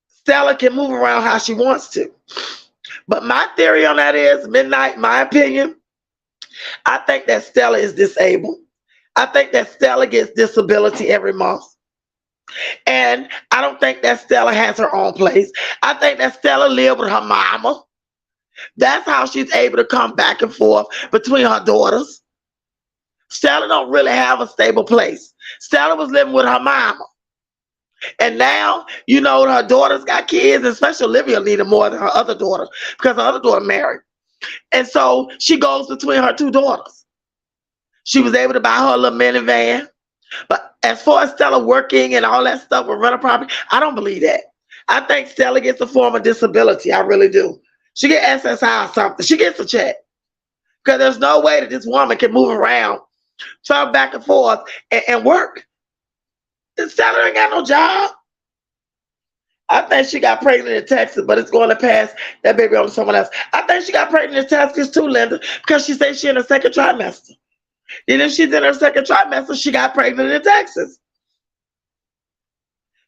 Stella can move around how she wants to. But my theory on that is, Midnight, my opinion, I think that Stella is disabled. I think that Stella gets disability every month. And I don't think that Stella has her own place. I think that Stella lives with her mama. That's how she's able to come back and forth between her daughters. Stella don't really have a stable place. Stella was living with her mama. And now, you know, her daughter's got kids, especially Olivia needed more than her other daughter because her other daughter married. And so she goes between her two daughters. She was able to buy her a little minivan. But as far as Stella working and all that stuff with rental property, I don't believe that. I think Stella gets a form of disability. I really do. She gets SSI or something. She gets a check. Because there's no way that this woman can move around, travel back and forth, and work. Stella ain't got no job. I think she got pregnant in Texas, but it's going to pass that baby on to someone else. I think she got pregnant in Texas too, Linda, because she said she's in her second trimester. And if she's in her second trimester, she got pregnant in Texas.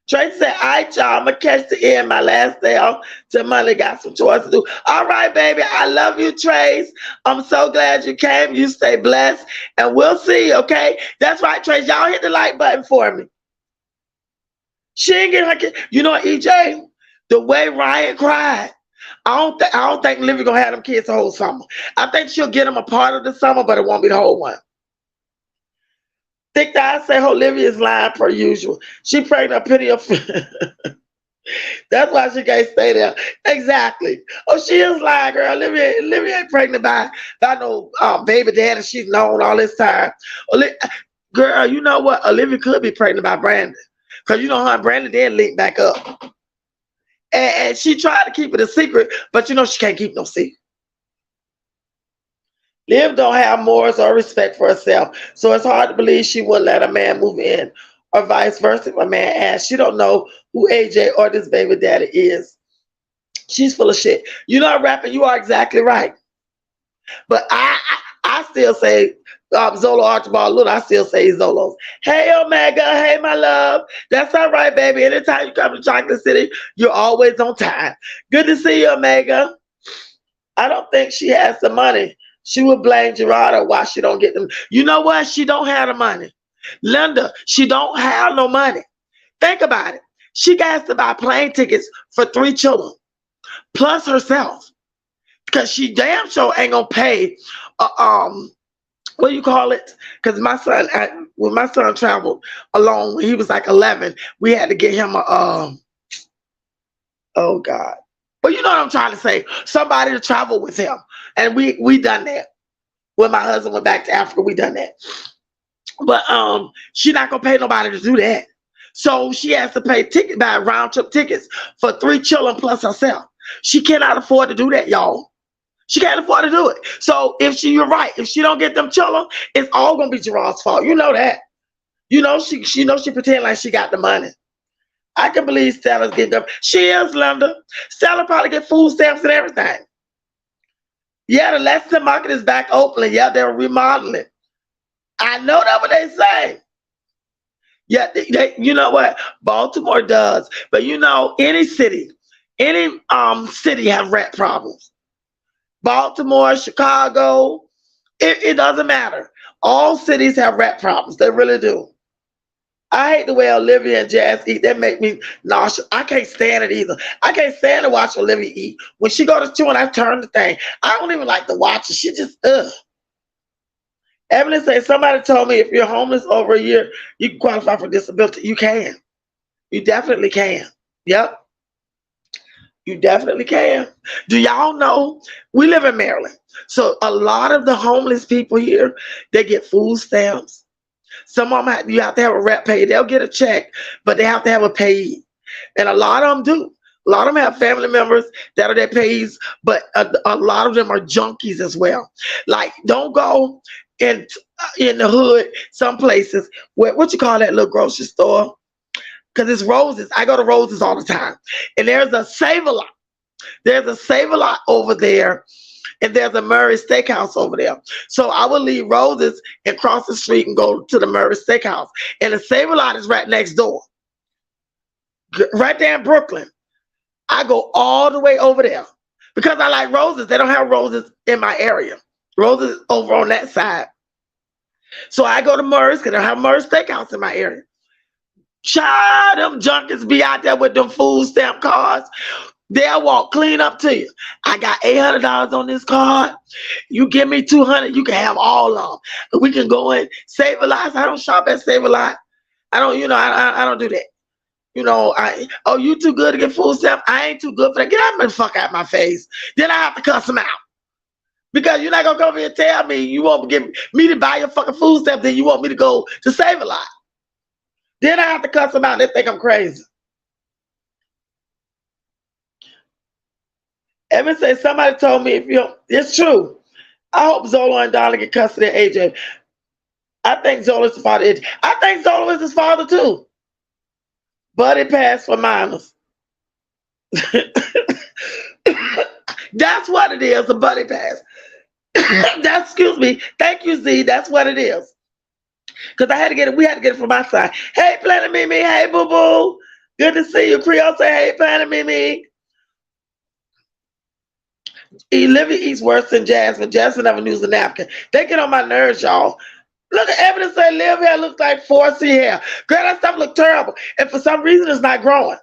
Tracy said, all right, y'all, I'm going to catch the end. My last day off till Monday. Got some chores to do. All right, baby. I love you, Trace. I'm so glad you came. You stay blessed. And we'll see you, okay? That's right, Trace. Y'all hit the like button for me. She ain't getting her kid. You know what, EJ? The way Ryan cried, I don't think Olivia gonna have them kids the whole summer. I think she'll get them a part of the summer, but it won't be the whole one. Think that I say Hoelivia is lying per usual. She pregnant a penny of That's why she can't stay there. Exactly. Oh, she is lying, girl. Olivia ain't pregnant by no baby daddy she's known all this time. Girl, you know what? Olivia could be pregnant by Brandon. Because you know her and Brandon did link back up. And she tried to keep it a secret, but you know she can't keep no secret. Liv don't have morals or respect for herself, so it's hard to believe she wouldn't let a man move in, or vice versa if a man asks. She don't know who AJ or this baby daddy is. She's full of shit. You know, rapping, you are exactly right. But I still say Zolo Archibald Little, I still say Zolo's. Hey, Omega. Hey, my love. That's all right, baby. Anytime you come to Chocolate City, you're always on time. Good to see you, Omega. I don't think she has the money. She would blame Gerardo why she don't get them. You know what? She don't have the money. Linda, she don't have no money. Think about it. She got to buy plane tickets for 3 children. plus herself, because she damn sure ain't gonna pay. What do you call it? Because my son, when my son traveled alone when he was like 11, we had to get him a oh God. But you know what I'm trying to say? Somebody to travel with him, and we done that. When my husband went back to Africa, we done that. But she not gonna pay nobody to do that. So she has to pay buy round trip tickets for 3 children plus herself. She cannot afford to do that, y'all. She can't afford to do it. So you're right. If she don't get them children, it's all gonna be Gerard's fault. You know that. You know she knows she pretend like she got the money. I can believe Stella's getting them. She is, Linda. Stella probably get food stamps and everything. Yeah, the Lexington market is back open. Yeah, they're remodeling. I know that's what they say. Yeah, you know what? Baltimore does. But you know, any city have rat problems. Baltimore, Chicago, it doesn't matter. All cities have rat problems. They really do. I hate the way Hoelivia and Jazz eat. They make me nauseous. I can't stand it either. I can't stand to watch Hoelivia eat. When she go to chew and I turn the thing, I don't even like to watch it. She just, ugh. Evelyn says, somebody told me if you're homeless over a year, you can qualify for disability. You can. You definitely can. Yep. You definitely can. Do y'all know we live in Maryland? So a lot of the homeless people here, they get food stamps. Some of them you have to have a rep paid. They'll get a check, but they have to have a paid. And a lot of them do. A lot of them have family members that are their pays, but a lot of them are junkies as well. Like, don't go in the hood, some places, where, what you call that little grocery store? Because it's Roses. I go to Roses all the time. And there's a Save-A-Lot. There's a Save-A-Lot over there. And there's a Murray Steakhouse over there. So I would leave Roses and cross the street and go to the Murray Steakhouse. And the Save-A-Lot is right next door. Right there in Brooklyn. I go all the way over there. Because I like Roses. They don't have Roses in my area. Roses is over on that side. So I go to Murray's because they don't have Murray Steakhouse in my area. Child, them junkies be out there with them food stamp cards. They'll walk clean up to you. I got $800 on this card. You give me $200, you can have all of them. We can go in Save-A-Lot. I don't shop at Save-A-Lot. I don't, I don't do that. Oh, you too good to get food stamp? I ain't too good for that. Get out the fuck out my face. Then I have to cuss them out. Because you're not gonna come here and tell me you won't get me to buy your fucking food stamp, then you want me to go to Save-A-Lot. Then I have to cuss them out. They think I'm crazy. Evan says, somebody told me it's true. I hope Zola and Donna get custody of AJ. I think Zola's the father. I think Zola is his father too. Buddy pass for minors. That's what it is, a buddy pass. Excuse me. Thank you, Z. That's what it is. Because we had to get it from my side. Hey, Planet Mimi. Hey, boo boo. Good to see you. Creole say, hey, Planet Mimi. Hoelivia eats worse than Jasmine. Jasmine never used a napkin. They get on my nerves, y'all. Look at evidence say live hair looks like 4C hair. Girl, that stuff look terrible. And for some reason, it's not growing.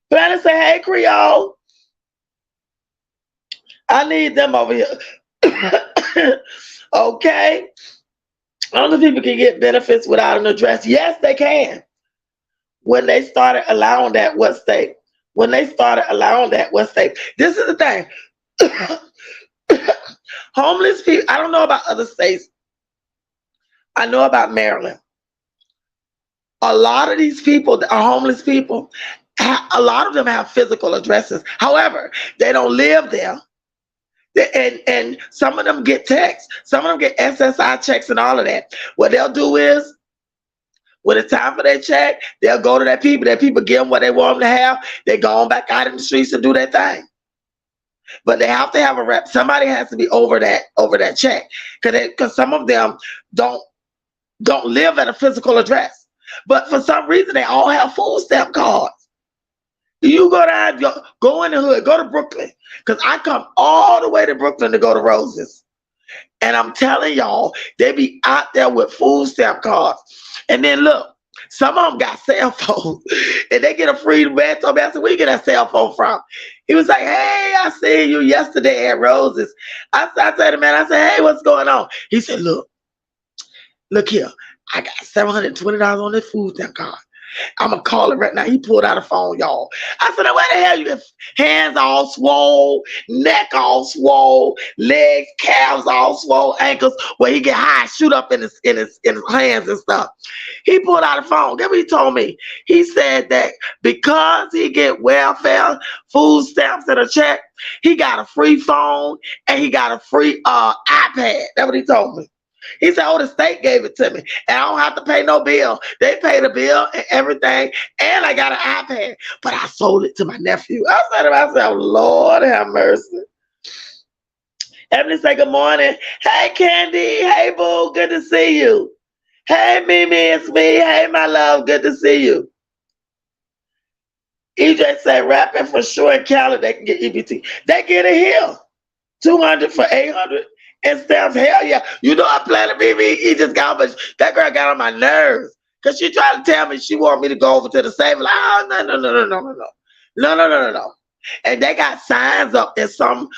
Planet say, hey, Creole. I need them over here. Okay. Only people can get benefits without an address. Yes, they can. When they started allowing that, what state? When they started allowing that, what state? This is the thing. Homeless people, I don't know about other states. I know about Maryland. A lot of these people that are homeless people, a lot of them have physical addresses. However, they don't live there. And some of them get texts. Some of them get SSI checks and all of that. What they'll do is, when it's time for their check, they'll go to that people. That people give them what they want them to have. They go on back out in the streets and do their thing. But they have to have a rep. Somebody has to be over that check, because some of them don't live at a physical address. But for some reason, they all have food stamp cards. You go down, go in the hood, go to Brooklyn, because I come all the way to Brooklyn to go to Roses. And I'm telling y'all, they be out there with food stamp cards. And then look, Some of them got cell phones, and they get a free man. Told me, I said, "Where you get that cell phone from?" He was like, "Hey, I seen you yesterday at Rose's." I said to the man, I said, "Hey, what's going on?" He said, look here. I got $720 on this food stamp card. I'm gonna call it right now." He pulled out a phone, y'all. I said, "Now, where the hell you get hands all swole, neck all swole, legs, calves all swole, ankles, where he get high, shoot up in his hands and stuff?" He pulled out a phone. Guess what he told me? He said that because he get welfare, food stamps, and a check, he got a free phone and he got a free iPad. That's what he told me. He said, "Oh, the state gave it to me, and I don't have to pay no bill. They pay the bill and everything, and I got an iPad, but I sold it to my nephew." I said to myself, "Lord have mercy." Emily say, "Good morning." "Hey, Candy. Hey, boo. Good to see you." "Hey, Mimi. It's me. Hey, my love. Good to see you." EJ said, "Rapping for sure in Cali, they can get EBT. They get it here. 200 for 800. And stamps, hell yeah. You know I plan to be me. He just got, but that girl got on my nerves. Because she tried to tell me she wanted me to go over to the safe. Like, oh, no, no, no, no, no, no, no. No, no, no, no, no. And they got signs up in some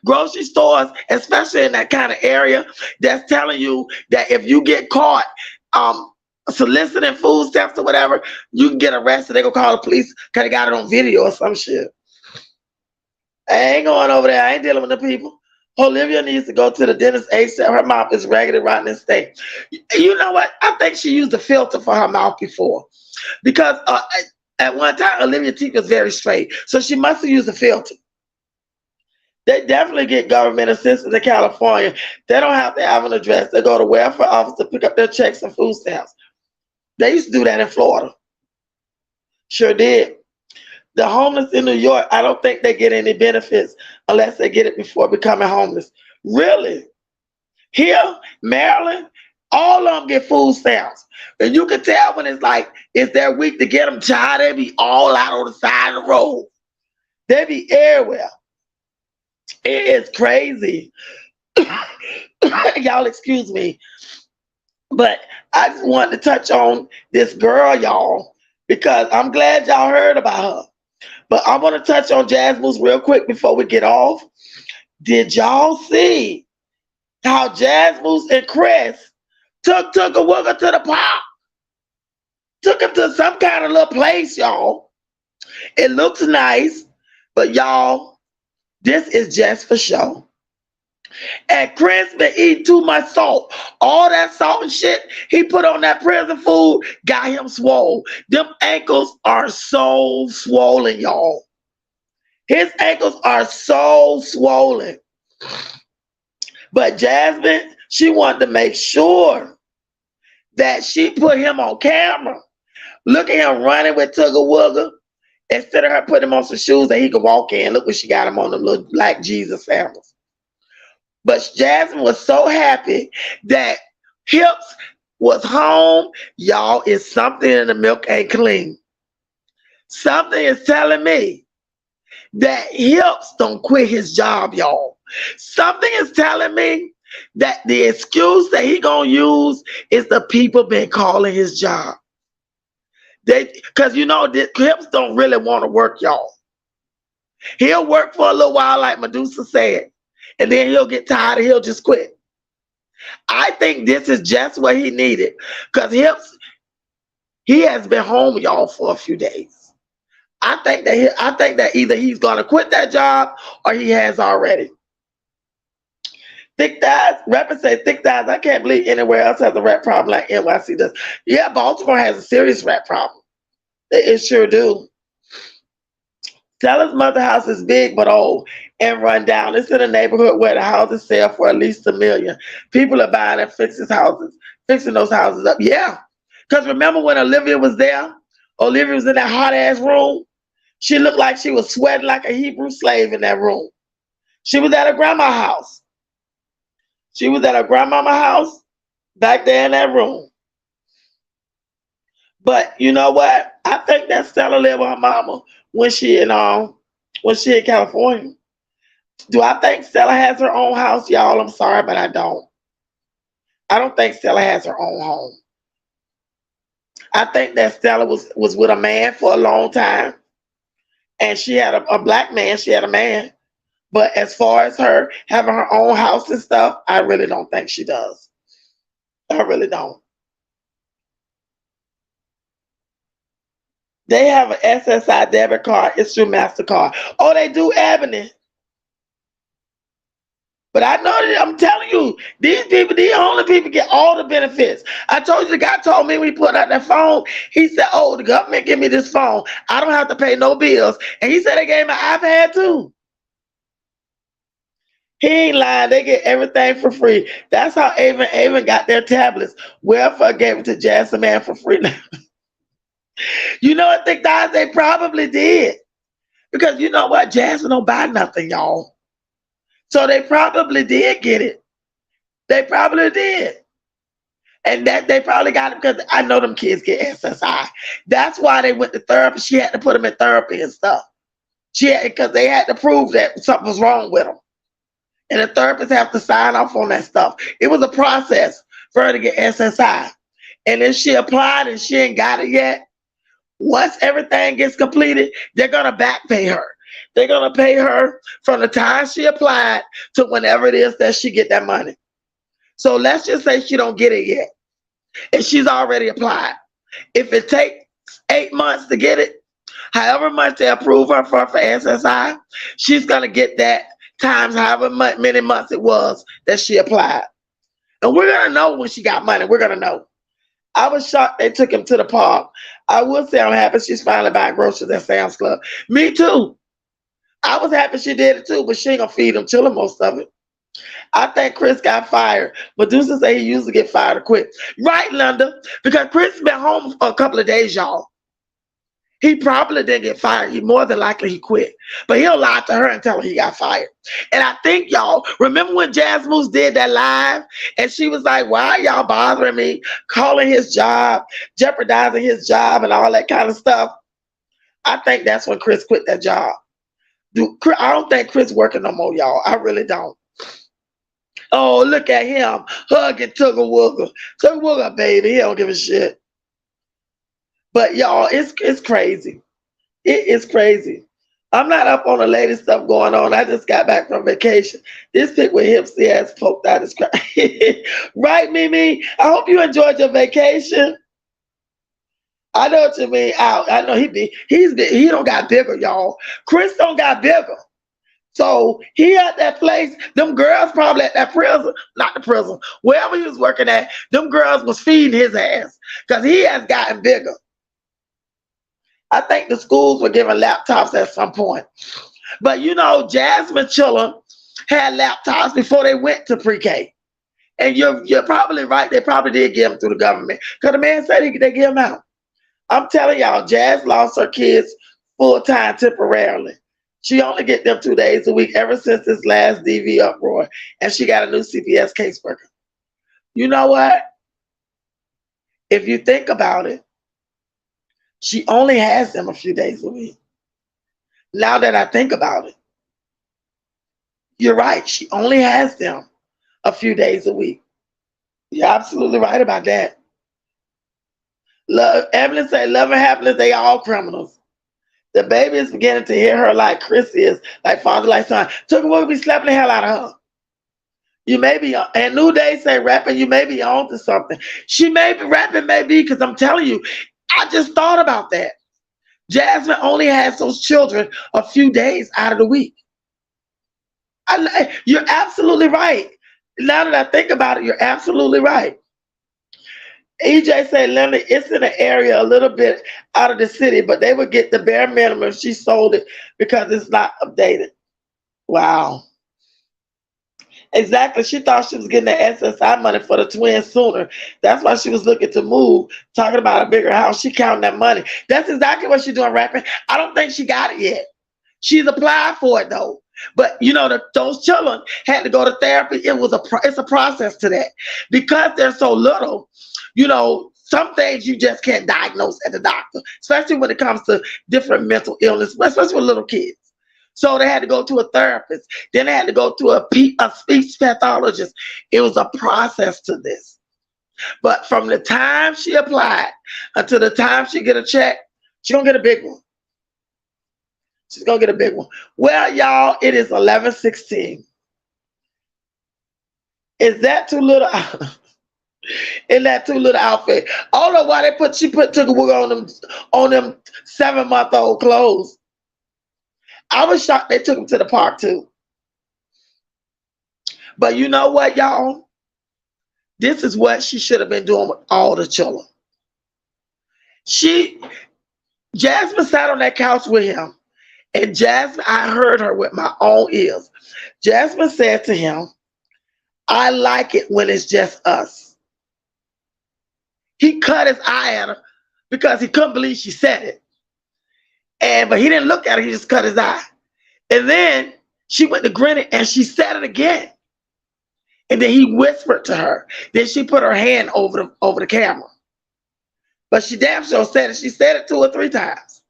grocery stores, especially in that kind of area, that's telling you that if you get caught soliciting food stamps or whatever, you can get arrested. They gonna call the police because they got it on video or some shit. I ain't going over there. I ain't dealing with the people. Hoelivia needs to go to the dentist ASAP. Her mouth is raggedy, rotten, and stank. You know what? I think she used a filter for her mouth before. Because at one time, Olivia's teeth was very straight. So she must have used a filter. They definitely get government assistance in California. They don't have to have an address. They go to welfare office to pick up their checks and food stamps. They used to do that in Florida. Sure did. The homeless in New York, I don't think they get any benefits unless they get it before becoming homeless. Really? Here, Maryland, all of them get food stamps. And you can tell when it's like, it's their week to get them, child, they be all out on the side of the road. They be everywhere. It is crazy. Y'all excuse me. But I just wanted to touch on this girl, y'all, because I'm glad y'all heard about her. But I want to touch on Jazz Moose real quick before we get off. Did y'all see how Jazz Moose and Chris took a wugger to the park? Took him to some kind of little place, y'all. It looks nice, but y'all, this is just for show. And Chris been eating too much salt. All that salt and shit he put on that prison food got him swole. Them ankles are so swollen, y'all. His ankles are so swollen. But Jasmine, she wanted to make sure that she put him on camera. Look at him running with Tugger Wugger. Instead of her putting him on some shoes that he could walk in. Look what she got him on, them little Black Jesus sandals. But Jasmine was so happy that Hips was home. Y'all, is something in the milk ain't clean. Something is telling me that Hips don't quit his job, y'all. Something is telling me that the excuse that he gonna use is the people been calling his job. Because you know, Hips don't really want to work, y'all. He'll work for a little while, like Medusa said. And then he'll get tired and he'll just quit. I think this is just what he needed. Because he has been home, y'all, for a few days. I think that either he's gonna quit that job or he has already. Thick thighs, rappers say thick thighs. I can't believe anywhere else has a rap problem like NYC does. Yeah, Baltimore has a serious rap problem. It sure do. Stella's mother house is big but old and run down. It's in a neighborhood where the houses sell for at least $1 million. People are buying and fixing those houses up. Yeah. Because remember when Olivia was there? Olivia was in that hot ass room. She looked like she was sweating like a Hebrew slave in that room. She was at her grandma's house. She was at her grandmama's house back there in that room. But you know what? I think that Stella lived with her mama when she in California. Do I think Stella has her own house, y'all? I'm sorry, but I don't. I don't think Stella has her own home. I think that Stella was with a man for a long time, and she had a black man. She had a man. But as far as her having her own house and stuff, I really don't think she does. I really don't. They have an SSI debit card. It's through MasterCard. Oh, they do, Ebony. But I know that I'm telling you, these people, these only people get all the benefits. I told you the guy told me when he put out that phone, he said, oh, the government give me this phone. I don't have to pay no bills. And he said they gave me an iPad too. He ain't lying. They get everything for free. That's how Avon got their tablets. Welfare gave it to Jazzy Man for free now. You know what, guys? They probably did. Because you know what? Jazzy don't buy nothing, y'all. So they probably did get it. They probably did. And that they probably got it because I know them kids get SSI. That's why they went to therapy. She had to put them in therapy and stuff. Because they had to prove that something was wrong with them. And the therapists have to sign off on that stuff. It was a process for her to get SSI. And then she applied and she ain't got it yet. Once everything gets completed, they're going to back pay her. They're going to pay her from the time she applied to whenever it is that she get that money. So let's just say she don't get it yet. And she's already applied. If it takes 8 months to get it, however much they approve her for SSI, she's going to get that times however many months it was that she applied. And we're going to know when she got money. We're going to know. I was shocked they took him to the park. I will say I'm happy she's finally buying groceries at Sam's Club. Me too. I was happy she did it too, but she ain't going to feed him children most of it. I think Chris got fired. Medusa say he used to get fired or quit. Right, Linda, because Chris been home for a couple of days, y'all. He probably didn't get fired. He more than likely he quit. But he'll lie to her and tell her he got fired. And I think y'all, remember when Jazz Moose did that live? And she was like, why are y'all bothering me? Calling his job, jeopardizing his job and all that kind of stuff. I think that's when Chris quit that job. I don't think Chris working no more, y'all. I really don't. Oh, look at him hugging Tugger Wugger. Tugger Wugger, baby. He don't give a shit. But y'all, it's crazy. It is crazy. I'm not up on the latest stuff going on. I just got back from vacation. This pic with Hipsy ass poked out is crazy. Right, Mimi? I hope you enjoyed your vacation. I know what you mean. I know he don't got bigger, y'all. Chris don't got bigger. So he at that place, them girls probably at that prison, not the prison, wherever he was working at, them girls was feeding his ass because he has gotten bigger. I think the schools were giving laptops at some point. But you know, Jasmine Chiller had laptops before they went to pre-K. And you're probably right, they probably did give them through the government because the man said they give them out. I'm telling y'all, Jazz lost her kids full-time temporarily. She only get them 2 days a week ever since this last DV uproar. And she got a new CPS caseworker. You know what? If you think about it, she only has them a few days a week. Now that I think about it, you're right. She only has them a few days a week. You're absolutely right about that. Evelyn said, love and happiness, they all criminals. The baby is beginning to hear her like Chris is, like father, like son. Took away, be slapping the hell out of her. You may be, and New Day say rapping, you may be on to something. She may be rapping, maybe, because I'm telling you, I just thought about that. Jasmine only has those children a few days out of the week. You're absolutely right. Now that I think about it, you're absolutely right. EJ said, Leonard, it's in an area a little bit out of the city, but they would get the bare minimum if she sold it because it's not updated. Wow. Exactly. She thought she was getting the SSI money for the twins sooner. That's why she was looking to move, talking about a bigger house. She counting that money. That's exactly what she's doing, rapping. I don't think she got it yet. She's applied for it, though. But, you know, those children had to go to therapy. It's a process to that. Because they're so little, you know, some things you just can't diagnose at the doctor, especially when it comes to different mental illness, especially with little kids. So they had to go to a therapist. Then they had to go to a speech pathologist. It was a process to this. But from the time she applied until the time she get a check, she's gonna get a big one. She's gonna get a big one. Well, y'all, it is 11:16. Is that too little? In that too little outfit? I don't know why she took a wig on them 7-month-old clothes. I was shocked they took him to the park too. But you know what, y'all? This is what she should have been doing with all the children. Jasmine sat on that couch with him, and Jasmine, I heard her with my own ears. Jasmine said to him, I like it when it's just us. He cut his eye at her because he couldn't believe she said it. But he didn't look at her, he just cut his eye. And then she went to grinning and she said it again. And then he whispered to her. Then she put her hand over the camera. But she damn sure said it. She said it 2 or 3 times.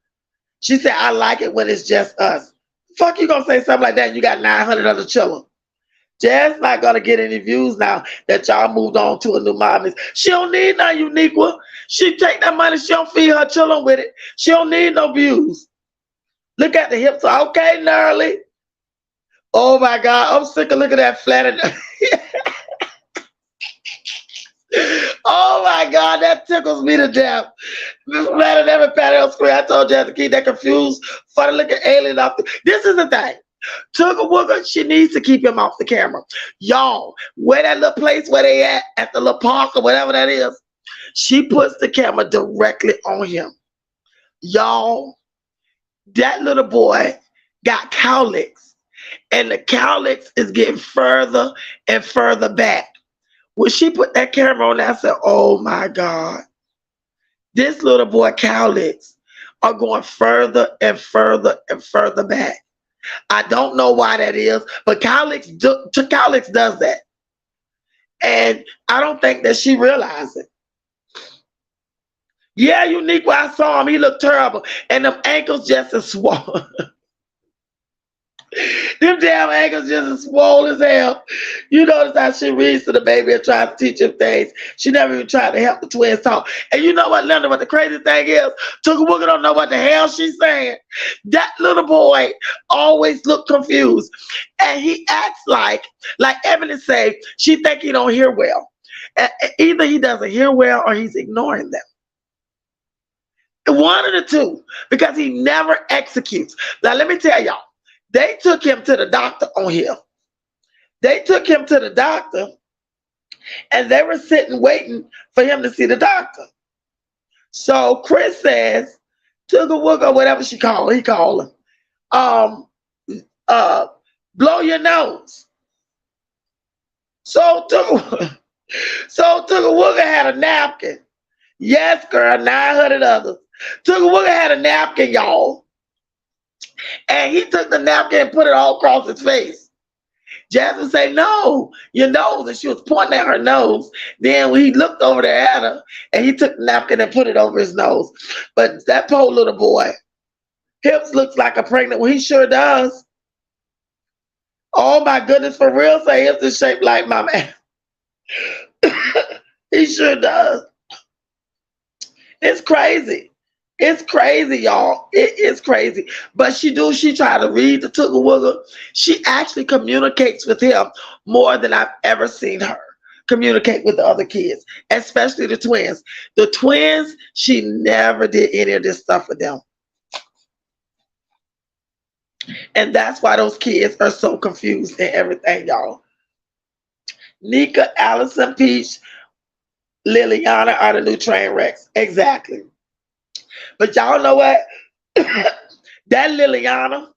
She said, I like it when it's just us. Fuck, you gonna say something like that and you got 900 other children. Jazz not gonna get any views now that y'all moved on to a new mommy. She don't need no unique one. She take that money, she don't feed her children with it. She don't need no views. Look at the hips. Okay, gnarly. Oh my God, I'm sick of looking at that flat. Oh my God, that tickles me to death. This flat and every patio screen. I told Jazz to keep that confused, funny looking alien off. This is the thing. Tugga Wugga, she needs to keep him off the camera. Y'all, where that little place where they at the little park or whatever that is, she puts the camera directly on him. Y'all, that little boy got cowlicks, and the cowlicks is getting further and further back. When she put that camera on, I said, oh my God, this little boy cowlicks are going further and further and further back. I don't know why that is, but cowlicks does that. And I don't think that she realized it. Yeah, Unique, when I saw him, he looked terrible. And them ankles just as swollen. Them damn ankles just as swollen as hell. You notice how she reads to the baby and tries to teach him things. She never even tried to help the twins talk. And you know what, Linda, what the crazy thing is? Tugga Wugga don't know what the hell she's saying. That little boy always looked confused. And he acts like Ebony say, she think he don't hear well. Either he doesn't hear well or he's ignoring them. One of the two, because he never executes. Now, let me tell y'all, they took him to the doctor on him. They took him to the doctor, and they were sitting waiting for him to see the doctor. So Chris says, Tugga Wugga, whatever he called him, blow your nose. So Tugga Wugga had a napkin. Yes, girl, 900 others. Tugga Wugga had a napkin, y'all. And he took the napkin and put it all across his face. Jasmine said, no, your nose. And she was pointing at her nose. Then when he looked over there at her, and he took the napkin and put it over his nose. But that poor little boy, hips looks like a pregnant one. He sure does. Oh my goodness, for real, say hips is shaped like my man. He sure does. It's crazy. It's crazy, y'all. It is crazy. But she try to read the Tugga Wugga. She actually communicates with him more than I've ever seen her communicate with the other kids, especially the twins. The twins, she never did any of this stuff with them. And that's why those kids are so confused and everything, y'all. Nika, Allison, Peach, Liliana are the new train wrecks. Exactly. But y'all know what? That Liliana,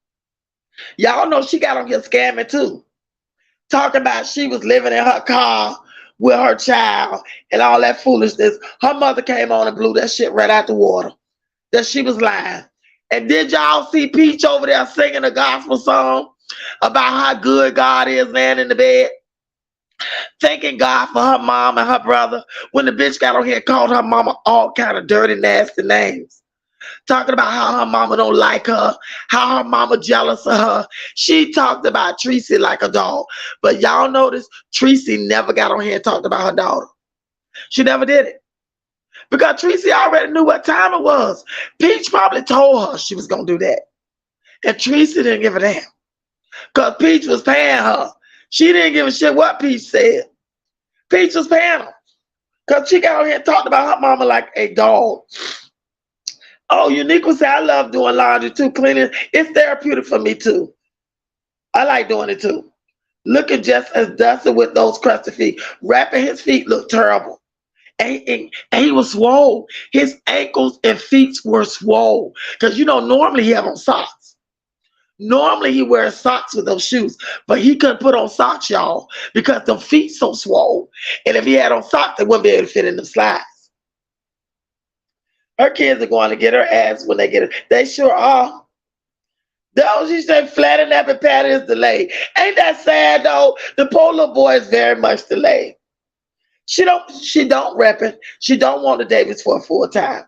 y'all know she got on here scamming too. Talking about she was living in her car with her child and all that foolishness. Her mother came on and blew that shit right out the water. That she was lying. And did y'all see Peach over there singing a gospel song about how good God is laying in the bed? Thanking God for her mom and her brother when the bitch got on here and called her mama all kind of dirty, nasty names. Talking about how her mama don't like her, how her mama jealous of her. She talked about Tracy like a dog. But y'all notice Tracy never got on here and talked about her daughter. She never did it. Because Tracy already knew what time it was. Peach probably told her she was going to do that. And Tracy didn't give a damn. Because Peach was paying her. She didn't give a shit what Peach said. Peach was paying her. Because she got on here and talked about her mama like a dog. Oh, Unique would say, I love doing laundry too, cleaning. It's therapeutic for me too. I like doing it too. Looking just as dusty with those crusty feet. Wrapping his feet looked terrible. And he was swole. His ankles and feet were swole. Because, you know, normally he have on socks. Normally he wears socks with those shoes. But he couldn't put on socks, y'all, because the feet so swole. And if he had on socks, they wouldn't be able to fit in the slides. Her kids are going to get her ass when they get it. They sure are. Though she said flat and nappy Patty is delayed. Ain't that sad though? The poor little boy is very much delayed. She don't rep it. She don't want the Davis for a full time.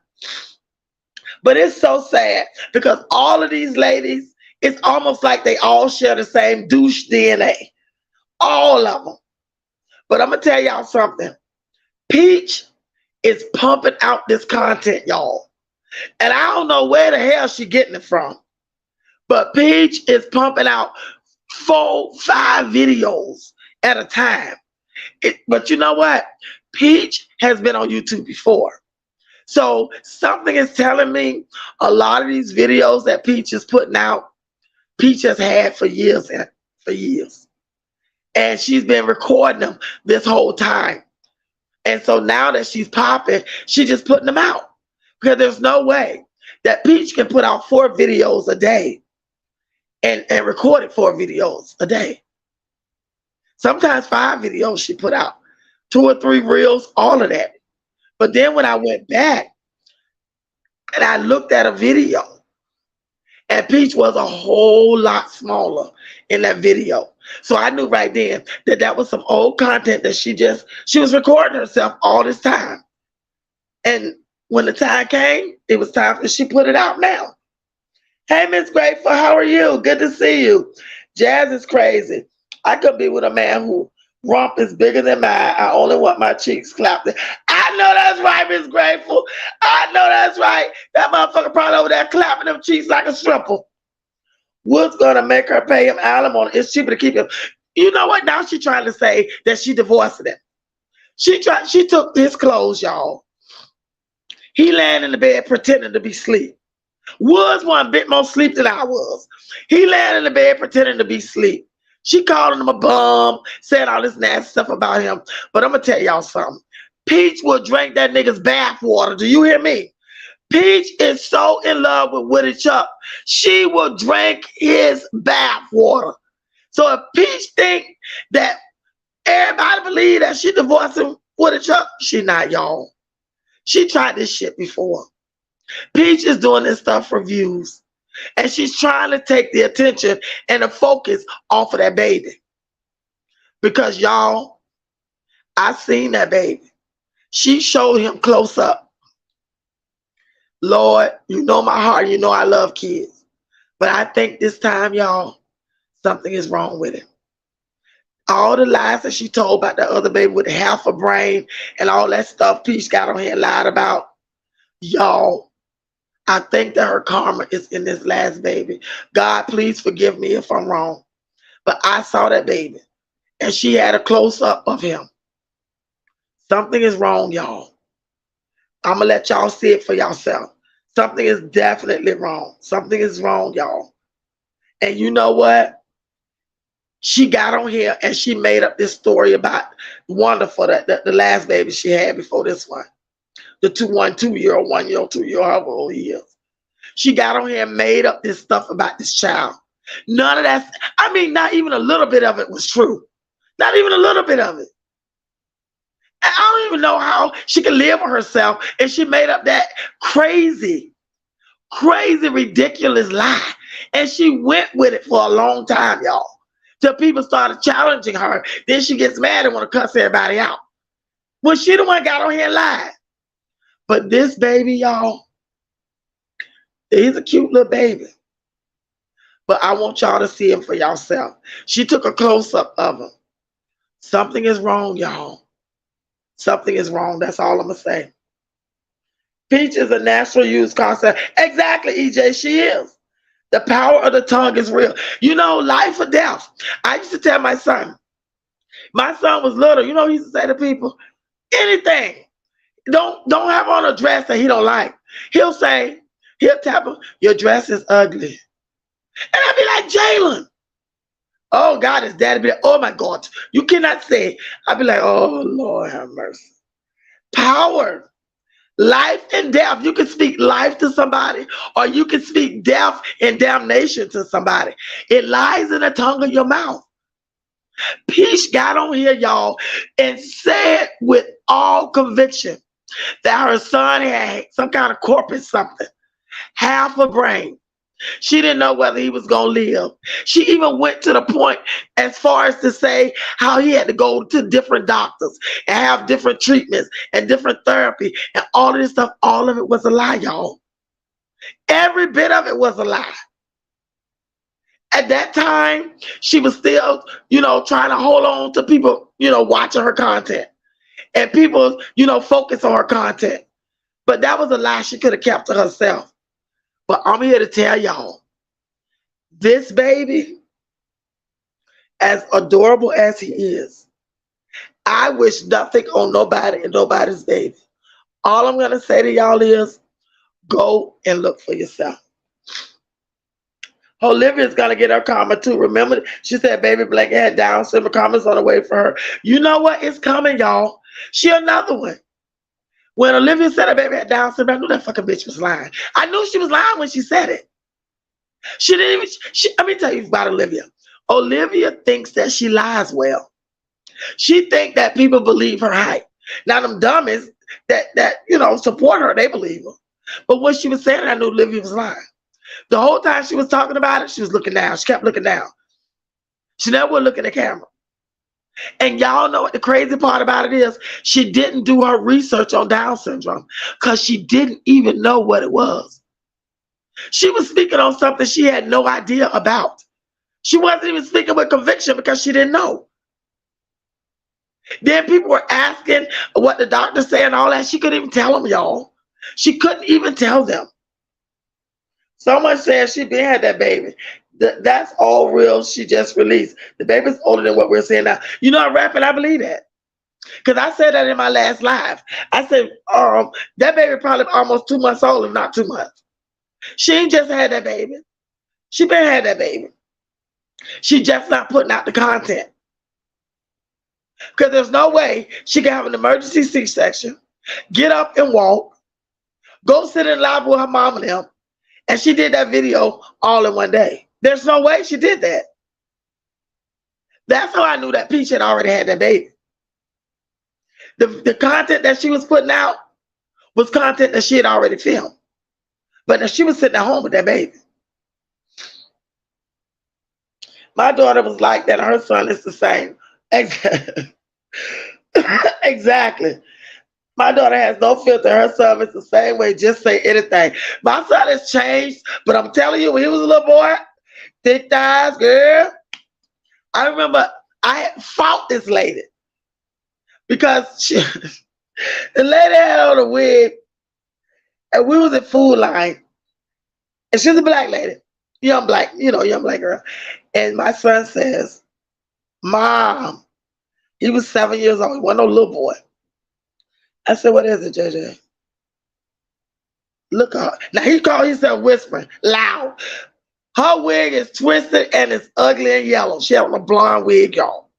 But it's so sad because all of these ladies, it's almost like they all share the same douche DNA. All of them. But I'm going to tell y'all something. Peach is pumping out this content, y'all. And I don't know where the hell she getting it from. But Peach is pumping out 4, 5 videos at a time. But you know what? Peach has been on YouTube before. So something is telling me a lot of these videos that Peach is putting out, Peach has had for years and for years. And she's been recording them this whole time. And so now that she's popping, she's just putting them out. Because there's no way that Peach can put out 4 videos a day and record 4 videos a day. Sometimes 5 videos she put out, 2 or 3 reels, all of that. But then when I went back and I looked at a video, and Peach was a whole lot smaller in that video. So I knew right then that that was some old content that she was recording herself all this time. And when the time came, it was time for she put it out now. Hey, Miss Grateful, how are you? Good to see you. Jazz is crazy. I could be with a man who rump is bigger than mine. I only want my cheeks clapped. I know that's right, Miss Grateful. I know that's right. That motherfucker probably over there clapping them cheeks like a stripper. Wood's gonna make her pay him alimony. It's cheaper to keep him. You know what? Now she's trying to say that she divorced him. She took his clothes, y'all. He laying in the bed pretending to be asleep. Woods want a bit more sleep than I was. He laying in the bed pretending to be asleep. She calling him a bum, saying all this nasty stuff about him. But I'm going to tell y'all something. Peach will drink that nigga's bath water. Do you hear me? Peach is so in love with Woody Chuck. She will drink his bath water. So if Peach think that everybody believe that she divorced him, Woody Chuck, she not, y'all. She tried this shit before. Peach is doing this stuff for views. And she's trying to take the attention and the focus off of that baby. Because y'all, I seen that baby. She showed him close up. Lord, you know my heart. You know I love kids. But I think this time, y'all, something is wrong with him. All the lies that she told about the other baby with half a brain and all that stuff Peach got on here and lied about. Y'all, I think that her karma is in this last baby. God, please forgive me if I'm wrong. But I saw that baby. And she had a close-up of him. Something is wrong, y'all. I'm going to let y'all see it for yourself. Something is definitely wrong. Something is wrong, y'all. And you know what? She got on here and she made up this story about Wonderful, the last baby she had before this one. The 2-1-2-year-old, 1-year-old, 2-year-old, however old he is. She got on here and made up this stuff about this child. None of that, I mean, not even a little bit of it was true. Not even a little bit of it. And I don't even know how she can live with herself and she made up that crazy, ridiculous lie. And she went with it for a long time, y'all. Till people started challenging her. Then she gets mad and want to cuss everybody out. Well, she the one got on here and lied. But this baby, y'all, he's a cute little baby. But I want y'all to see him for yourself. She took a close-up of him. Something is wrong, y'all. something is wrong. That's all I'm gonna say. Peach is a natural use concept. Exactly, EJ, she is. The power of the tongue is real. You know, life or death. I used to tell my son. My son was little. You know, he used to say to people, anything. Don't have on a dress that he don't like. He'll say, he'll tap him, your dress is ugly. And I'd be like, Jalen. Oh, God, his daddy be like, oh my God, you cannot say. I'd be like, oh, Lord have mercy. Power. Life and death. You can speak life to somebody, or you can speak death and damnation to somebody. It lies in the tongue of your mouth. Peach got on here, y'all, and said with all conviction that her son had some kind of corporate something, half a brain. She didn't know whether he was going to live. She even went to the point as far as to say how he had to go to different doctors and have different treatments and different therapy and all of this stuff. All of it was a lie, y'all. Every bit of it was a lie. At that time, she was still, trying to hold on to people, watching her content and people, focus on her content. But that was a lie she could have kept to herself. But I'm here to tell y'all, this baby, as adorable as he is, I wish nothing on nobody and nobody's baby. All I'm going to say to y'all is, go and look for yourself. Hoelivia's going to get her karma too. Remember, she said baby Blake had Down syndrome. Karma's on the way for her. You know what? It's coming, y'all. She another one. When Hoelivia said her baby had Down syndrome, I knew that fucking bitch was lying. I knew she was lying when she said it. She didn't even, let me tell you about Hoelivia. Hoelivia thinks that she lies well. She thinks that people believe her hype. Now, them dummies that support her, they believe her. But when she was saying it, I knew Hoelivia was lying. The whole time she was talking about it, she was looking down. She kept looking down. She never would look at the camera. And y'all know what the crazy part about it is? She didn't do her research on Down syndrome because she didn't even know what it was. She was speaking on something she had no idea about. She wasn't even speaking with conviction because she didn't know. Then people were asking what the doctor said and all that. She couldn't even tell them, y'all. She couldn't even tell them. Someone said she been had that baby. That's all real. She just released. The baby's older than what we're saying now. You know, I'm rapping. I believe that. Because I said that in my last live. I said, that baby probably almost 2 months old, if not 2 months. She ain't just had that baby. She been had that baby. She just not putting out the content. Because there's no way she can have an emergency C-section, get up and walk, go sit in the lobby with her mom and them, and she did that video all in one day. There's no way she did that. That's how I knew that Peach had already had that baby. The content that she was putting out was content that she had already filmed. But she was sitting at home with that baby. My daughter was like that. Her son is the same. Exactly. My daughter has no filter. Her son is the same way. Just say anything. My son has changed, but I'm telling you, when he was a little boy, thick thighs, girl. I remember I had fought this lady because the lady had on a wig, and we was at Food Line, and she's a black lady, young black girl. And my son says, "Mom," he was 7 years old. He wasn't no little boy. I said, "What is it, JJ?" Look at her. Now he called himself whispering loud. Her wig is twisted and it's ugly and yellow. She had on a blonde wig, y'all.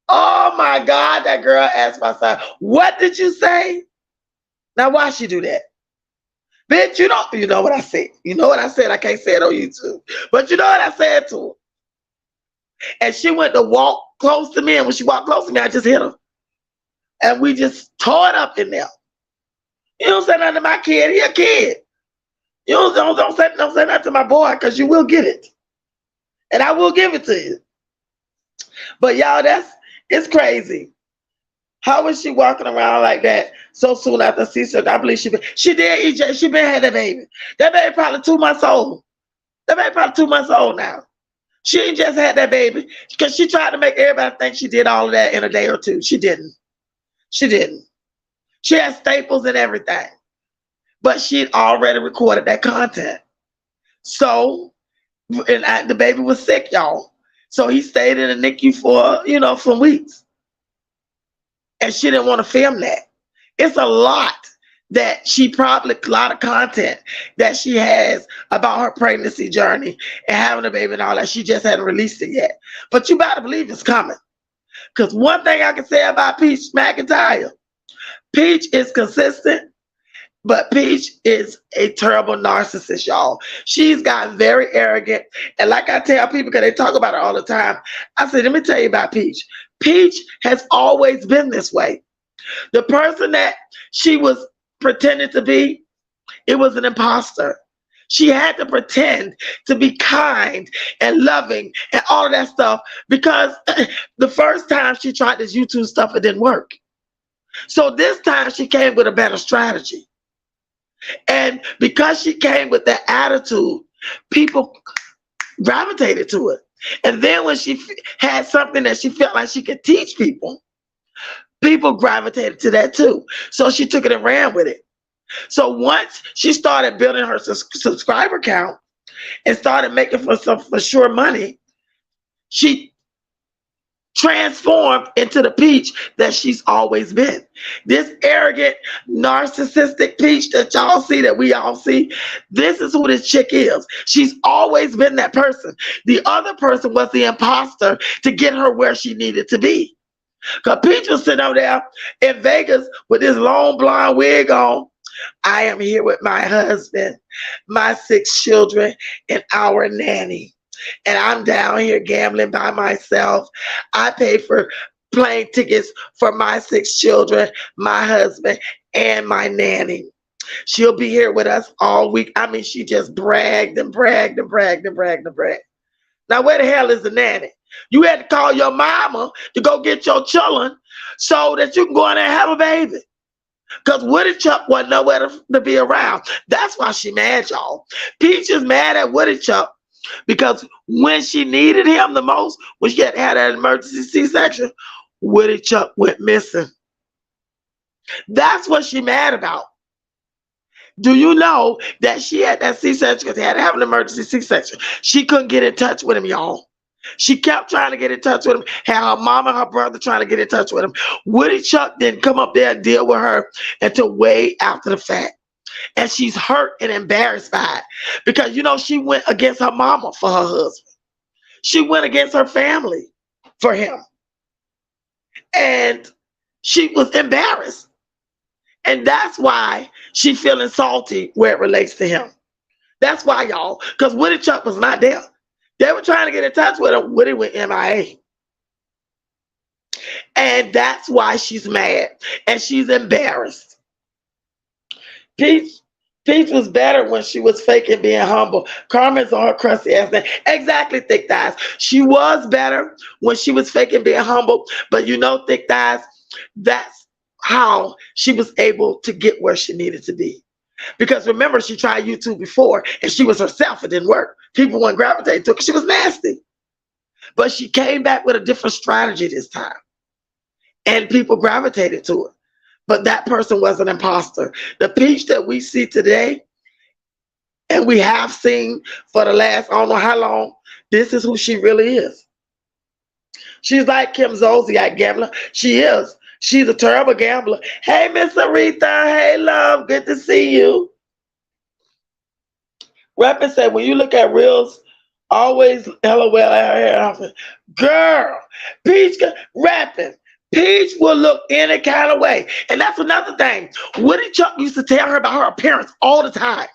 Oh my God, that girl asked my son, "What did you say?" Now why she do that? Bitch, you know what I said. You know what I said. I can't say it on YouTube. But you know what I said to her. And she went to walk close to me, and when she walked close to me, I just hit her. And we just tore it up in there. You don't say nothing to my kid. He a kid. You don't say nothing to my boy, because you will get it. And I will give it to you. But y'all, it's crazy. How is she walking around like that so soon after C-section? I believe she did, EJ. She been had that baby. That baby probably 2 months old. That baby probably 2 months old now. She ain't just had that baby because she tried to make everybody think she did all of that in a day or two. She didn't. She didn't. She had staples and everything, but she'd already recorded that content. So, the baby was sick, y'all. So he stayed in the NICU for, for weeks. And she didn't want to film that. It's a lot that a lot of content that she has about her pregnancy journey and having a baby and all that. She just hadn't released it yet. But you better believe it's coming. Because one thing I can say about Peach McIntyre, Peach is consistent, but Peach is a terrible narcissist, y'all. She's gotten very arrogant. And like I tell people, because they talk about her all the time, I said, let me tell you about Peach. Peach has always been this way. The person that she was pretending to be, it was an imposter. She had to pretend to be kind and loving and all of that stuff because the first time she tried this YouTube stuff, it didn't work. So this time she came with a better strategy. And because she came with that attitude, people gravitated to it. And then when she had something that she felt like she could teach people, people gravitated to that too. So she took it and ran with it. So once she started building her subscriber count and started making for sure money, she transformed into the Peach that she's always been. This arrogant, narcissistic Peach that y'all see, that we all see, this is who this chick is. She's always been that person. The other person was the imposter to get her where she needed to be. Because Peach was sitting over there in Vegas with this long blonde wig on. I am here with my husband, my 6 children, and our nanny. And I'm down here gambling by myself. I pay for plane tickets for my 6 children, my husband, and my nanny. She'll be here with us all week. I mean, she just bragged and bragged and bragged and bragged and bragged. Now, where the hell is the nanny? You had to call your mama to go get your children so that you can go in there and have a baby. Because Woody Chuck wasn't nowhere to be around. That's why she mad, y'all. Peach is mad at Woody Chuck because when she needed him the most, when she had that emergency C-section, Woody Chuck went missing. That's what she mad about. Do you know that she had that C-section because they had to have an emergency C-section? She couldn't get in touch with him, y'all. She kept trying to get in touch with him, had her mom and her brother trying to get in touch with him. Woody Chuck didn't come up there and deal with her until way after the fact. And she's hurt and embarrassed by it because, she went against her mama for her husband. She went against her family for him. And she was embarrassed. And that's why she's feeling salty where it relates to him. That's why, y'all, because Woody Chuck was not there. They were trying to get in touch with him. Woody went MIA. And that's why she's mad. And she's embarrassed. Peach was better when she was faking being humble. Carmen's on her crusty ass name. Exactly, Thick Thighs. She was better when she was faking being humble. But Thick Thighs, that's how she was able to get where she needed to be. Because remember, she tried YouTube before and she was herself. It didn't work. People wouldn't gravitate to her because she was nasty. But she came back with a different strategy this time. And people gravitated to her. But that person was an imposter. The Peach that we see today, and we have seen for the last, I don't know how long, this is who she really is. She's like Kim Zolciak gambler. She is. She's a terrible gambler. Hey, Miss Aretha. Hey, love. Good to see you. Rapping said, when you look at reels, always LOL. Girl, Peach rapping. Peach will look any kind of way. And that's another thing. Woody Chuck used to tell her about her appearance all the time.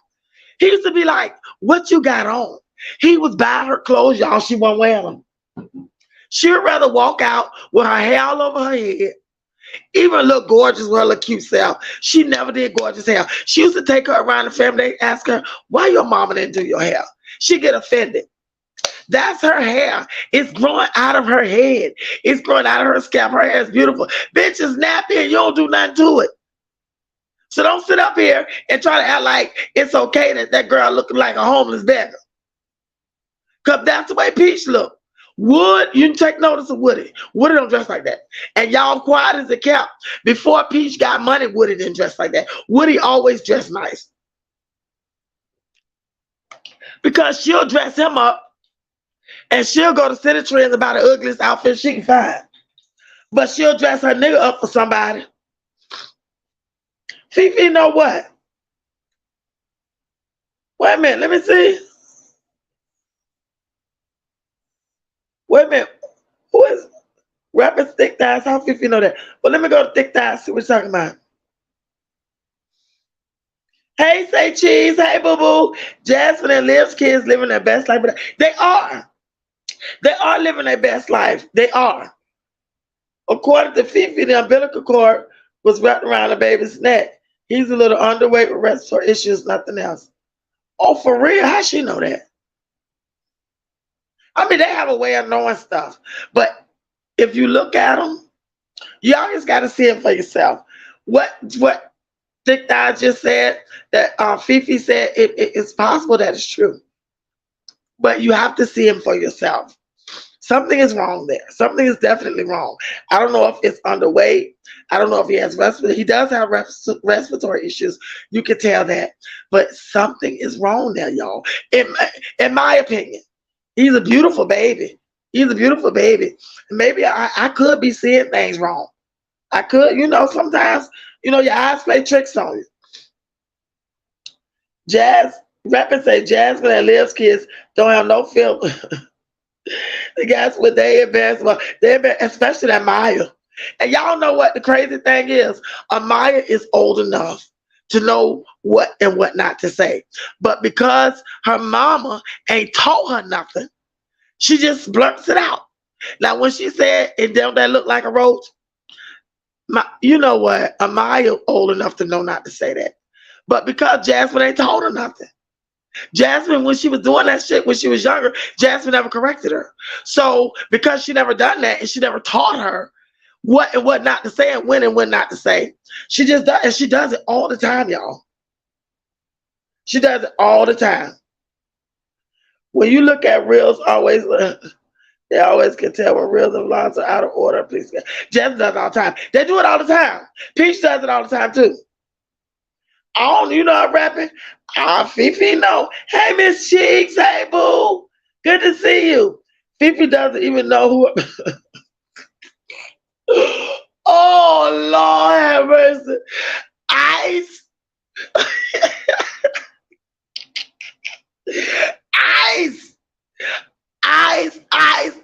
He used to be like, what you got on? He was buying her clothes, y'all. She wasn't wearing them. She would rather walk out with her hair all over her head, even look gorgeous with her little cute self. She never did gorgeous hair. She used to take her around the family. They ask her, why your mama didn't do your hair? She get offended. That's her hair. It's growing out of her head. It's growing out of her scalp. Her hair is beautiful. Bitch is nappy and you don't do nothing to it. So don't sit up here and try to act like it's okay that that girl looking like a homeless beggar. Because that's the way Peach look. Wood, you can take notice of Woody. Woody don't dress like that. And y'all quiet as it kept. Before Peach got money, Woody didn't dress like that. Woody always dressed nice. Because she'll dress him up and she'll go to City Trends and buy the ugliest outfit she can find. But she'll dress her nigga up for somebody. Fifi know what? Wait a minute, let me see. Wait a minute. Who is rapping Thick Thighs? How Fifi know that? Well, let me go to Thick Thighs, see what you're talking about. Hey, say cheese. Hey, boo boo. Jasmine and Liv's kids living their best life. They are. They are living their best life. They are. According to Fifi, the umbilical cord was wrapped around the baby's neck. He's a little underweight with respiratory issues, nothing else. Oh, for real? How she know that? I mean, they have a way of knowing stuff. But if you look at them, you always got to see it for yourself. What Thick Thighs just said, that Fifi said, it's possible that it's true. But you have to see him for yourself. Something is wrong there. Something is definitely wrong. I don't know if it's underweight. I don't know if he has respiratory. He does have respiratory issues. You can tell that. But something is wrong there, y'all. In my opinion, he's a beautiful baby. He's a beautiful baby. Maybe I could be seeing things wrong. I could, sometimes, your eyes play tricks on you. Rappers say Jasmine and Liv's kids don't have no film. The guys with they advance, especially that Maya. And y'all know what the crazy thing is? Amaya is old enough to know what and what not to say. But because her mama ain't told her nothing, she just blurts it out. Now, when she said, "And don't that look like a roach?" You know what? Amaya old enough to know not to say that. But because Jasmine ain't told her nothing. Jasmine, when she was doing that shit when she was younger, Jasmine never corrected her. So because she never done that and she never taught her what and what not to say and when not to say, she just does, and she does it all the time, y'all. She does it all the time. When you look at reels, they always can tell when reels and vlogs are out of order. Please, Jasmine does it all the time. They do it all the time. Peach does it all the time too. You know I'm rapping. Fifi know. Hey, Miss Cheeks. Hey, boo. Good to see you. Fifi doesn't even know who. Oh, Lord have mercy. Ice. Ice. Ice. Ice.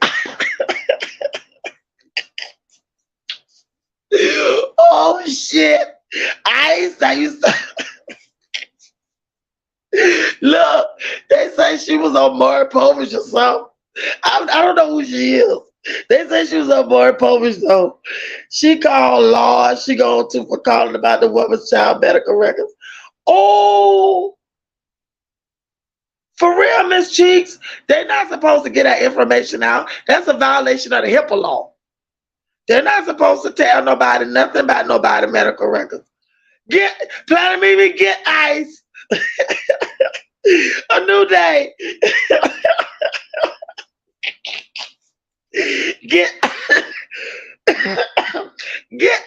Oh, shit. Ice. I used to. Look, they say she was on Maury Povich or something. I don't know who she is. They say she was on Maury Povich though. She called Lord. She go to for calling about the woman's child medical records. Oh, for real, Miss Cheeks. They're not supposed to get that information out. That's a violation of the HIPAA law. They're not supposed to tell nobody nothing about nobody medical records. Planet Mimi, get Ice. A new day. Get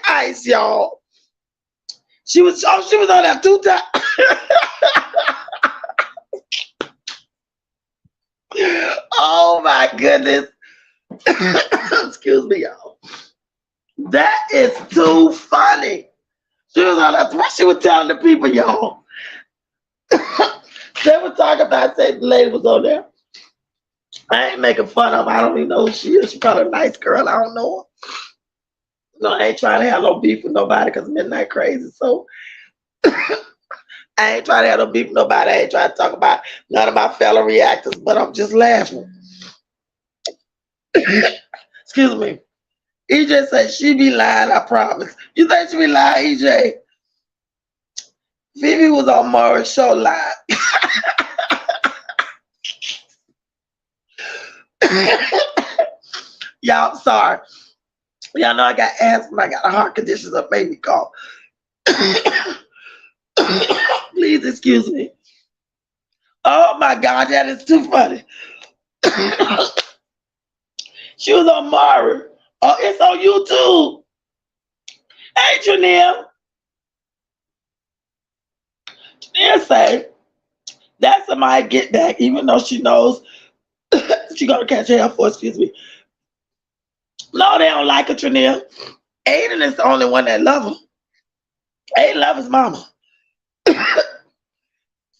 Ice, y'all. She was on that 2 times. Oh my goodness. Excuse me, y'all. That is too funny. She was on that. What she was telling the people, y'all. They were talking about, say the lady was on there. I ain't making fun of her. I don't even know who she is. She's probably a nice girl. I don't know her. No, I ain't trying to have no beef with nobody because Midnight Crazy. So I ain't trying to have no beef with nobody. I ain't trying to talk about none of my fellow reactors, but I'm just laughing. Excuse me. EJ said she be lying, I promise. You think she be lying, EJ? Phoebe was on Maury's show live. Y'all, I'm sorry. Y'all know I got asthma. I got a heart condition that made me cough. Please excuse me. Oh my God, that is too funny. She was on Mari. Oh, it's on YouTube. Hey, Janelle. Janelle say that's somebody get back, even though she knows she gonna catch hell for. Excuse me. No, they don't like her, Janelle. Aiden is the only one that love her. Aiden love his mama.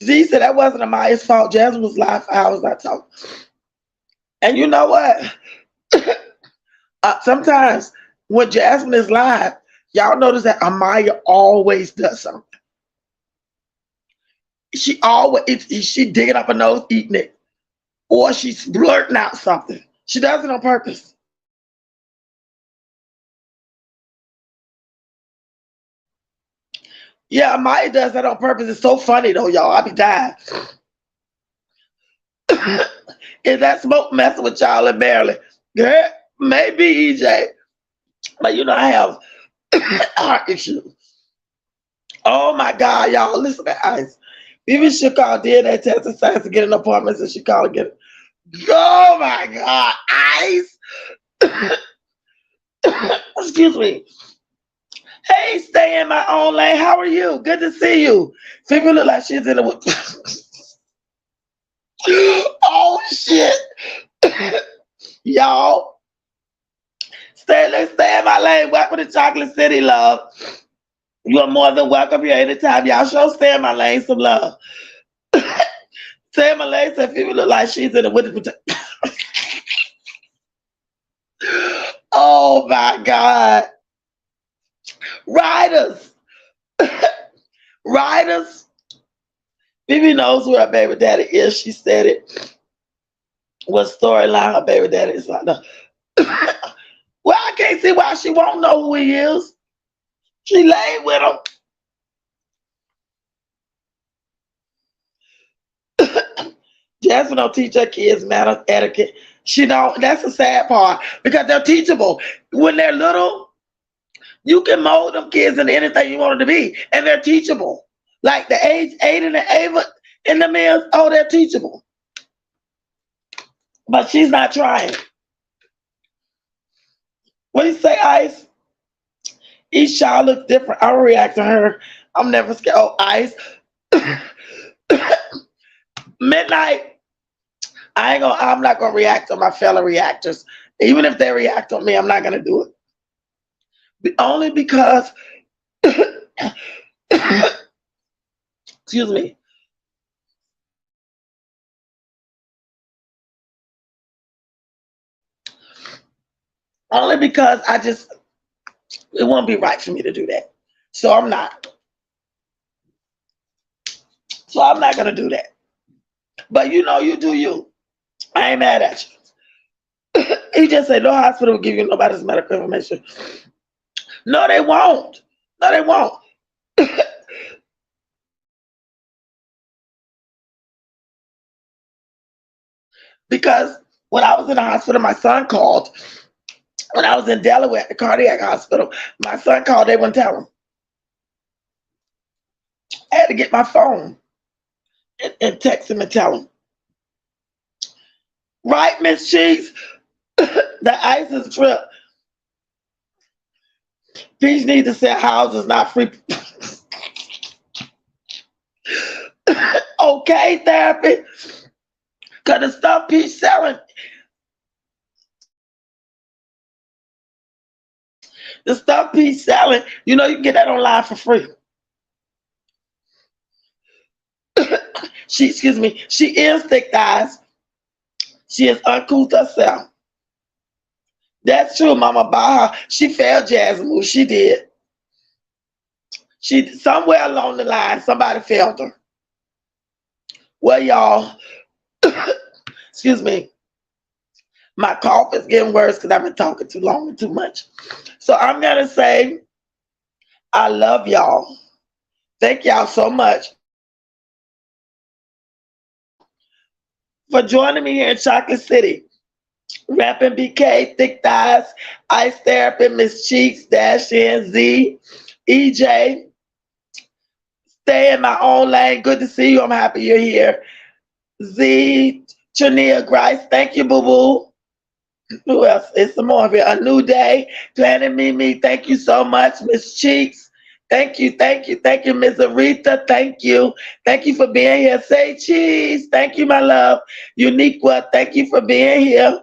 Z said that wasn't Amaya's fault. Jasmine was live for hours. I talk. And you know what? Sometimes when Jasmine is live, y'all notice that Amaya always does something. She digging up her nose, eating it, or she's blurting out something. She does it on purpose. Yeah, Amaya does that on purpose. It's so funny though, y'all. I be dying. Is that smoke messing with y'all and Marilyn? Girl, maybe EJ. But you know, I have heart issues. Oh my God, y'all, listen to Ice. Even she called DNA test and science to get an appointment, so she called again. Oh my God, Ice. Excuse me. Hey, stay in my own lane. How are you? Good to see you. People look like she's in the. Oh shit. Y'all. Let's stay in my lane. Welcome to Chocolate City, love. You're more than welcome here anytime. Y'all show stay in my lane some love. Stay in my lane so people look like she's in the winter. Oh my God. Riders. Riders. Bibi knows who her baby daddy is. She said it. What storyline her baby daddy is like. No. Well, I can't see why she won't know who he is. She laid with him. Jasmine don't teach her kids manners, etiquette. She don't. That's the sad part because they're teachable. When they're little, you can mold them kids into anything you want them to be, and they're teachable. Like the age 8 and the Ava in the mills, oh, they're teachable. But she's not trying. What do you say, Ice? Each child looks different. I'll react to her. I'm never scared. Oh, Ice. Midnight. I'm not gonna react to my fellow reactors. Even if they react on me, I'm not gonna do it. Only because excuse me. Only because it won't be right for me to do that. So I'm not. So I'm not gonna do that. But you know, you do you. I ain't mad at you. He just said no hospital will give you nobody's medical information. No, they won't. No, they won't. Because when I was in the hospital, my son called. When I was in Delaware at the cardiac hospital, my son called, they wouldn't tell him. I had to get my phone and text him and tell him. Right, Miss Cheeks? The ISIS trip. Peach need to sell houses, not free. Okay, therapy. Because the stuff Peach selling, you know, you can get that online for free. She is thick thighs. She is uncouth herself. That's true, Mama Baha. She failed Jasmine. She did. Somewhere along the line, somebody failed her. Well, y'all, excuse me. My cough is getting worse because I've been talking too long and too much. So I'm going to say, I love y'all. Thank y'all so much for joining me here in Chocolate City. Rapping BK, Thick Thighs, Ice Therapy, Miss Cheeks, Dash In, Z, EJ. Stay in my own lane. Good to see you. I'm happy you're here. Z, Trania Grice. Thank you, boo-boo. Who else? It's some more of it. A new day. Planet Mimi. Thank you so much, Miss Cheeks. Thank you, thank you, thank you, Miss Aretha. Thank you. Thank you for being here. Say cheese. Thank you, my love. Uniqua. Thank you for being here.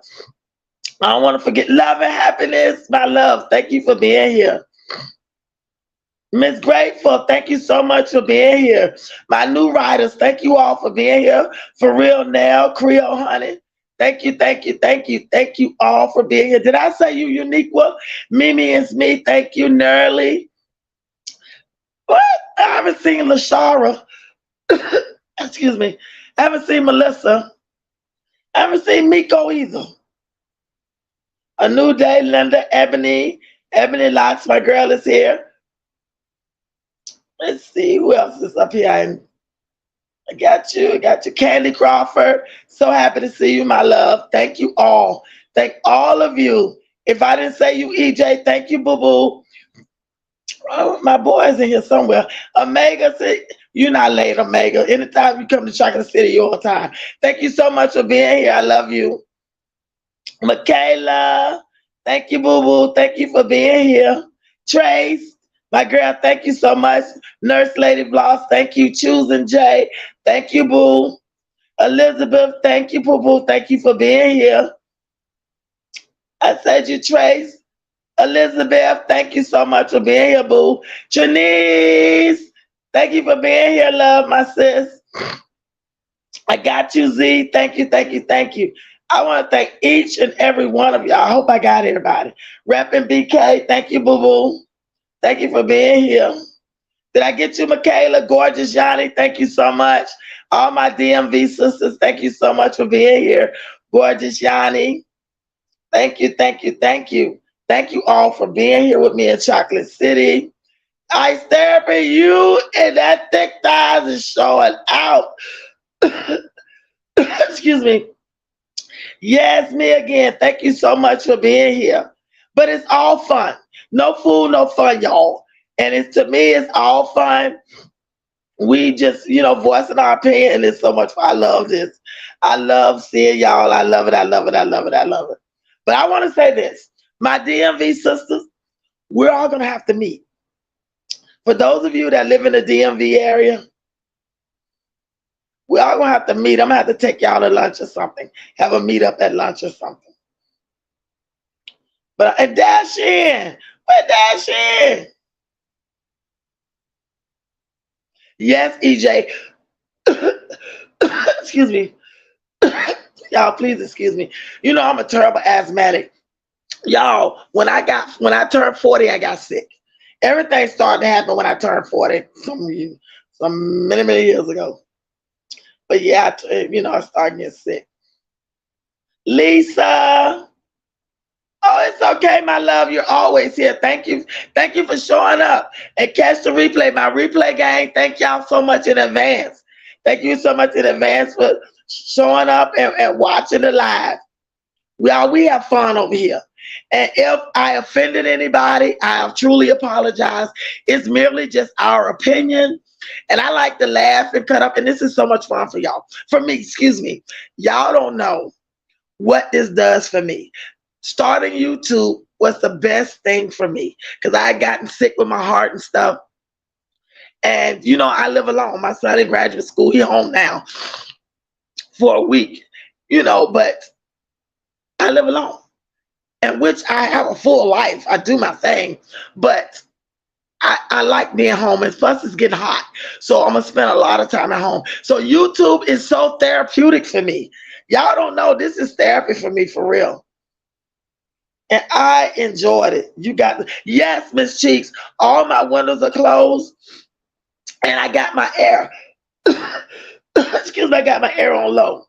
I don't want to forget love and happiness, my love. Thank you for being here. Miss Grateful, thank you so much for being here. My new writers, thank you all for being here. For real now, Creole Honey. Thank you, thank you, thank you, thank you all for being here. Did I say you unique? Well, Mimi and me, thank you, Nerly. What? I haven't seen Lashara. Excuse me. I haven't seen Melissa. I haven't seen Miko either. A new day, Linda, Ebony. Ebony Locks, my girl is here. Let's see who else is up here. I got you. I got you. Candy Crawford. So happy to see you, my love. Thank you all. Thank all of you. If I didn't say you, EJ, thank you, boo boo. Oh, my boy's in here somewhere. Omega, you're not late, Omega. Anytime you come to Chocolate City, you're on time. Thank you so much for being here. I love you. Michaela, thank you, boo boo. Thank you for being here. Trace, my girl, thank you so much. Nurse Lady Bloss, thank you. Choosing Jay, thank you, boo. Elizabeth, thank you, boo boo. Thank you for being here. I said you, Trace. Elizabeth, thank you so much for being here, boo. Janice, thank you for being here, love, my sis. I got you, Z. Thank you, thank you, thank you. I want to thank each and every one of y'all. I hope I got everybody. Reppin' BK, thank you, boo boo. Thank you for being here. Did I get you, Michaela? Gorgeous Yanni, thank you so much. All my DMV sisters, thank you so much for being here. Gorgeous Yanni, thank you, thank you, thank you. Thank you all for being here with me in Chocolate City. Ice Therapy, you and that thick thighs is showing out. Excuse me. Yes, me again. Thank you so much for being here. But it's all fun. No fool, no fun, y'all. And it's to me, it's all fun. We just, voicing our opinion, and it's so much fun. I love this. I love seeing y'all. I love it. I love it. I love it. I love it. But I want to say this. My DMV sisters, we're all going to have to meet. For those of you that live in the DMV area, we're all going to have to meet. I'm going to have to take y'all to lunch or something. Have a meet up at lunch or something. But and dash in. But dash in. Yes, EJ. Excuse me. Y'all, please excuse me. I'm a terrible asthmatic. Y'all, when I turned 40, I got sick. Everything started to happen when I turned 40, some many years ago. But yeah, I started getting sick. Lisa, oh, it's okay, my love. You're always here. Thank you for showing up and catch the replay. My replay gang, thank y'all so much in advance. Thank you so much in advance for showing up and watching the live. We have fun over here. And if I offended anybody, I have truly apologized. It's merely just our opinion. And I like to laugh and cut up. And this is so much fun for y'all. For me, excuse me. Y'all don't know what this does for me. Starting YouTube was the best thing for me because I had gotten sick with my heart and stuff. And, I live alone. My son in graduate school. He's home now for a week, but I live alone. In which I have a full life. I do my thing, but I like being home. And plus, it's getting hot, so I'm gonna spend a lot of time at home. So YouTube is so therapeutic for me. Y'all don't know this is therapy for me for real, and I enjoyed it. You got yes, Miss Cheeks. All my windows are closed, and I got my air. Excuse me, I got my air on low.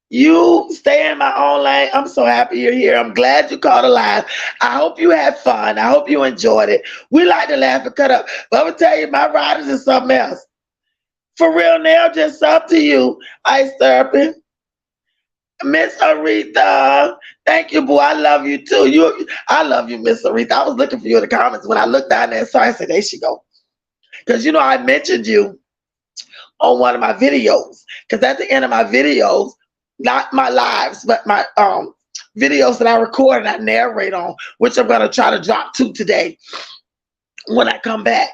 You stay in my own lane. I'm so happy you're here. I'm glad you caught a live. I hope you had fun. I hope you enjoyed it. We like to laugh and cut up. But I'm going to tell you, my riders is something else. For real now, just up to you. Ice Therapy. Miss Aretha. Thank you, boo. I love you too. I love you, Miss Aretha. I was looking for you in the comments. When I looked down there and saw, I said, there she go. Because, I mentioned you on one of my videos. Because at the end of my videos, not my lives, but my videos that I record and I narrate on, which I'm gonna try to drop to today when I come back.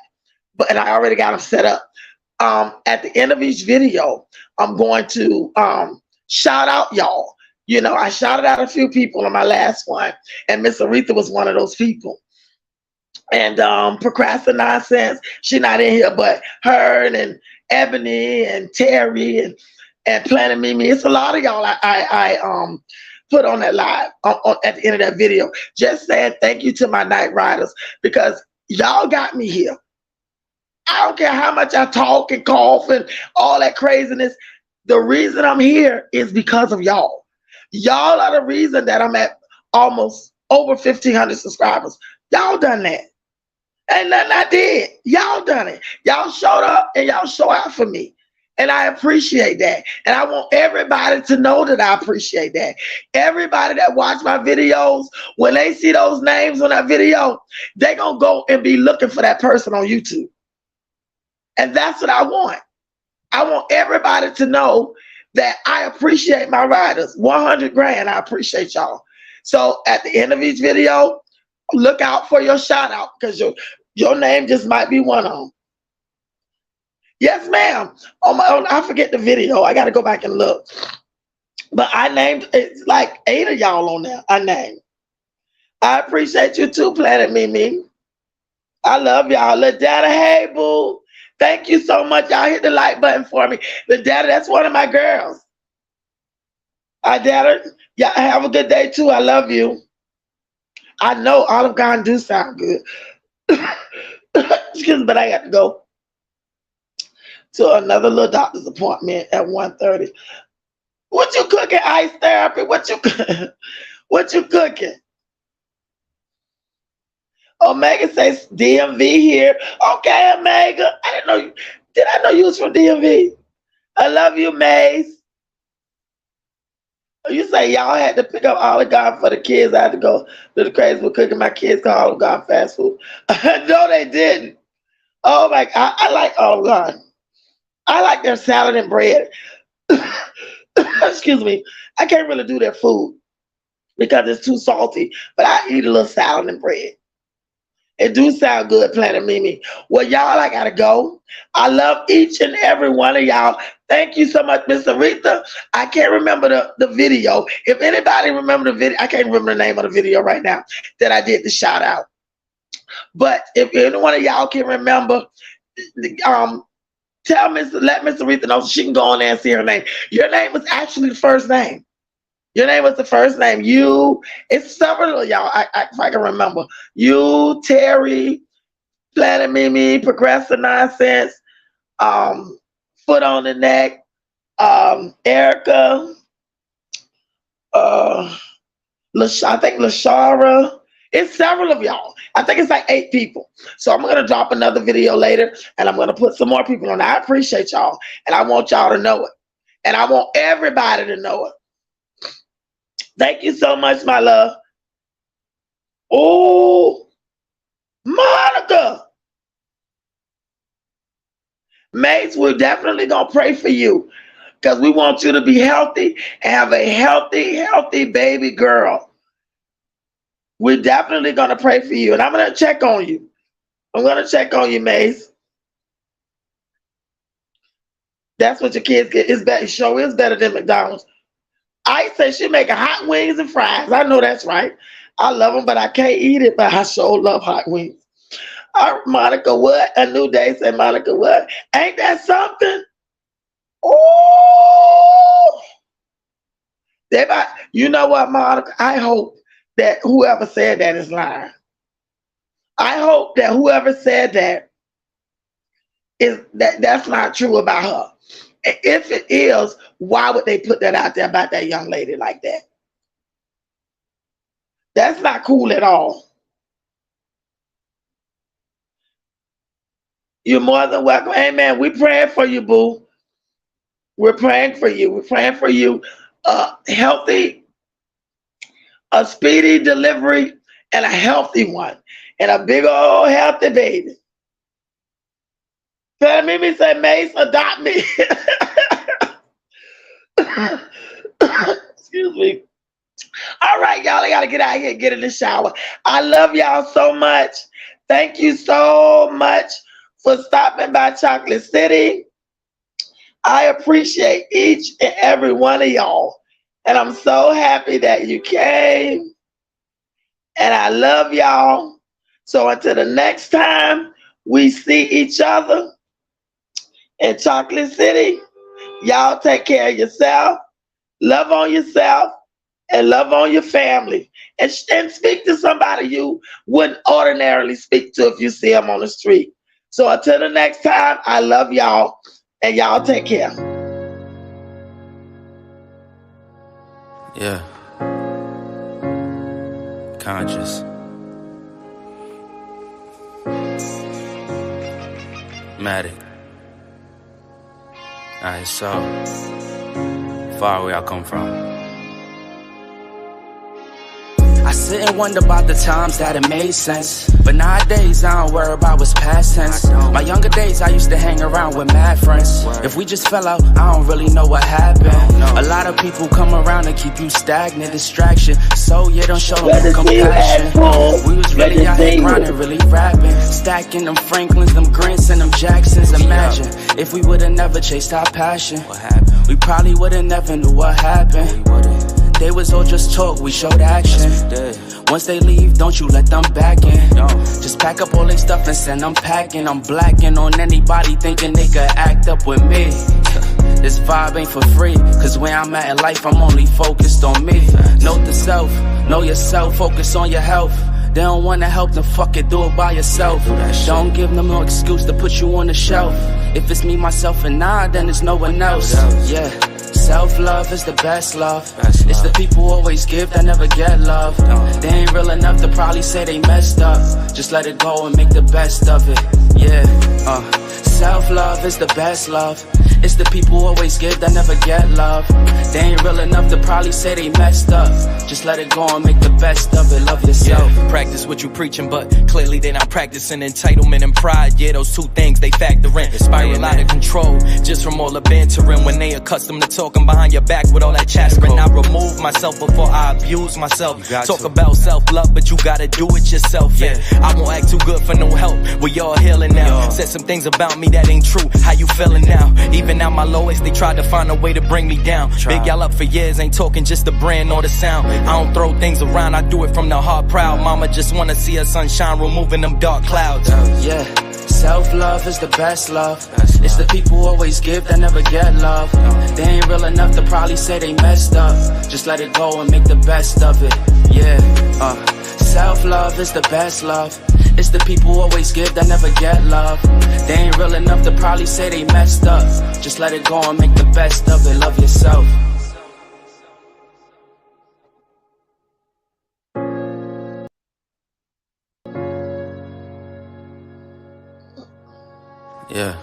But and I already got them set up. At the end of each video, I'm going to shout out y'all. You know, I shouted out a few people on my last one, and Miss Aretha was one of those people. And procrastination, she's not in here, but her and Ebony and Terry and Planet Mimi. It's a lot of y'all I put on that live at the end of that video. Just saying thank you to my night riders because y'all got me here. I don't care how much I talk and cough and all that craziness. The reason I'm here is because of y'all. Y'all are the reason that I'm at almost over 1,500 subscribers. Y'all done that. Ain't nothing I did. Y'all done it. Y'all showed up and y'all show out for me. And I appreciate that. And I want everybody to know that I appreciate that. Everybody that watch my videos, when they see those names on that video, they gonna go and be looking for that person on YouTube. And that's what I want. I want everybody to know that I appreciate my riders. 100 grand, I appreciate y'all. So at the end of each video, look out for your shout out because your name just might be one of them. Yes, ma'am. I forget the video. I got to go back and look. But I named, it's like 8 of y'all on there. I named. I appreciate you too, Planet Mimi. I love y'all. Little Dada, hey, boo. Thank you so much. Y'all hit the like button for me. Little Dada, that's one of my girls. Dada, y'all have a good day too. I love you. I know Olive Garden do sound good. Excuse me, but I got to go to another little doctor's appointment at 1:30. What you cooking, Ice Therapy? What you cooking? Omega says DMV here. Okay, Omega. I didn't know you. Did I know you was from DMV? I love you, Maze. You say y'all had to pick up Olive Garden for the kids. I had to go to the crazy with cooking my kids called Olive Garden fast food. No, they didn't. Oh my God, I like Olive Garden. I like their salad and bread. Excuse me. I can't really do their food because it's too salty, but I eat a little salad and bread. It do sound good, Planet Mimi. Well, y'all, I gotta go. I love each and every one of y'all. Thank you so much, Miss Aretha. I can't remember the video. If anybody remember the video, I can't remember the name of the video right now that I did the shout out. But if any one of y'all can remember, let Miss Aretha know so she can go on there and see her name. Your name was actually the first name. Your name was the first name. You, it's several of y'all, if I can remember. You, Terry, Planet Mimi, Progressive Nonsense, Foot on the Neck, Erica, I think Lashara. It's several of y'all. I think it's like 8 people. So I'm going to drop another video later, and I'm going to put some more people on. I appreciate y'all, and I want y'all to know it. And I want everybody to know it. Thank you so much, my love. Oh, Monica. Mates, we're definitely going to pray for you because we want you to be healthy and have a healthy baby girl. We're definitely going to pray for you, and I'm going to check on you. I'm going to check on you, Mace. That's what your kids get. It's better. Sure is better than McDonald's. I say she making hot wings and fries. I know that's right. I love them, but I can't eat it. But I sure love hot wings. Monica, what? A new day said, Monica, what? Ain't that something? Oh, you know what, Monica? I hope that whoever said that is lying. I hope that whoever said that that's not true about her. If it is, why would they put that out there about that young lady like that? That's not cool at all. You're more than welcome. Amen. We're praying for you, boo. We're praying for you. We're praying for you. Healthy, a speedy delivery, and a healthy one. And a big old healthy baby. Mimi said, Mace, adopt me. Excuse me. All right, y'all. I gotta get out here and get in the shower. I love y'all so much. Thank you so much for stopping by Chocolate City. I appreciate each and every one of y'all. And I'm so happy that you came. And I love y'all. So until the next time we see each other in Chocolate City, y'all take care of yourself, love on yourself, and love on your family. And speak to somebody you wouldn't ordinarily speak to if you see them on the street. So until the next time, I love y'all, and y'all take care. Yeah. Conscious. Matic. Alright, so far where I come from. I sit and wonder about the times that it made sense, but nowadays I don't worry about what's past tense. My younger days I used to hang around with mad friends. If we just fell out, I don't really know what happened. A lot of people come around and keep you stagnant, distraction. So you don't show them no compassion. We was really out here grinding, really rapping, stacking them Franklins, them Grants, and them Jacksons. Imagine if we would've never chased our passion, we probably would've never knew what happened. They was all just talk, we showed action. Once they leave, don't you let them back in. Just pack up all their stuff and send them packing. I'm blacking on anybody thinking they could act up with me. This vibe ain't for free, cause where I'm at in life, I'm only focused on me. Note the self, know yourself, focus on your health. They don't wanna help, then fuck it, do it by yourself. Don't give them no excuse to put you on the shelf. If it's me, myself, and I, then it's no one else. Yeah. Self-love is the best love. It's the people who always give that never get love. They ain't real enough to probably say they messed up. Just let it go and make the best of it. Yeah, self-love is the best love. It's the people who always give that never get love. They ain't real enough to probably say they messed up. Just let it go and make the best of it. Love yourself. Yeah, practice what you preaching, but clearly they not practicing entitlement and pride. Yeah, those two things they factor in. Spiral out of control just from all the bantering. When they accustomed to talking behind your back with all that chattering. I remove myself before I abuse myself. Talk about self-love, but you gotta do it yourself. Yeah, I won't act too good for no help. We all healing now. Said some things about me that ain't true. How you feeling now? Even at my lowest, they tried to find a way to bring me down. Big y'all up for years, ain't talking just the brand or the sound. I don't throw things around, I do it from the heart proud. Mama just wanna see her sunshine, removing them dark clouds. Yeah, self-love is the best love. It's the people who always give that never get love. They ain't real enough to probably say they messed up. Just let it go and make the best of it. Yeah, self-love is the best love. It's the people who always give that never get love. They ain't real enough to probably say they messed up. Just let it go and make the best of it. Love yourself. Yeah.